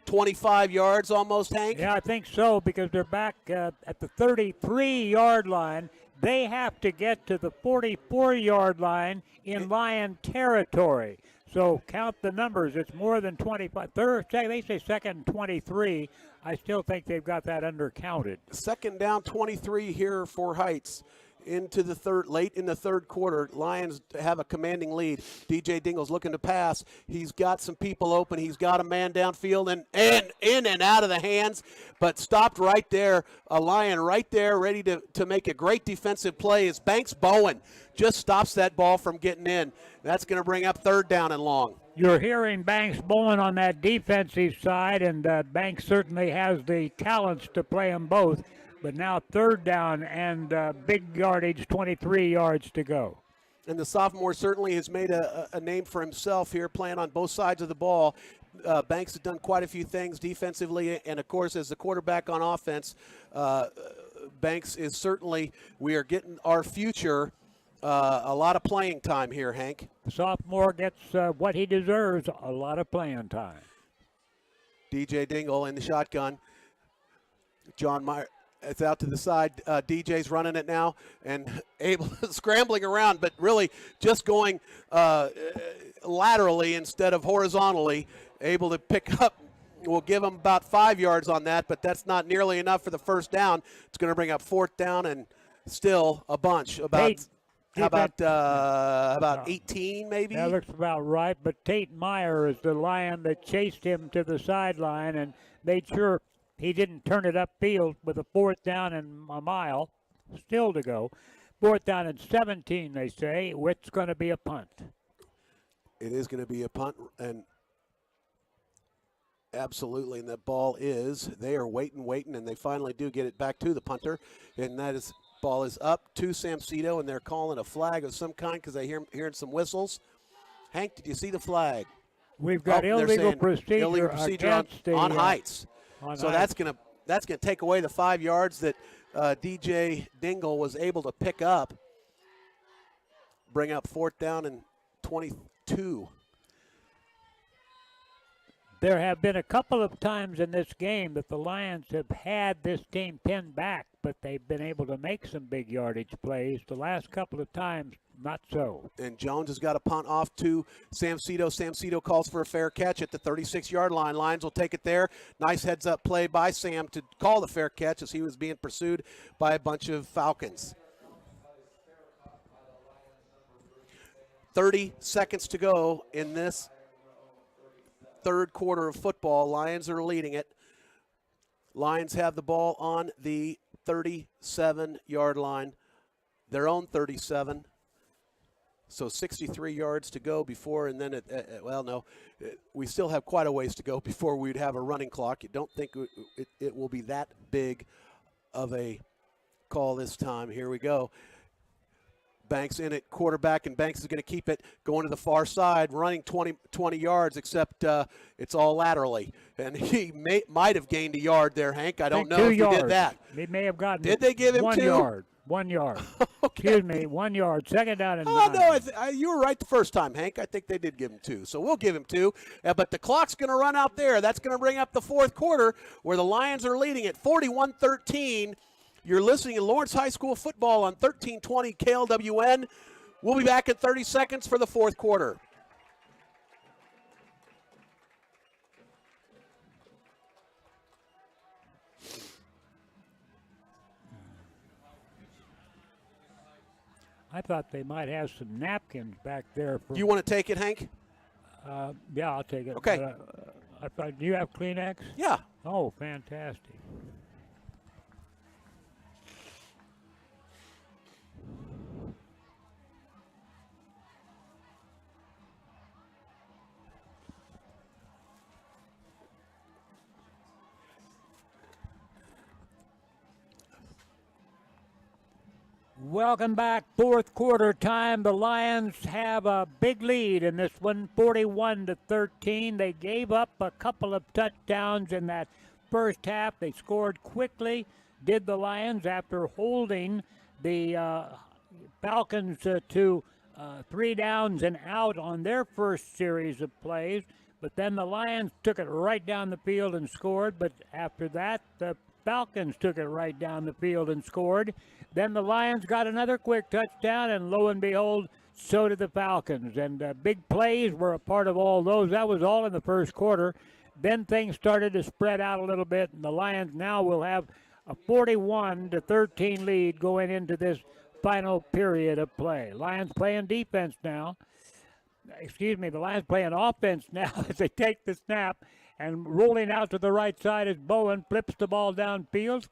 25 yards almost, Hank? Yeah, I think so, because they're back at the 33-yard line. They have to get to the 44-yard line in Lion territory. So count the numbers. It's more than 25. They say second and 23. I still think they've got that undercounted. Second down 23 here for Heights. Into the late in the third quarter, Lions have a commanding lead. DJ Dingle's looking to pass. He's got some people open. He's got a man downfield and in and out of the hands, but stopped right there. A Lion right there ready to make a great defensive play as Banks Bowen just stops that ball from getting in. That's going to bring up third down and long. You're hearing Banks Bowen on that defensive side, and Banks certainly has the talents to play them both. But now third down and big yardage, 23 yards to go. And the sophomore certainly has made a name for himself here, playing on both sides of the ball. Banks has done quite a few things defensively, and, of course, as the quarterback on offense, Banks is certainly, we are getting our future a lot of playing time here, Hank. The sophomore gets what he deserves, a lot of playing time. DJ Dingle in the shotgun. John Meyer. It's out to the side. DJ's running it now and scrambling around, but really just going laterally instead of horizontally, able to pick up. We'll give him about 5 yards on that, but that's not nearly enough for the first down. It's going to bring up fourth down and still a bunch. About 18 maybe? That looks about right, but Tate Meyer is the Lion that chased him to the sideline and made sure he didn't turn it upfield with a fourth down and a mile still to go. Fourth down and 17, they say. It's going to be a punt. It is going to be a punt, and absolutely, and that ball is, they are waiting, and they finally do get it back to the punter, and that is, ball is up to Samcedo, and they're calling a flag of some kind because I hearing some whistles. Hank, did you see the flag? We've got illegal procedure on Heights. So that's gonna take away the 5 yards that DJ Dingle was able to pick up. Bring up fourth down and 22. There have been a couple of times in this game that the Lions have had this game pinned back, but they've been able to make some big yardage plays. The last couple of times, not so. And Jones has got a punt off to Samcedo. Samcedo calls for a fair catch at the 36-yard line. Lions will take it there. Nice heads-up play by Sam to call the fair catch as he was being pursued by a bunch of Falcons. 30 seconds to go in this third quarter of football. Lions are leading it. Lions have the ball on the 37-yard line, their own 37. So 63 yards to go before, and then we still have quite a ways to go before we'd have a running clock. You don't think it will be that big of a call this time. Here we go. Banks in at quarterback, and Banks is going to keep it going to the far side, running 20 yards, except it's all laterally. And he might have gained a yard there, Hank. I don't know if he did that. He may have gotten Did they give him 1 2? yard. 1 yard. Okay. Excuse me, 1 yard. Second down and Oh, 9. no, you were right the first time, Hank. I think they did give him 2, so we'll give him 2. But the clock's going to run out there. That's going to bring up the fourth quarter where the Lions are leading at 41-13. You're listening to Lawrence High School football on 1320 KLWN. We'll be back in 30 seconds for the fourth quarter. I thought they might have some napkins back there. For, Do you want to take it, Hank? yeah, I'll take it. Okay. But, I thought, do you have Kleenex? Yeah. Oh, fantastic. Welcome back. Fourth quarter time. The Lions have a big lead in this one, 41-13. They gave up a couple of touchdowns in that first half. They scored quickly, did the Lions, after holding the Falcons to 3 downs and out on their first series of plays. But then the Lions took it right down the field and scored. But after that, the Falcons took it right down the field and scored. Then the Lions got another quick touchdown, and lo and behold, so did the Falcons. And big plays were a part of all those. That was all in the first quarter. Then things started to spread out a little bit, and the Lions now will have a 41-13 lead going into this final period of play. Lions playing defense now. The Lions playing offense now as they take the snap, and rolling out to the right side as Bowen flips the ball downfield.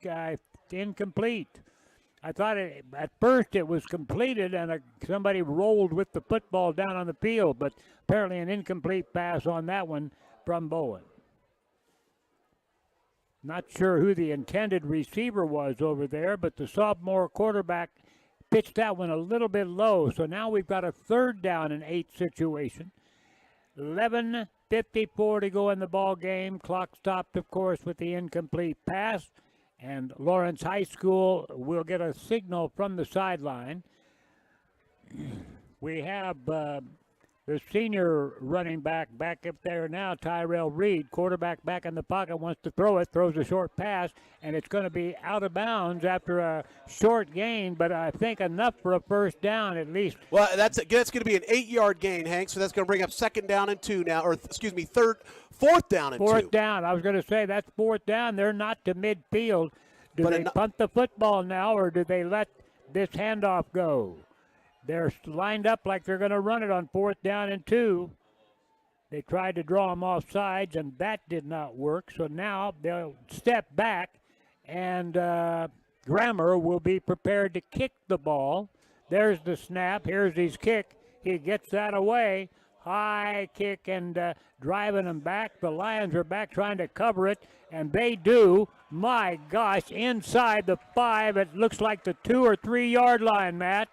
Incomplete. I thought at first it was completed and somebody rolled with the football down on the field, but apparently an incomplete pass on that one from Bowen. Not sure who the intended receiver was over there, but the sophomore quarterback pitched that one a little bit low. So now we've got a 3rd down and 8 situation. 11:54 to go in the ball game. Clock stopped, of course, with the incomplete pass. And Lawrence High School will get a signal from the sideline. We have the senior running back up there now, Tyrell Reed, quarterback back in the pocket, wants to throw it, throws a short pass, and it's going to be out of bounds after a short gain, but I think enough for a first down at least. Well, that's going to be an 8-yard gain, Hank, so that's going to bring up 2nd down and 2 now, or 4th down and 2. 4th down. I was going to say that's 4th down. They're not to midfield. Do they punt the football now, or do they let this handoff go? They're lined up like they're going to run it on 4th down and 2. They tried to draw them off sides, and that did not work. So now they'll step back, and Grammer will be prepared to kick the ball. There's the snap. Here's his kick. He gets that away. High kick and driving them back. The Lions are back trying to cover it, and they do. My gosh, inside the 5, it looks like the 2 or 3 yard line, Matt.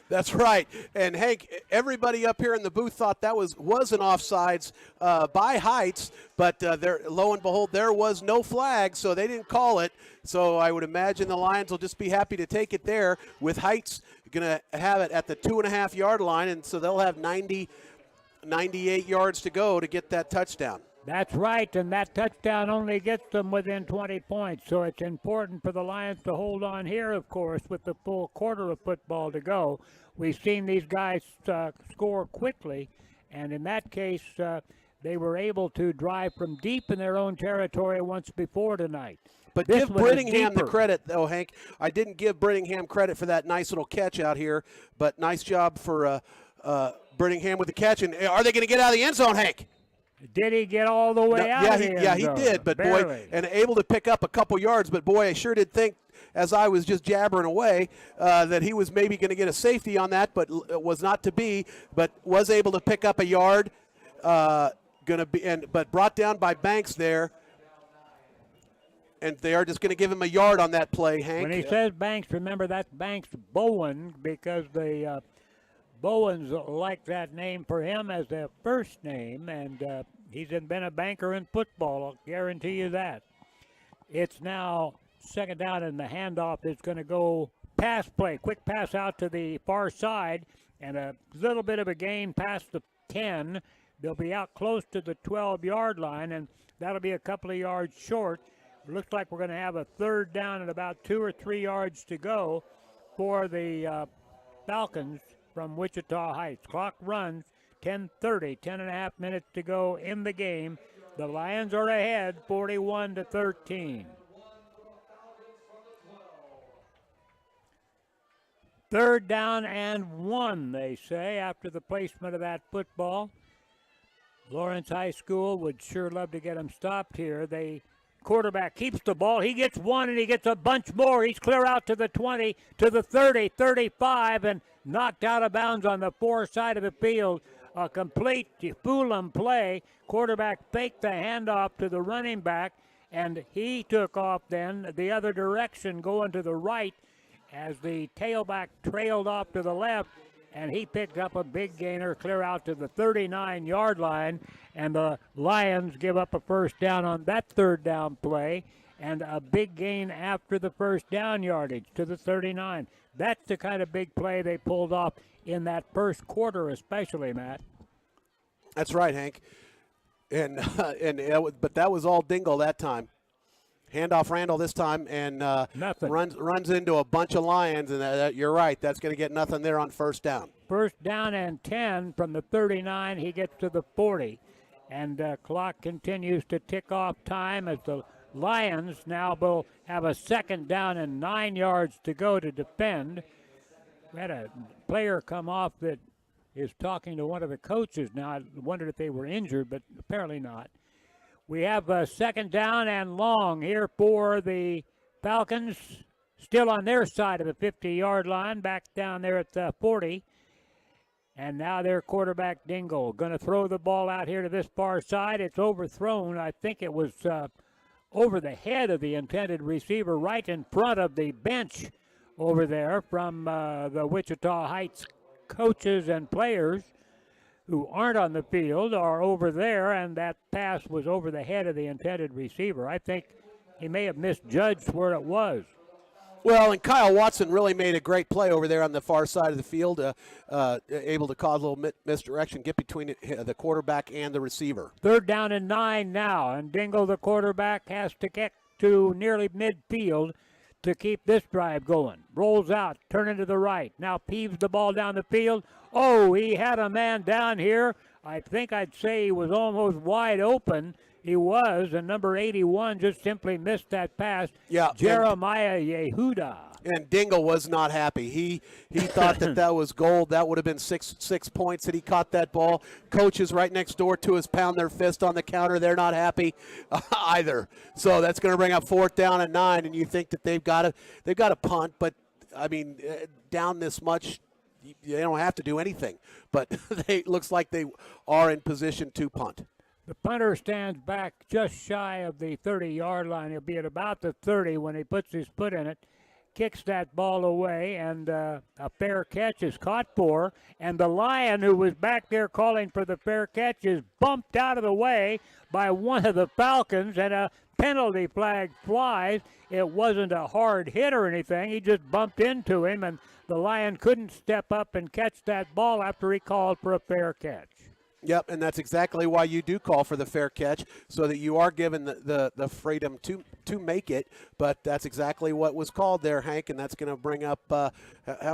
That's right. And, Hank, everybody up here in the booth thought that was an offsides by Heights, but there, lo and behold, there was no flag, so they didn't call it. So I would imagine the Lions will just be happy to take it there, with Heights going to have it at the 2.5 yard line, and so they'll have 98 yards to go to get that touchdown. That's right, and that touchdown only gets them within 20 points, so it's important for the Lions to hold on here, of course, with the full quarter of football to go. We've seen these guys score quickly, and in that case, they were able to drive from deep in their own territory once before tonight. But give Brittingham the credit, though, Hank. I didn't give Brittingham credit for that nice little catch out here, but nice job for Brittingham with the catch. And are they going to get out of the end zone, Hank? Did he get all the way out? Yeah, he did, but barely. Boy, and able to pick up a couple yards. But boy, I sure did think, as I was just jabbering away, that he was maybe going to get a safety on that, but was not to be. But was able to pick up a yard. But brought down by Banks there. And they are just going to give him a yard on that play, Hank. When he says Banks, remember that's Banks Bowen, because the Bowens like that name for him as their first name, and he's been a banker in football, I'll guarantee you that. It's now 2nd down, and the handoff is going to go pass play, quick pass out to the far side, and a little bit of a gain past the 10. They'll be out close to the 12-yard line, and that'll be a couple of yards short. It looks like we're going to have a third down and about 2 or 3 yards to go for the Falcons from Wichita Heights. Clock runs 10:30, 10 and a half minutes to go in the game. The Lions are ahead 41-13. Third down and 1, they say, after the placement of that football. Lawrence High School would sure love to get him stopped here. The quarterback keeps the ball. He gets one, and he gets a bunch more. He's clear out to the 20, to the 30, 35, and knocked out of bounds on the far side of the field. A complete fool-em play. Quarterback faked the handoff to the running back, and he took off then the other direction, going to the right, as the tailback trailed off to the left, and he picked up a big gainer clear out to the 39-yard line, and the Lions give up a first down on that third down play, and a big gain after the first down yardage to the 39. That's the kind of big play they pulled off in that first quarter especially, Matt. That's right, Hank. But that was all Dingle that time. Handoff Randall this time, and runs into a bunch of Lions, and you're right. That's going to get nothing there on first down. First down and 10 from the 39. He gets to the 40, and clock continues to tick off time as the Lions now will have a second down and 9 yards to go to defend. We had a player come off that is talking to one of the coaches now. I wondered if they were injured, but apparently not. We have a second down and long here for the Falcons, still on their side of the 50-yard line, back down there at the 40. And now their quarterback, Dingle, going to throw the ball out here to this far side. It's overthrown. I think it was over the head of the intended receiver, right in front of the bench over there from the Wichita Heights coaches and players who aren't on the field are over there, and that pass was over the head of the intended receiver. I think he may have misjudged where it was. Well, and Kyle Watson really made a great play over there on the far side of the field, able to cause a little misdirection, get between the quarterback and the receiver. Third down and 9 now, and Dingle, the quarterback, has to get to nearly midfield to keep this drive going. Rolls out, turning to the right. Now peeves the ball down the field. Oh, he had a man down here. I think I'd say he was almost wide open. He was, and number 81 just simply missed that pass. Yeah, Jeremiah Yehuda. And Dingle was not happy. He thought that was gold. That would have been six points that he caught that ball. Coaches right next door to us pound their fist on the counter. They're not happy either. So that's going to bring up fourth down and 9. And you think that they've got to punt, but I mean, down this much, they don't have to do anything. But it looks like they are in position to punt. The punter stands back just shy of the 30-yard line. He'll be at about the 30 when he puts his foot in it. Kicks that ball away, and a fair catch is caught for. And the Lion, who was back there calling for the fair catch, is bumped out of the way by one of the Falcons, and a penalty flag flies. It wasn't a hard hit or anything. He just bumped into him, and the Lion couldn't step up and catch that ball after he called for a fair catch. Yep, and that's exactly why you do call for the fair catch, so that you are given the freedom to make it. But that's exactly what was called there, Hank, and that's going to bring up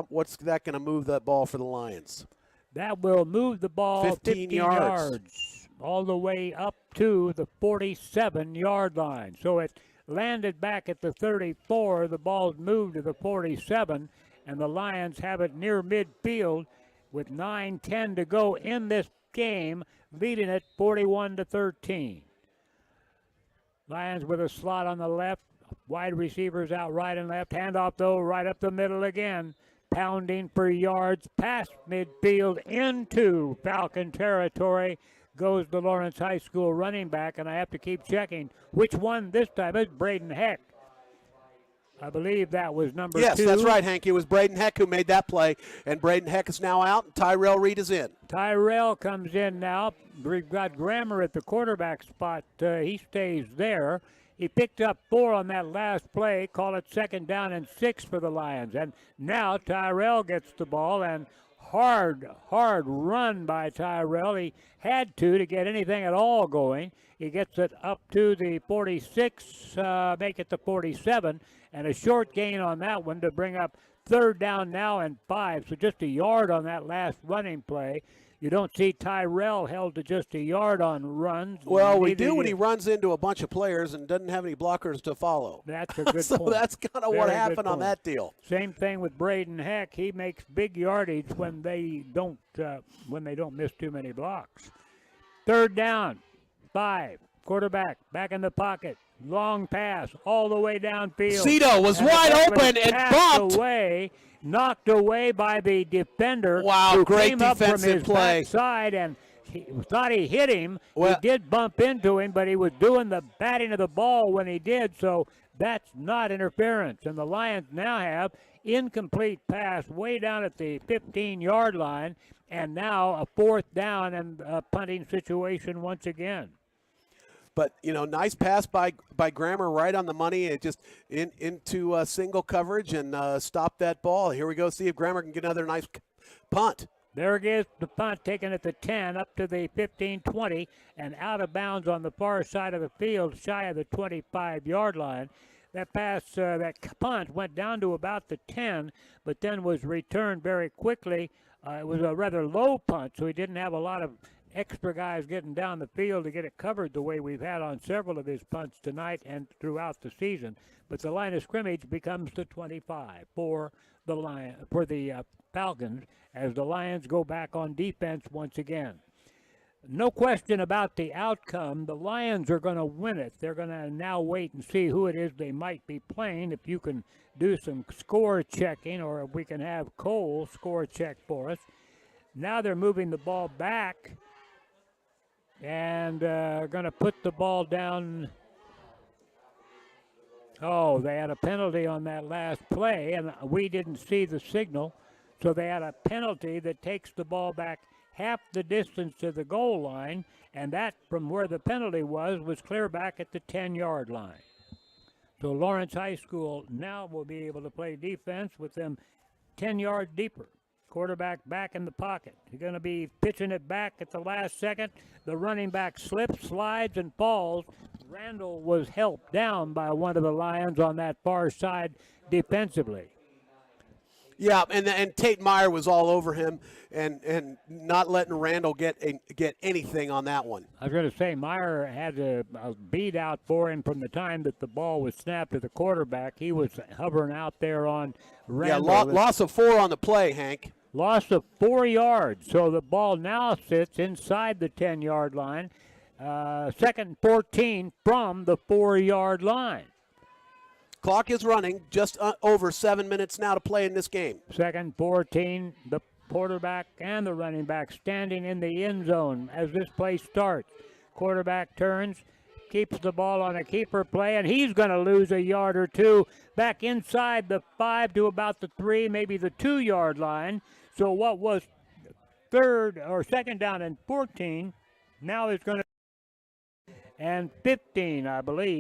what's that going to move that ball for the Lions? That will move the ball 15 yards all the way up to the 47-yard line. So it landed back at the 34. The ball's moved to the 47, and the Lions have it near midfield with 9:10 to go in this game, leading it 41-13. Lions with a slot on the left, wide receivers out right and left. Handoff though right up the middle again, pounding for yards past midfield into Falcon territory goes the Lawrence High School running back, and I have to keep checking which one this time. It's Braden Heck. I believe that was number 2. Yes, that's right, Hank. It was Braden Heck who made that play, and Braden Heck is now out, and Tyrell Reed is in. Tyrell comes in now. We've got Grammer at the quarterback spot. He stays there. He picked up 4 on that last play, call it 2nd down and 6 for the Lions. And now Tyrell gets the ball, and hard run by Tyrell. He had to get anything at all going. He gets it up to the 46, make it the 47, and a short gain on that one to bring up 3rd down now and 5. So just a yard on that last running play. You don't see Tyrell held to just a yard on runs. Well, we do when he runs into a bunch of players and doesn't have any blockers to follow. That's a good so point. that's kind of what happened on that deal. Same thing with Braden Heck. He makes big yardage when they don't miss too many blocks. 3rd down, 5. Quarterback back in the pocket. Long pass all the way downfield. Cito was wide open and bumped. Knocked away by the defender. Wow, who great came up defensive from his play. backside and he thought he hit him. Well, he did bump into him, but he was doing the batting of the ball when he did, so that's not interference. And the Lions now have incomplete pass way down at the 15-yard line, and now a 4th down and a punting situation once again. But, nice pass by Grammer right on the money. It just into single coverage and stop that ball. Here we go. See if Grammer can get another nice punt. There it is, the punt taken at the 10 up to the 15-20 and out of bounds on the far side of the field, shy of the 25-yard line. That pass, that punt went down to about the 10, but then was returned very quickly. It was a rather low punt, so he didn't have a lot of extra guys getting down the field to get it covered the way we've had on several of his punts tonight and throughout the season. But the line of scrimmage becomes the 25 for the Falcons as the Lions go back on defense once again. No question about the outcome. The Lions are going to win it. They're going to now wait and see who it is they might be playing. If you can do some score checking, or if we can have Cole score check for us. Now they're moving the ball back and going to put the ball down. Oh, they had a penalty on that last play, and we didn't see the signal. So they had a penalty that takes the ball back half the distance to the goal line, and that from where the penalty was clear back at the 10-yard line. So Lawrence High School now will be able to play defense with them 10 yards deeper. Quarterback back in the pocket. He's going to be pitching it back at the last second. The running back slips, slides, and falls. Randall was helped down by one of the Lions on that far side defensively. Yeah, and Tate Meyer was all over him and not letting Randall get anything on that one. I was going to say, Meyer had a beat out for him from the time that the ball was snapped to the quarterback. He was hovering out there on Randall. Yeah, loss of 4 on the play, Hank. Loss of 4 yards. So the ball now sits inside the 10-yard line. 2nd and 14 from the 4-yard line. Clock is running, just over 7 minutes now to play in this game. 2nd 14, the quarterback and the running back standing in the end zone as this play starts. Quarterback turns, keeps the ball on a keeper play, and he's going to lose a yard or two back inside the 5 to about the 3, maybe the 2-yard line. So what was 2nd down and 14 now is going to and 15, I believe.